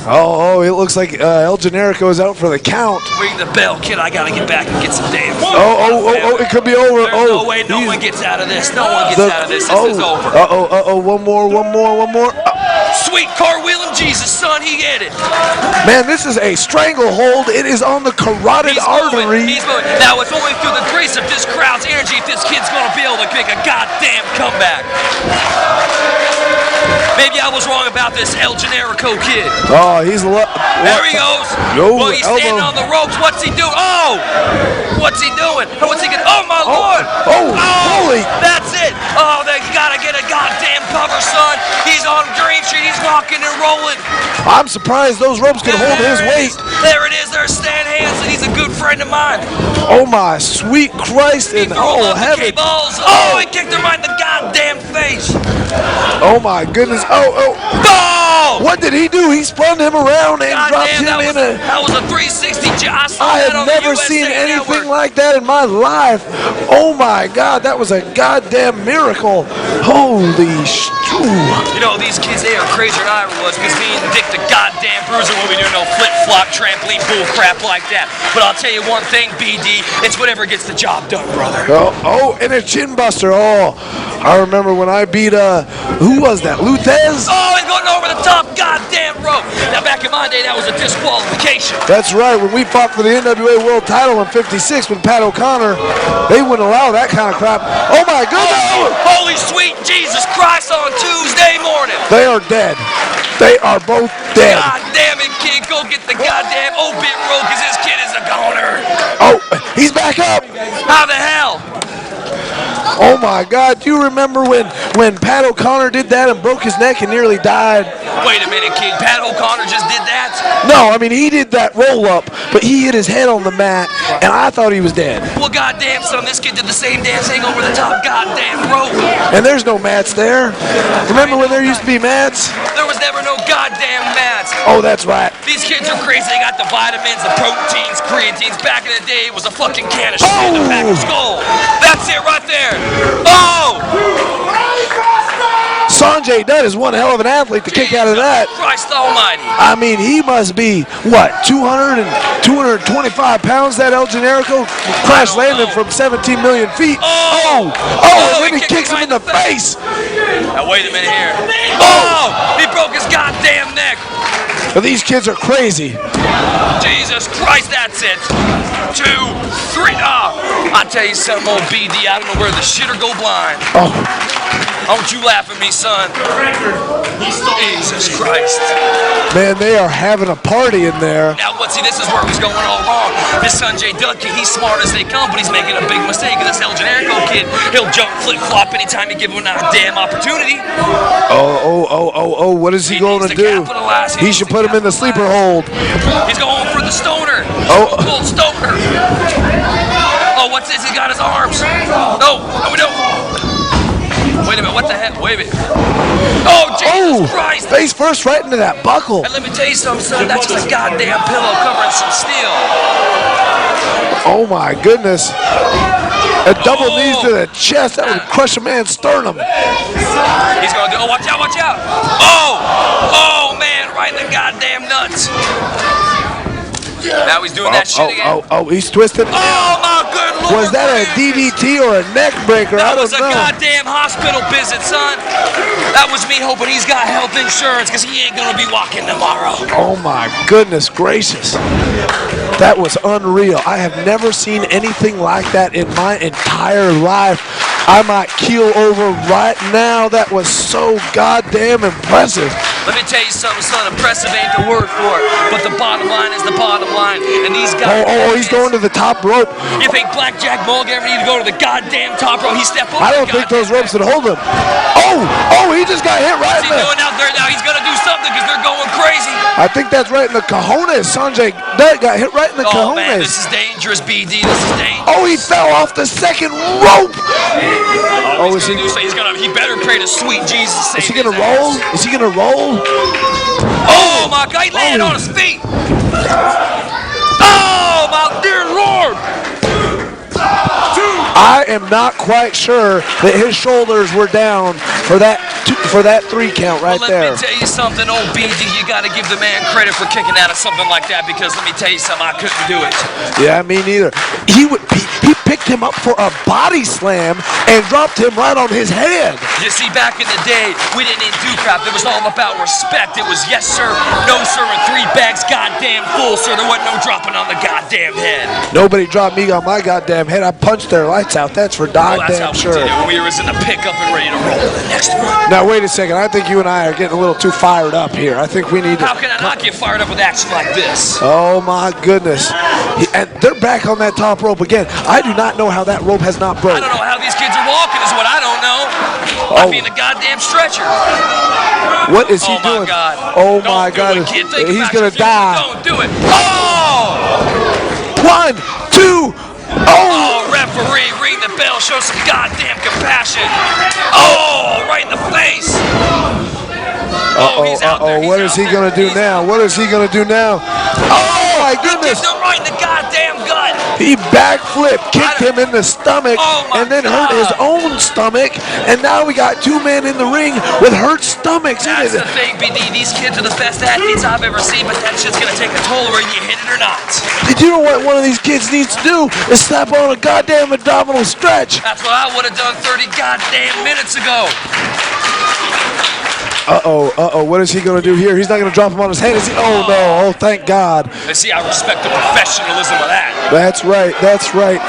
Oh, it looks like El Generico is out for the count. Ring the bell, kid. I gotta get back and get some damn food. Oh, it could be over. There's no way no one gets out of this. No one gets out of this. This is over. One more. Sweet cartwheel of Jesus, son. He get it. Man, this is a stranglehold. It is on the carotid artery. He's moving. Now, it's only through the grace of this crowd's energy if this kid's gonna be able to make a goddamn comeback. Maybe I was wrong about this El Generico kid. Oh, he's there he goes. Well, he's standing on the ropes. What's he doing? Oh! What's he doing? What's he getting? Oh, my Lord! Holy! That's it! Oh, they gotta get a goddamn cover, son. He's on Green Street. He's rocking and rolling. I'm surprised those ropes can hold his weight. There it is. There's Stan Hansen. He's a good friend of mine. Oh, my sweet Christ in heaven. Oh, he kicked him right in the goddamn face. Oh, my goodness. Oh! What did he do? He spun him around and dropped him in a... That was a 360 jump. I have never seen anything like that in my life. Oh, my God. That was a goddamn miracle. Holy You know, these kids, they are crazier than I was because me and Dick the goddamn Bruiser will be doing no flip-flop, trampoline, bull crap like that. But I'll tell you one thing, BD, it's whatever gets the job done, brother. And a chin buster. Oh, I remember when I beat, who was that? Luthez? Oh, he's going over the top goddamn rope. Now, back in my day, that was a disqualification. That's right. When we fought for the NWA World title in '56 with Pat O'Connor, they wouldn't allow that kind of crap. Oh, my goodness. Holy sweet Jesus Christ on Tuesday morning. They are dead. They are both dead. God damn it, kid. Go get the goddamn bit roll because this kid is a goner. Oh, he's back up. How the hell? Oh my God! Do you remember when Pat O'Connor did that and broke his neck and nearly died? Wait a minute, kid. Pat O'Connor just did that? No, I mean he did that roll up, but he hit his head on the mat, and I thought he was dead. Well, goddamn, son, this kid did the same damn thing over the top goddamn rope. And there's no mats there. Remember when there used to be mats? There was never no goddamn mats. Oh, that's right. These kids are crazy. They got the vitamins, the proteins, creatines. Back in the day, it was a fucking can of shit in the pack of skull. That's it right there. Oh! Sanjay Dutt is one hell of an athlete to kick out of that. Christ almighty. I mean, he must be, what, 225 pounds, that El Generico? Crash landed from 17 million feet. Oh, and then he kicks him in the face. Now, wait a minute here. Oh, he broke his goddamn neck. But these kids are crazy. Jesus Christ, that's it. 2, 3, I tell you something, old BD, I don't know where the shit'll go blind. Oh. Don't you laugh at me, son. Jesus Christ. Man, they are having a party in there. Now, see, this is where it was going all wrong. This Sanjay Dutt kid, he's smart as they come, but he's making a big mistake. This El Generico kid, he'll jump, flip-flop anytime you give him a damn opportunity. Oh, what is he going to do? He should put him in the sleeper hold. He's going for the stoner. Oh. Full stoner. Oh, what's this? He got his arms. No, we don't. Wait a minute, what the heck? Wait a minute. Oh, Jesus Christ! Face first right into that buckle. And let me tell you something, son. That's just a goddamn pillow covering some steel. Oh, my goodness. A double knees to the chest. That would crush a man's sternum. He's going to do... Oh, watch out, watch out. Oh, man, right in the goddamn nuts. Now he's doing that shit again. He's twisted. Oh, my good Lord. Was that a DDT or a neck breaker? I don't know. That was a goddamn hospital visit, son. That was me hoping he's got health insurance because he ain't going to be walking tomorrow. Oh, my goodness gracious. That was unreal. I have never seen anything like that in my entire life. I might keel over right now. That was so goddamn impressive. Let me tell you something, son. Impressive ain't the word for it, but the bottom line is the bottom line. And these guys... he's going to the top rope. You think Blackjack Mulligan ever need to go to the goddamn top rope? He stepped over. I don't think those ropes would hold him. He just got hit right in the... What's he doing out there now? He's going to do something because they're going crazy. I think that's right in the cojones. Sanjay Dutt got hit right in the cojones. Oh, man, this is dangerous, BD. This is dangerous. Oh, he fell off the second rope. He better pray to sweet Jesus. Is he gonna roll? Is he gonna roll? Oh my God! He landed on his feet. Oh my dear Lord! I am not quite sure that his shoulders were down for that 3 count right there. Let me tell you something, old BD. You got to give the man credit for kicking out of something like that because let me tell you something, I couldn't do it. Yeah, me neither. He picked him up for a body slam and dropped him right on his head. You see, back in the day, we didn't need do crap. It was all about respect. It was yes sir, no sir, and 3 bags goddamn full, sir. There wasn't no dropping on the goddamn head. Nobody dropped me on my goddamn head. I punched their lights out. That's for goddamn sure. That's how we did it when we was in the pickup and ready to roll to the next one. Now wait a second. I think you and I are getting a little too fired up here. I think we need to... How can I not get fired up with action like this? Oh my goodness. And they're back on that top rope again. I do not know how that rope has not broke. I don't know how these kids are walking is what I don't know. I'd be in the goddamn stretcher. What is he doing? God. Oh my God. He's going to die. Don't do it. Oh! 1, 2. Oh, referee, ring the bell. Show some goddamn compassion. Oh, right in the face. He's out there. What is he going to do now? What is he going to do now? Oh my goodness. He kicked him right in the goddamn gut. He backflipped, kicked him in the stomach, and then hurt his own stomach. And now we got 2 men in the ring with hurt stomachs. That's the thing, BD. These kids are the best athletes I've ever seen, but that shit's going to take a toll whether you hit it or not. Did you know what one of these kids needs to do? Is slap on a goddamn abdominal stretch. That's what I would have done 30 goddamn minutes ago. What is he going to do here? He's not going to drop him on his head, is he? Oh, no. Oh, thank God. See, I respect the professionalism of that. That's right. That's right.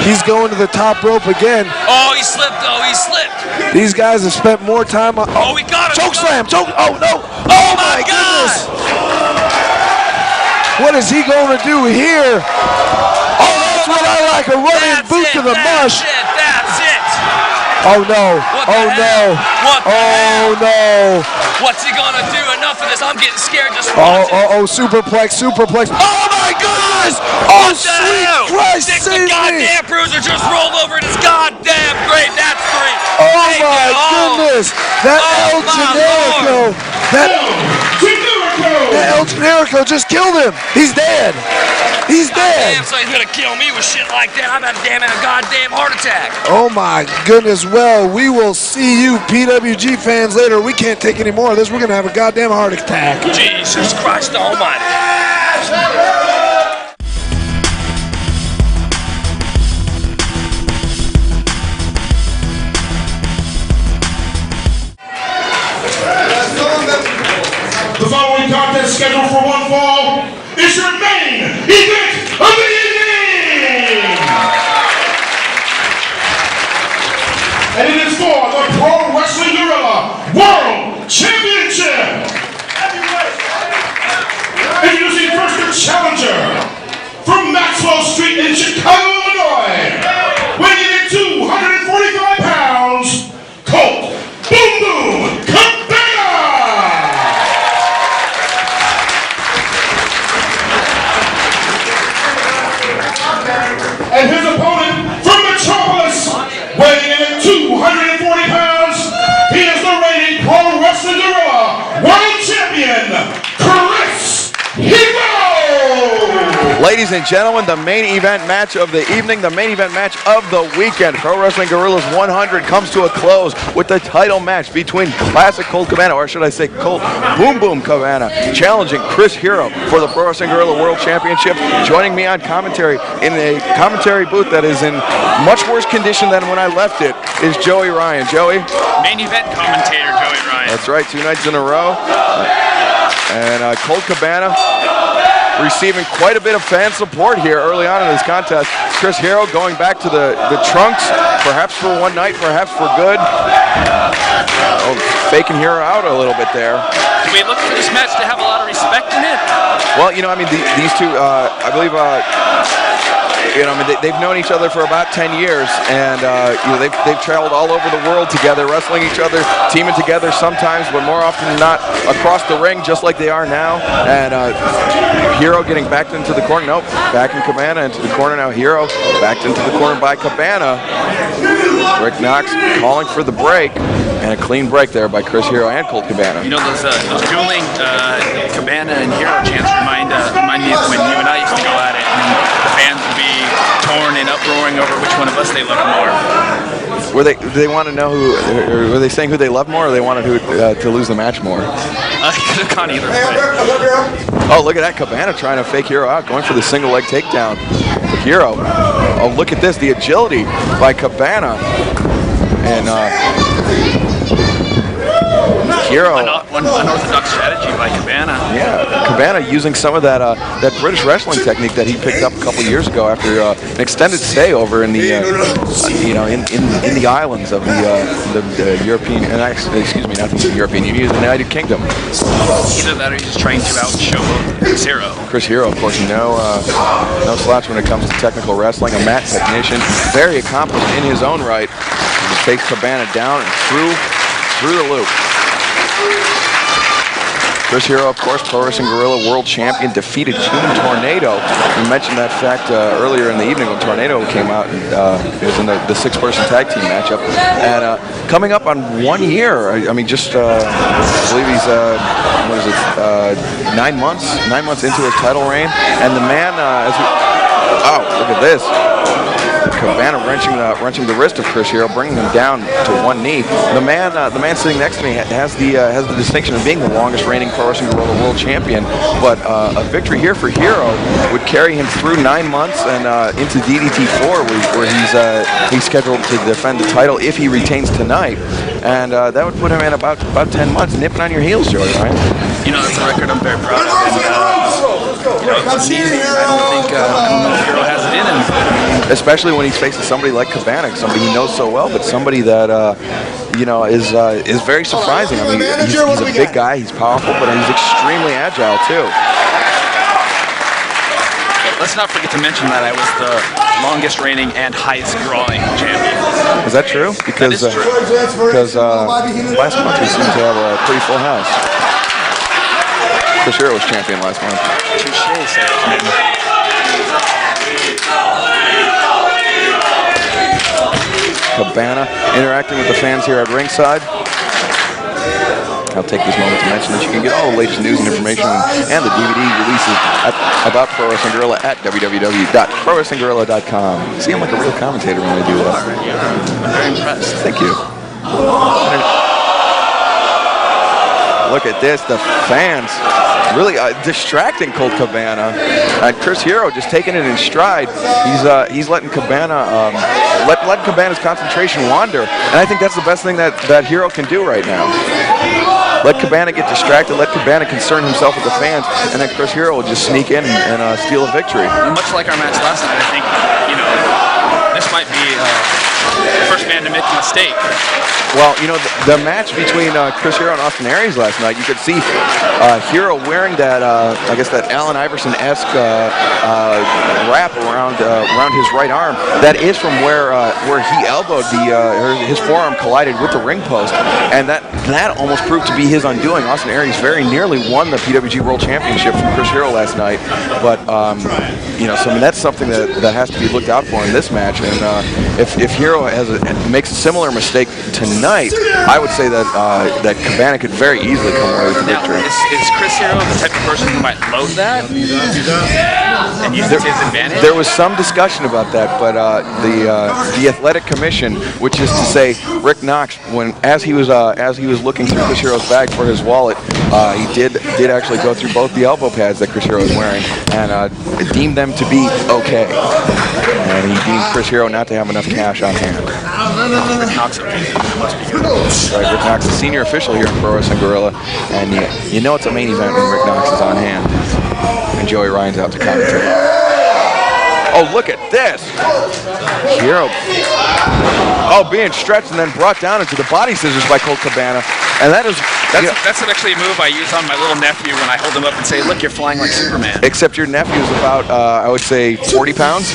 He's going to the top rope again. Oh, he slipped. Oh, he slipped. These guys have spent more time on... Oh, we got him. Choke slam. Choke. Oh, no. Oh, my goodness. What is he going to do here? Oh, that's what I like, a running boot to the mush. That's it. Oh no, oh no, oh no. What's he gonna do? Enough of this. I'm getting scared just Superplex. Oh my goodness! Oh, sweet Christ, Dick save the goddamn me! bruiser just rolled over in his goddamn grave. That's great. Oh my goodness! That El Generico! That El Generico just killed him! He's dead! He's dead! Damn, so he's gonna kill me with shit like that. I'm about to damn a goddamn heart attack. Oh my goodness, well, we will see you PWG fans later. We can't take any more of this. We're gonna have a goddamn heart attack. Jesus Christ almighty. The following contest scheduled for one fall is your main event of the evening! And it is for the Pro Wrestling Guerrilla World Championship! Introducing first the challenger from Maxwell Street in Chicago, Illinois, weighing in at 245 pounds, Colt Boom Boom Cabana! And his opponent from Metropolis, weighing in at 240 pounds, he is the reigning Pro Wrestling Guerrilla World Champion, Chris Hero! Ladies and gentlemen, the main event match of the evening, the main event match of the weekend. Pro Wrestling Guerrillas 100 comes to a close with the title match between Classic Colt Cabana, or should I say Colt Boom Boom Cabana, challenging Chris Hero for the Pro Wrestling Guerrilla World Championship. Joining me on commentary in a commentary booth that is in much worse condition than when I left it is Joey Ryan. Joey? Main event commentator Joey Ryan. That's right, 2 nights in a row. And Colt Cabana receiving quite a bit of fan support here early on in this contest. Chris Hero going back to the trunks, perhaps for one night, perhaps for good. Oh, faking Hero out a little bit there. Do we look for this match to have a lot of respect in it? Well, you know, I mean, these two, I believe, you know, I mean, they've known each other for about 10 years, and you know, they've traveled all over the world together, wrestling each other, teaming together sometimes, but more often than not across the ring, just like they are now. And Hero getting backed into the corner. Nope, back in Cabana into the corner now. Hero backed into the corner by Cabana. Rick Knox calling for the break, and a clean break there by Chris Hero and Colt Cabana. You know, those dueling Cabana and Hero chants remind me of when you and I used to go at it, and the fans would be torn and uproaring over which one of us they loved more. Do they want to know who? Or were they saying who they loved more, or they wanted who to lose the match more? I could have gone either way. Oh, look at that, Cabana trying to fake Hero out, going for the single leg takedown. Hero. Oh, look at this, the agility by Cabana. And Hero. One unorthodox strategy by Cabana. Yeah, Cabana using some of that that British wrestling technique that he picked up a couple years ago after an extended stay over in the you know, in the islands of the European, and excuse me, not the European Union, the United Kingdom. Either that, or he's just trying to outshow Chris Hero. Chris Hero, of course, no slouch when it comes to technical wrestling, a mat technician, very accomplished in his own right. He takes Cabana down and through the loop. Chris Hero, of course, Pro Wrestling Guerrilla World Champion, defeated Human Tornado. We mentioned that fact earlier in the evening when Tornado came out, and it was in the six-person tag team matchup. And coming up on 1 year, I mean, just I believe he's 9 months into his title reign, and the man, oh, look at this. Cabana wrenching the wrist of Chris Hero, bringing him down to one knee. The man sitting next to me has the distinction of being the longest reigning Pro Wrestling Guerrilla World Champion. But a victory here for Hero would carry him through 9 months and into DDT4, where he's scheduled to defend the title if he retains tonight. And that would put him in about 10 months, nipping on your heels, Joey, right? You know, that's a record I'm very proud of. And, you know, it's easy. I don't know if Hero has it in him. Especially when he's facing somebody like Cabana, somebody he knows so well, but somebody that you know, is very surprising. I mean, he's a big guy, he's powerful, but he's extremely agile too. let's not forget to mention that I was the longest reigning and highest drawing champion. Is that true? Because That is true. Last month we seemed to have a pretty full house. Chris Hero was champion last month. Touché, salesman. Cabana interacting with the fans here at ringside. I'll take this moment to mention that you can get all the latest news and information and the DVD releases about Pro Wrestling Guerrilla at www.prowrestlingguerrilla.com. See, I'm like a real commentator when I do that. I'm very impressed. Thank you. Look at this, the fans really distracting Colt Cabana. Chris Hero just taking it in stride. He's letting Cabana letting Cabana's concentration wander, and I think that's the best thing that Hero can do right now. Let Cabana get distracted, let Cabana concern himself with the fans, and then Chris Hero will just sneak in and steal a victory. Much like our match last night, I think, this might be the first man to make a mistake. Well, the match between Chris Hero and Austin Aries last night, you could see Hero wearing that, I guess that Allen Iverson-esque wrap around his right arm. That is from where he elbowed his forearm collided with the ring post, and that almost proved to be his undoing. Austin Aries very nearly won the PWG World Championship from Chris Hero last night, but so that's something that has to be looked out for in this match. And if Hero makes a similar mistake tonight, I would say that Cabana could very easily come away with the victory. Is Chris Hero the type of person who might load that and use it to his advantage? There was some discussion about that, but the Athletic Commission, which is to say Rick Knox, as he was looking through Chris Hero's bag for his wallet, he did actually go through both the elbow pads that Chris Hero was wearing and deemed them to be okay. And he deemed Chris Hero not to have enough cash on hand. Rick Knox, okay. Must be good. Right, Rick Knox, the senior official here in Pro Wrestling Guerrilla, and you know it's a main event when Rick Knox is on hand, and Joey Ryan's out to commentate. Oh, look at this! Hero, being stretched and then brought down into the body scissors by Colt Cabana, and that's actually a move I use on my little nephew when I hold him up and say, "Look, you're flying like Superman." Except your nephew is about, I would say, 40 pounds.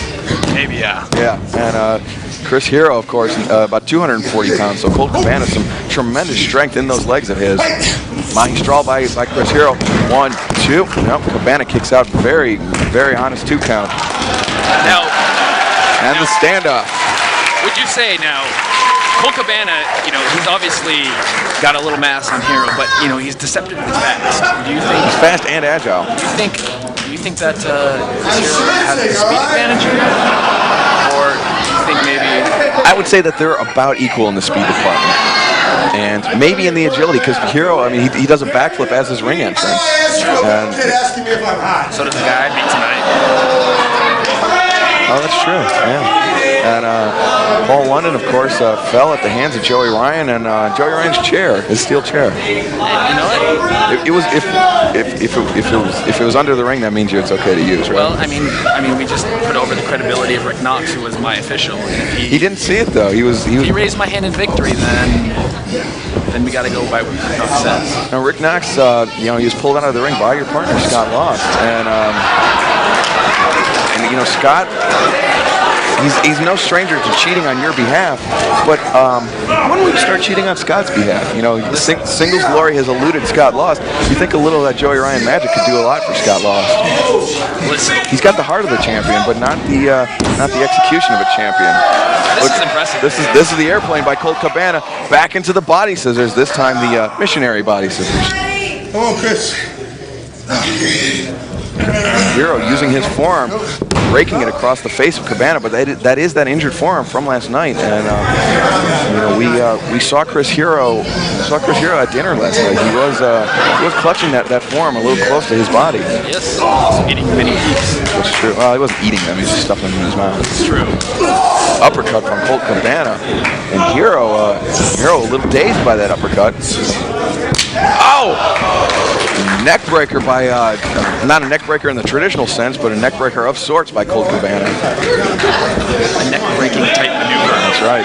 Maybe, yeah. Yeah, and Chris Hero, of course, about 240 pounds. So Colt Cabana, some tremendous strength in those legs of his. Magistral by Chris Hero. 1, 2. Nope, Cabana kicks out very, very honest 2 count. And the standoff. Would you say now, Colt Cabana, he's obviously got a little mass on Hero, but he's deceptively fast. Do you think he's fast and agile? Do you think that Chris Hero has the speed advantage here, or do you think maybe? I would say that they're about equal in the speed department, and maybe in the agility, because Hero, he does a backflip as his ring entrance. And so does the guy beat tonight. Oh, that's true. Yeah. And Paul London, of course, fell at the hands of Joey Ryan, and Joey Ryan's chair, his steel chair. It was if it was under the ring, that means it's okay to use, right? Well, I mean, we just put over the credibility of Rick Knox, who was my official. And if he didn't see it though. He raised my hand in victory, then we got to go by what Rick Knox says. Now, Rick Knox, he was pulled out of the ring by your partner Scott Lost, and Scott. He's no stranger to cheating on your behalf, but when will you start cheating on Scott's behalf? Singles Glory has eluded Scott Lost. You think a little of that Joey Ryan magic could do a lot for Scott Lost. Listen, he's got the heart of the champion, but not the execution of a champion. This is impressive. This is the airplane by Colt Cabana, back into the body scissors. This time the missionary body scissors. Come on, Chris. Hero using his forearm, breaking it across the face of Cabana, but that is that injured forearm from last night, and we saw Chris Hero at dinner last night. He was clutching that forearm a little close to his body. Yes, also eating many peaks. That's true. Well, he wasn't eating them; he was just stuffing them in his mouth. It's true. Uppercut from Colt Cabana, and Hero a little dazed by that uppercut. Oh! Neck breaker by, not a neck breaker in the traditional sense, but a neck breaker of sorts by Colt Cabana. A neck breaking type maneuver. That's right.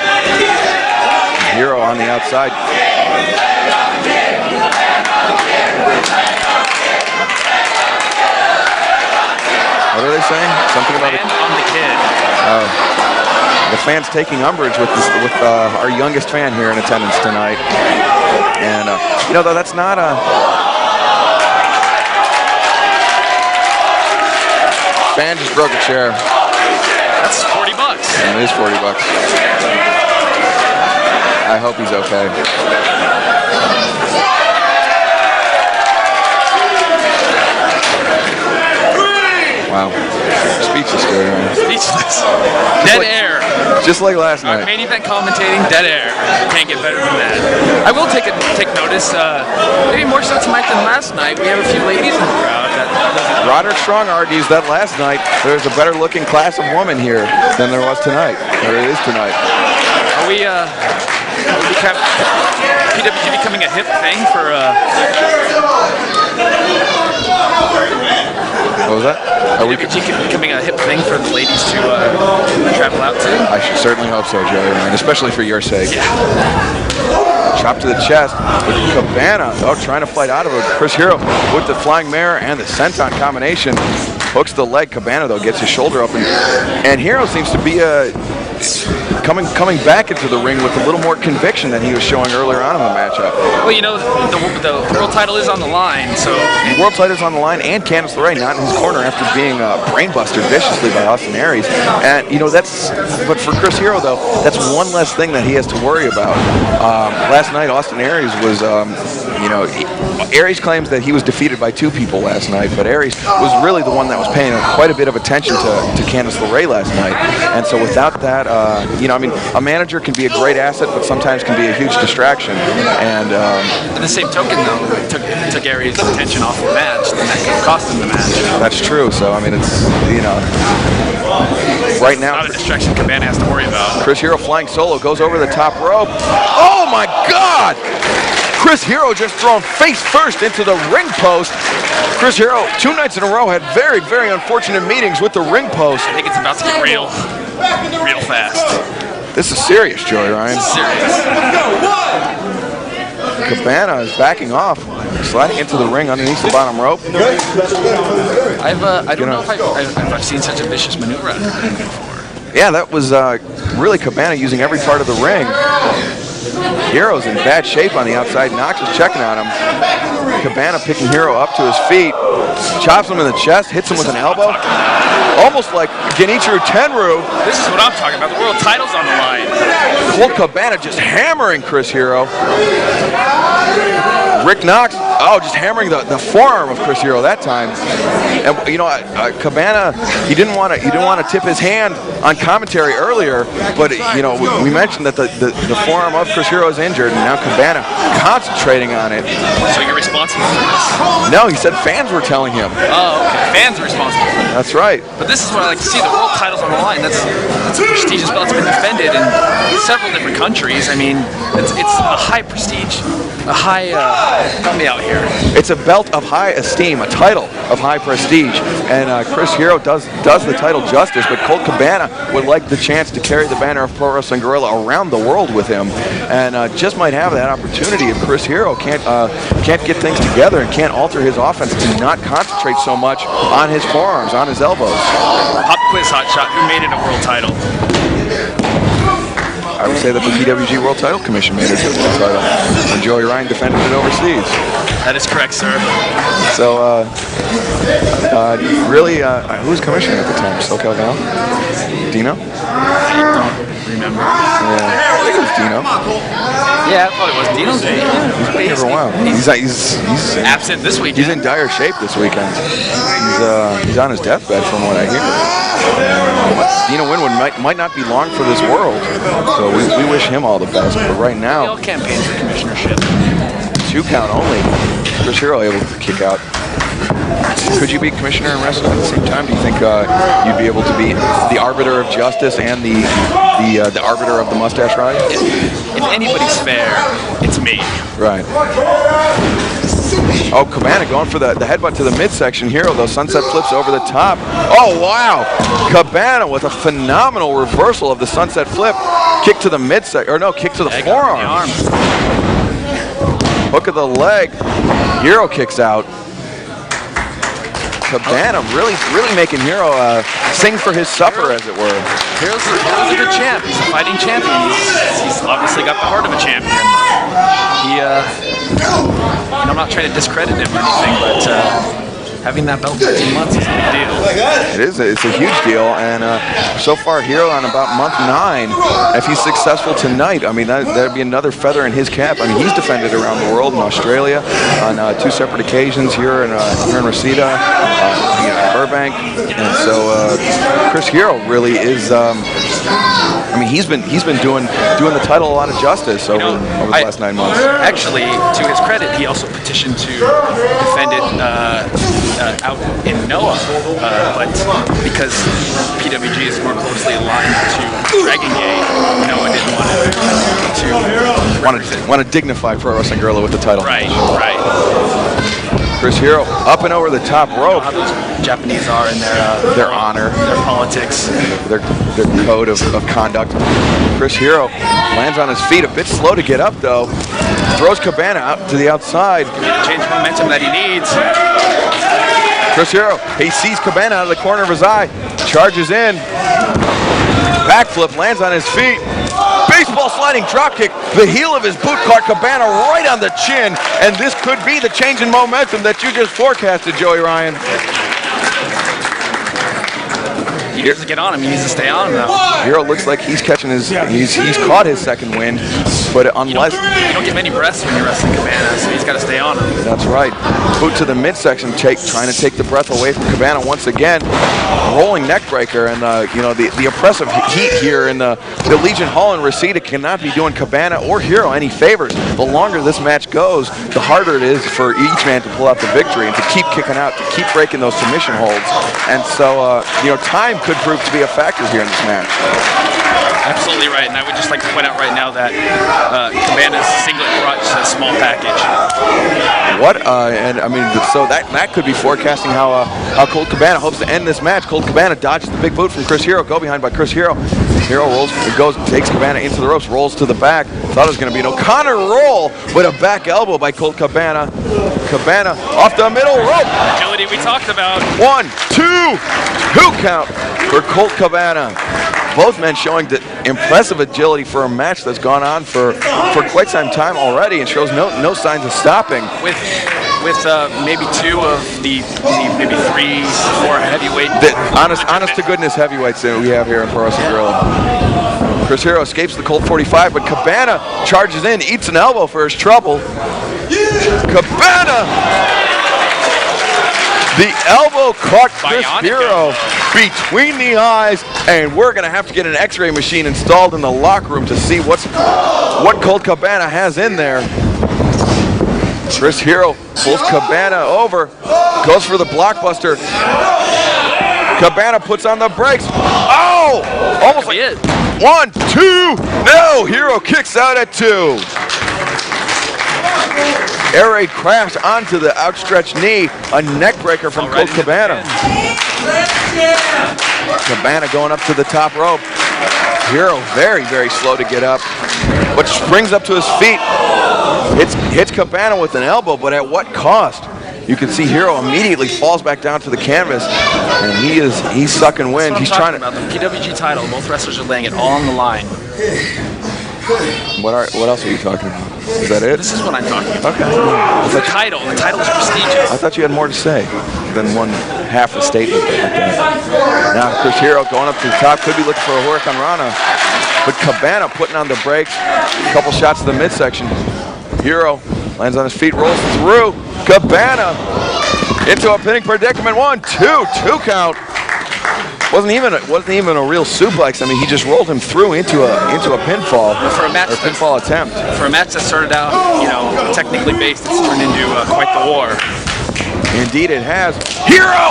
Hero on the outside. What are they saying? Something about it. On the kid. Oh. The fans taking umbrage with our youngest fan here in attendance tonight. And, you know, though, that's not a... Fan just broke a chair. That's $40. And it is $40. I hope he's okay. Wow. Speechless, Joey. Speechless. Dead air. Just like last night. Main event commentating, dead air. Can't get better than that. I will take notice, maybe more so tonight than last night. We have a few ladies in the crowd. Roderick Strong argues that last night there's a better looking class of women here than there was tonight, or it is tonight. Are we PWG becoming a hip thing for What was that? Are we becoming a hip thing for the ladies to travel out to? I should certainly hope so, Joey, and especially for your sake. Yeah. Chop to the chest with Cabana. Oh, trying to fight out of it. Chris Hero with the flying mare and the senton combination. Hooks the leg. Cabana, though, gets his shoulder up. And Hero seems to be coming back into the ring with a little more conviction than he was showing earlier on in the matchup. Well, you know, the world title is on the line, so... The world title is on the line, and Candice LeRae not in his corner after being brainbustered viciously by Austin Aries. And, you know, but for Chris Hero, though, that's one less thing that he has to worry about. Last night, Austin Aries was, Aries claims that he was defeated by 2 people last night, but Aries was really the one that was paying quite a bit of attention to Candice LeRae last night. And so without that, a manager can be a great asset, but sometimes can be a huge distraction. And at the same token, though, it took Aries' attention off the match, and that could cost him the match. That's true. So, I mean, it's, right now... It's not a distraction Cabana has to worry about. Chris Hero flying solo, goes over the top rope. Oh, my God! Chris Hero just thrown face first into the ring post. Chris Hero, 2 nights in a row, had very, very unfortunate meetings with the ring post. I think it's about to get real fast. This is serious, Joey Ryan. Serious. Cabana is backing off, sliding into the ring underneath the bottom rope. I don't know if I've seen such a vicious maneuver out of the ring before. Yeah, that was really Cabana using every part of the ring. Hero's in bad shape on the outside. Knox is checking on him. Cabana picking Hero up to his feet. Chops him in the chest, hits him with an elbow. Almost like Genichiro Tenryu. This is what I'm talking about. The world title's on the line. Colt Cabana just hammering Chris Hero. Rick Knox, just hammering the forearm of Chris Hero that time. And Cabana, he didn't want to tip his hand on commentary earlier, but we mentioned that the forearm of Chris Hero is injured, and now Cabana concentrating on it. So you're responsible for this? No, he said fans were telling him. Oh, okay. Fans are responsible for this. That's right. But this is what I like to see. The world title's on the line. That's a prestigious belt. It's been defended in several different countries. I mean, it's a high prestige. A high, help me out here. It's a belt of high esteem, a title of high prestige, and Chris Hero does the title justice, but Colt Cabana would like the chance to carry the banner of Pro Wrestling Guerrilla around the world with him, and just might have that opportunity if Chris Hero can't get things together and can't alter his offense to not concentrate so much on his forearms, on his elbows. Pop quiz, hotshot. Who made it a world title? I would say that the PWG World Title Commission made it to the world title, and Joey Ryan defended it overseas. That is correct, sir. So, really, who was commissioner at the time? SoCal Val? Dino? I don't remember. Yeah, I think it was Dino. Yeah, I thought it was Dino's day. He's been here for a while. He's absent this weekend. He's in dire shape this weekend. He's on his deathbed, from what I hear. Dino Winwood might not be long for this world, so we wish him all the best. But right now, we all campaign for commissionership. 2 count only. Chris Hero able to kick out. Could you be commissioner and wrestler at the same time? Do you think you'd be able to be the arbiter of justice and the arbiter of the mustache ride? If anybody's fair, it's me. Right. Oh, Cabana going for the headbutt to the midsection. Hero, though, sunset flips over the top. Oh, wow. Cabana with a phenomenal reversal of the sunset flip. Kick to the midsection, or no, kick to the forearm. Hook of the leg. Hero kicks out. Cabana really making Hero sing for his supper, as it were. Hero's a good champ. He's a fighting champion. He's obviously got the heart of a champion. I'm not trying to discredit him or anything, but having that belt for 18 months is a big deal. It is. It's a huge deal, and so far, Hero on about month 9. If he's successful tonight, I mean, that'd be another feather in his cap. I mean, he's defended around the world in Australia on 2 separate occasions here in Reseda, Burbank, and so Chris Hero really is. I mean, he's been doing the title a lot of justice over the last 9 months. Actually, to his credit, he also petitioned to defend it out in Noah, but because PWG is more closely aligned to Dragon Gate, Noah didn't want to dignify Pro Wrestling Guerrilla with the title. Right. Chris Hero up and over the top rope. How those Japanese are in their honor, their politics, their code of conduct. Chris Hero lands on his feet, a bit slow to get up though. Throws Cabana out to the outside. Change momentum that he needs. Chris Hero, he sees Cabana out of the corner of his eye, charges in. Backflip, lands on his feet. Baseball sliding dropkick. The heel of his boot caught Cabana right on the chin, and this could be the change in momentum that you just forecasted, Joey Ryan. He needs to get on him. He needs to stay on him, though. Hero looks like he's catching his. He's caught his second wind, but unless you don't get many breaths when you're wrestling Cabana, so he's got to stay on him. That's right. Boot to the midsection, trying to take the breath away from Cabana once again. Rolling neck breaker, and the impressive heat here in the Legion Hall in Reseda cannot be doing Cabana or Hero any favors. The longer this match goes, the harder it is for each man to pull out the victory and to keep kicking out, to keep breaking those submission holds. And so, time could prove to be a factor here in this match. Absolutely right, and I would just like to point out right now that Cabana's singlet crotch is a small package. What? And I mean, so that could be forecasting how Colt Cabana hopes to end this match. Colt Cabana dodges the big boot from Chris Hero. Go behind by Chris Hero. Hero takes Cabana into the ropes, rolls to the back. Thought it was going to be an O'Connor roll with a back elbow by Colt Cabana. Cabana off the middle rope. Agility we talked about. 1, 2 count for Colt Cabana. Both men showing the impressive agility for a match that's gone on for quite some time already and shows no signs of stopping. With maybe 2 of the maybe 3, 4 heavyweight. Honest to goodness heavyweights that we have here in Pro Wrestling Guerrilla. Chris Hero escapes the Colt 45, but Cabana charges in, eats an elbow for his trouble. Cabana! The elbow caught Chris Hero between the eyes, and we're going to have to get an x-ray machine installed in the locker room to see what Colt Cabana has in there. Chris Hero pulls Cabana over, goes for the blockbuster. Cabana puts on the brakes. Oh! Almost like it. 1, 2. No! Hero kicks out at 2. Air raid crashed onto the outstretched knee. A neck breaker from Colt Cabana. Cabana going up to the top rope. Hero very, very slow to get up, but springs up to his feet. Hits Cabana with an elbow, but at what cost? You can see Hero immediately falls back down to the canvas, and he's sucking wind. He's trying to. About the PWG title. Both wrestlers are laying it all on the line. What else are you talking about? Is that it? This is what I'm talking about. Okay. The title is prestigious. I thought you had more to say than one half a statement like that. Now Chris Hero going up to the top, could be looking for a Hurricane Rana, but Cabana putting on the brakes. A couple shots to the midsection. Hero lands on his feet, rolls through. Cabana into a pinning predicament. 1, 2 count. Wasn't even a real suplex. I mean, he just rolled him through into a pinfall. For a match, pinfall attempt. For a match that started out, technically based, it's turned into quite the war. Indeed, it has. Hero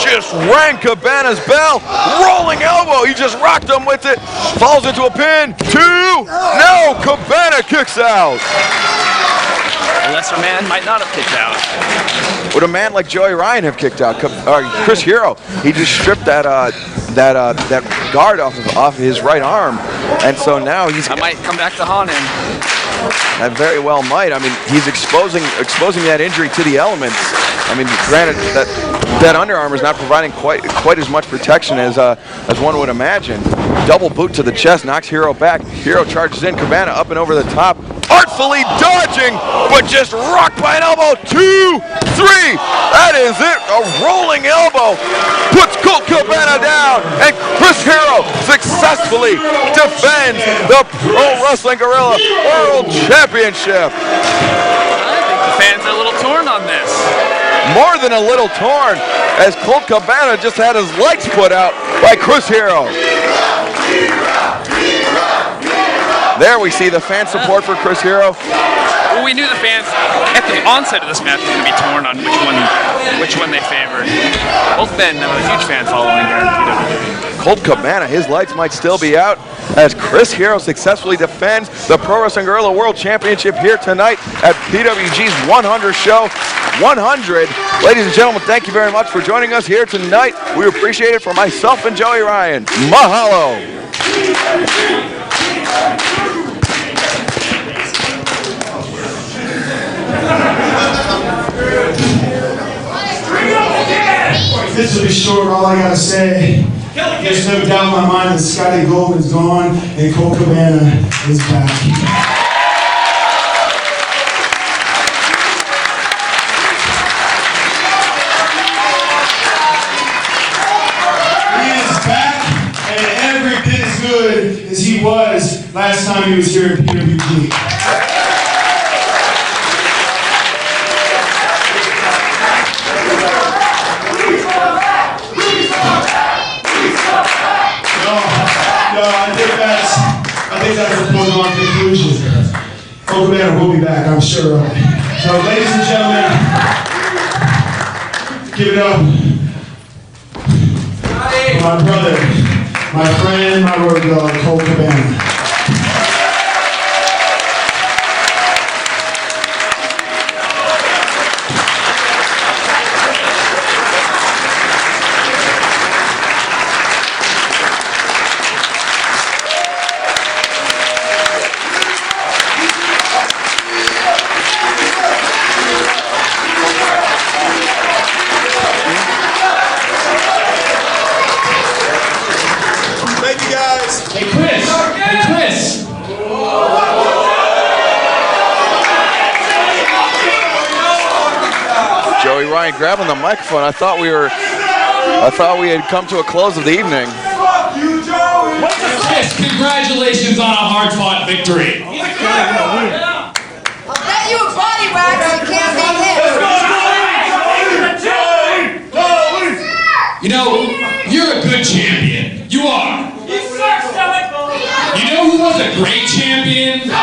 just rang Cabana's bell. Rolling elbow. He just rocked him with it. Falls into a pin. 2. No. Cabana kicks out. A lesser man might not have kicked out. Would a man like Joey Ryan have kicked out? Chris Hero, he just stripped that guard off of his right arm, and so now he's. I might come back to haunt him. That very well might. I mean, he's exposing that injury to the elements. I mean, granted that that Under Armour is not providing quite as much protection as one would imagine. Double boot to the chest, knocks Hero back. Hero charges in, Cabana up and over the top, artfully dodging, but just rocked by an elbow. 2, 3, that is it. A rolling elbow puts Colt Cabana down, and Chris Hero successfully defends the Pro Wrestling Guerrilla World Championship. I think the fans are a little torn on this. More than a little torn, as Colt Cabana just had his lights put out by Chris Hero. There we see the fan support for Chris Hero. Well, we knew the fans at the onset of this match were going to be torn on which one they favored. Both men have a huge fan following here in PWG. Colt Cabana, his lights might still be out as Chris Hero successfully defends the Pro Wrestling Guerrilla World Championship here tonight at PWG's 100 show. 100. Ladies and gentlemen, thank you very much for joining us here tonight. We appreciate it. For myself and Joey Ryan, mahalo. This will be short. All I gotta say, there's no doubt in my mind that Scotty Goldman's gone and Colt Cabana is back. He is back and every bit as good as he was last time he was here at PWG. I think that's a foregone conclusion. Colt Cabana will be back, I'm sure of it. So, ladies and gentlemen, give it up for my brother, my friend, my road dog, Colt Cabana. Grabbing the microphone, I thought we had come to a close of the evening. Yes, congratulations on a hard-fought victory. I'll bet you a body wax you can't beat him. You know, you're a good champion. You are. You know who was a great champion?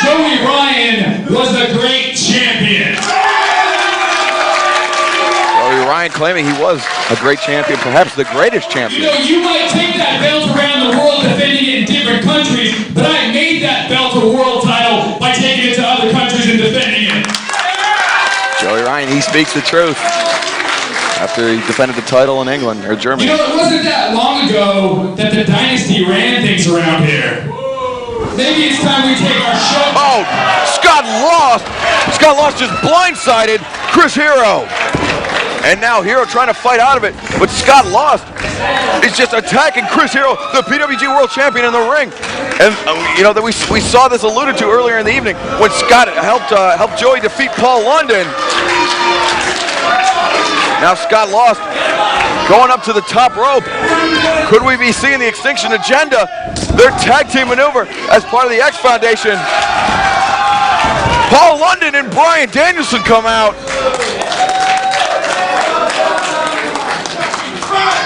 Joey Ryan was a great champion. Joey Ryan claiming he was a great champion, perhaps the greatest champion. You know, you might take that belt around the world defending it in different countries, but I made that belt a world title by taking it to other countries and defending it. Joey Ryan, he speaks the truth after he defended the title in England or Germany. You know, it wasn't that long ago that the Dynasty ran things around here. Maybe it's time we take our show. Oh, Scott Lost. Scott Lost just blindsided Chris Hero. And now Hero trying to fight out of it. But Scott Lost is just attacking Chris Hero, the PWG World Champion, in the ring. And, you know, that we saw this alluded to earlier in the evening when Scott helped Joey defeat Paul London. Now Scott Lost going up to the top rope. Could we be seeing the Extinction Agenda, their tag team maneuver as part of the X Foundation? Paul London and Bryan Danielson come out.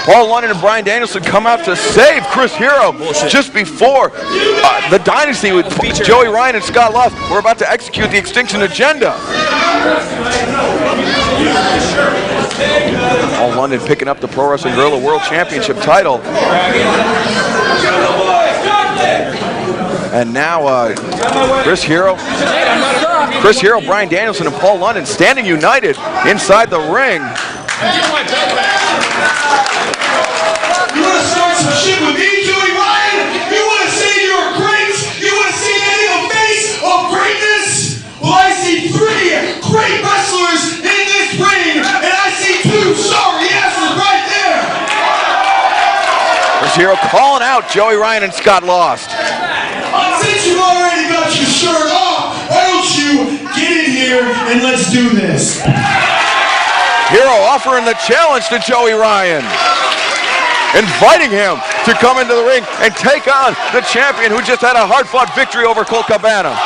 Paul London and Bryan Danielson come out to save Chris Hero just before the Dynasty with Joey Ryan and Scott Lost were about to execute the Extinction Agenda. Paul London picking up the Pro Wrestling Guerrilla World Championship title. And now Chris Hero, Bryan Danielson, and Paul London standing united inside the ring. You want to start some shit with me, Joey Ryan? You want to Hero calling out Joey Ryan and Scott Lost. Since you've already got your shirt off, why don't you get in here and let's do this? Hero offering the challenge to Joey Ryan, inviting him to come into the ring and take on the champion who just had a hard-fought victory over Colt Cabana.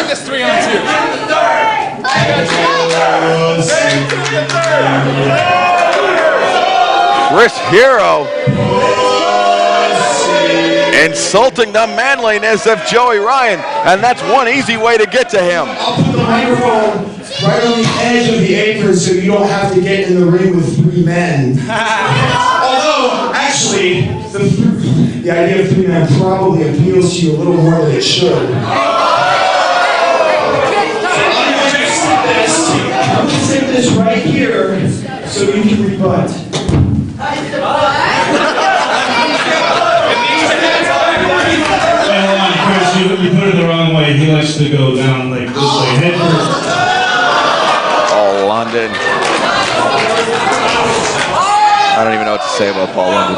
This 3-on-2. Chris Hero insulting the manliness of Joey Ryan, and that's one easy way to get to him. I'll put the microphone right on the edge of the apron so you don't have to get in the ring with 3 men. Although, actually, the idea of 3 men probably appeals to you a little more than it should. I'm going to stick this right here so you can rebut. Chris, you put it the wrong way. He likes to go down like this way, head first. Oh, London. I don't even know what to say about Paul London.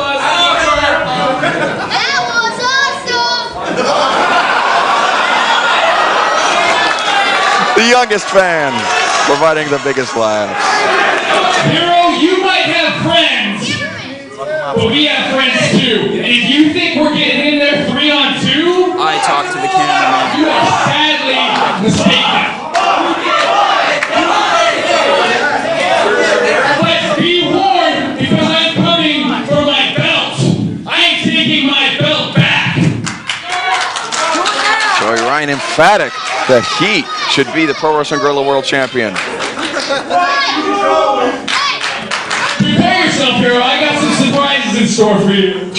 That was awesome! The youngest fan, providing the biggest laughs. Hero, you might have friends, but we have friends too. And if you think we're getting in there 3-on-2, I talked to the cameraman. you are sadly mistaken. But be warned, because I'm coming for my belt. I ain't taking my belt back. Joey Ryan emphatic that he should be the Pro Wrestling Guerrilla World Champion. Prepare yourself, Hero. I got some surprises in store for you.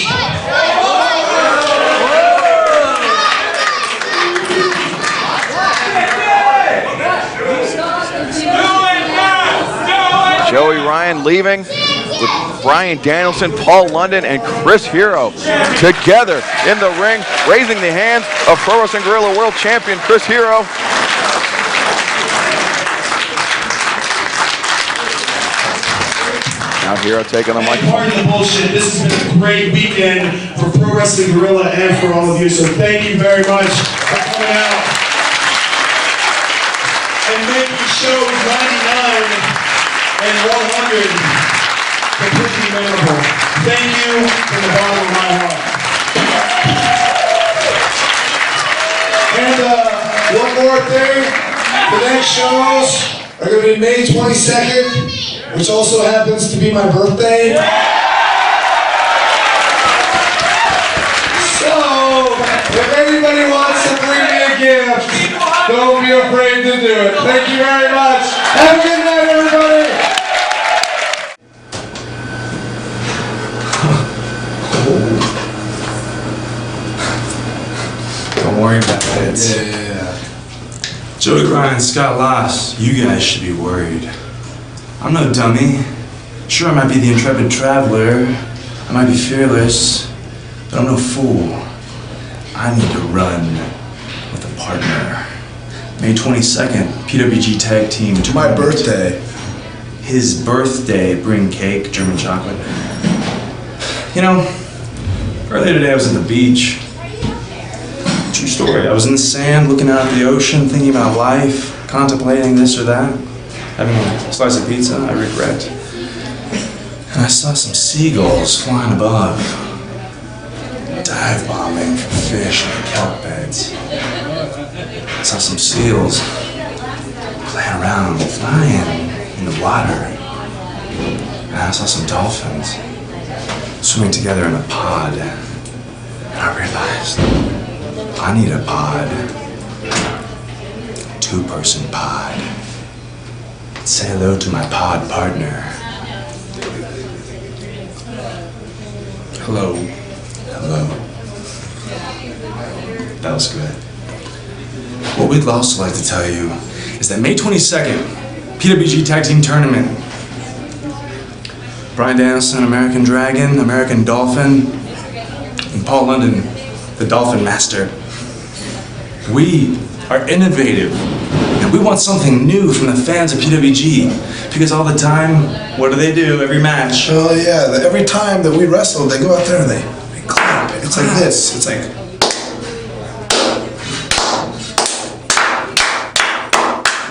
Joey Ryan leaving with Brian Danielson, Paul London, and Chris Hero together in the ring, raising the hands of Pro Wrestling Guerrilla World Champion Chris Hero. Now Hero taking the microphone. Pardon the bullshit. This has been a great weekend for Pro Wrestling Guerrilla and for all of you. So thank you very much for coming out and making shows 99 and 100 completely memorable. Thank you from the bottom of my heart. And one more thing. The next shows are going to be May 22nd, which also happens to be my birthday. So, if anybody wants to bring me a gift, don't be afraid to do it. Thank you very much. Have a good night, everybody. Don't worry about it. Yeah. Joey Ryan, Scott Lost, you guys should be worried. I'm no dummy. Sure, I might be the intrepid traveler, I might be fearless, but I'm no fool. I need to run with a partner. May 22nd, PWG Tag Team. My birthday. His birthday, bring cake, German chocolate. You know, earlier today I was at the beach. True story. I was in the sand, looking out at the ocean, thinking about life, contemplating this or that. Having a slice of pizza, I regret. And I saw some seagulls flying above, dive bombing for fish in the kelp beds. I saw some seals playing around, flying in the water. And I saw some dolphins swimming together in a pod. And I realized I need a pod. Two-person pod. Say hello to my pod partner. Hello. Hello. That was good. What we'd also like to tell you is that May 22nd, PWG Tag Team Tournament Bryan Danielson, American Dragon, American Dolphin, and Paul London, the Dolphin Master. We are innovative, and we want something new from the fans of PWG. Because all the time, what do? Every match? Oh yeah, every time that we wrestle, they go out there and they clap. It's like this. It's like.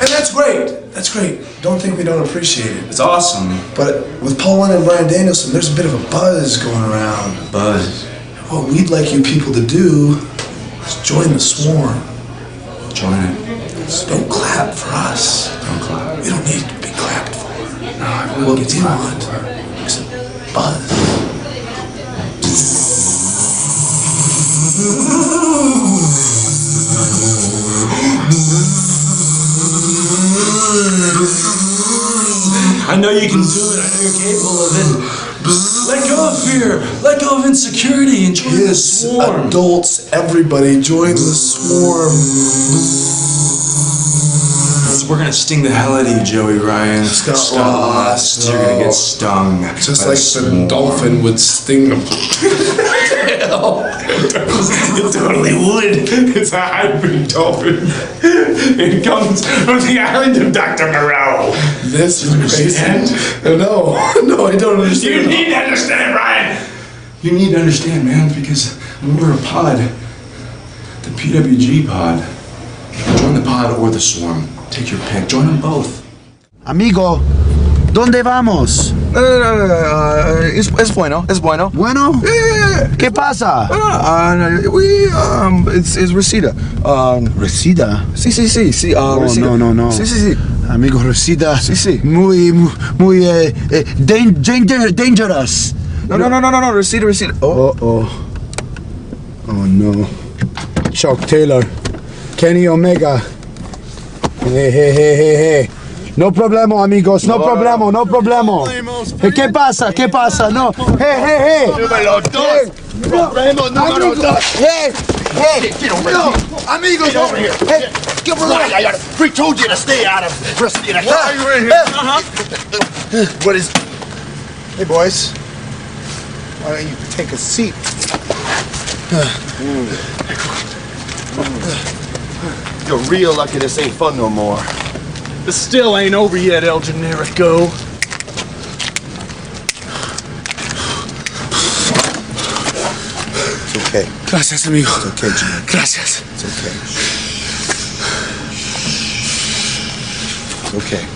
And that's great. That's great. Don't think we don't appreciate it. It's awesome. But with Paul London and Bryan Danielson, there's a bit of a buzz going around. Buzz. What we'd like you people to do is join the swarm. Join it. So don't clap for us. Don't clap. We don't need to be clapped for. No, I will What we want is a buzz. I know you can do it. I know you're capable of it. Let go of fear. Let go of insecurity and join the swarm. Adults, everybody, join the swarm. We're gonna sting the hell out of you, Joey Ryan. Scott Lost. You're gonna get stung. Just like the dolphin would sting them. It totally would. It's a hybrid dolphin. It comes from the island of Dr. Moreau. This is crazy. No, I don't understand. You need to understand, Ryan. You need to understand, man, because we're a pod. The PWG pod. Join the pod or the swarm. Take your pick. Join them both. Amigo, ¿dónde vamos? Es bueno, es bueno. Bueno? Yeah. ¿Qué pasa? It's Reseda. ¿Reseda? Sí, Reseda. No. Sí. Amigo, Reseda. Sí. Muy dangerous. No, Reseda. Oh no. Chuck Taylor. Kenny Omega. Hey. No problema, amigos. No problema. ¿Qué pasa? No. Hey. Número 2. Problema número 2. Hey. Get over here. Amigos, get over here. Hey, get over here. We told you to stay out of Reseda. Why are you in here? What is... Hey, boys. Why don't you take a seat? You're real lucky this ain't fun no more. This still ain't over yet, El Generico. It's okay. Gracias, amigo. It's okay, Jimmy. Gracias. It's okay. It's okay.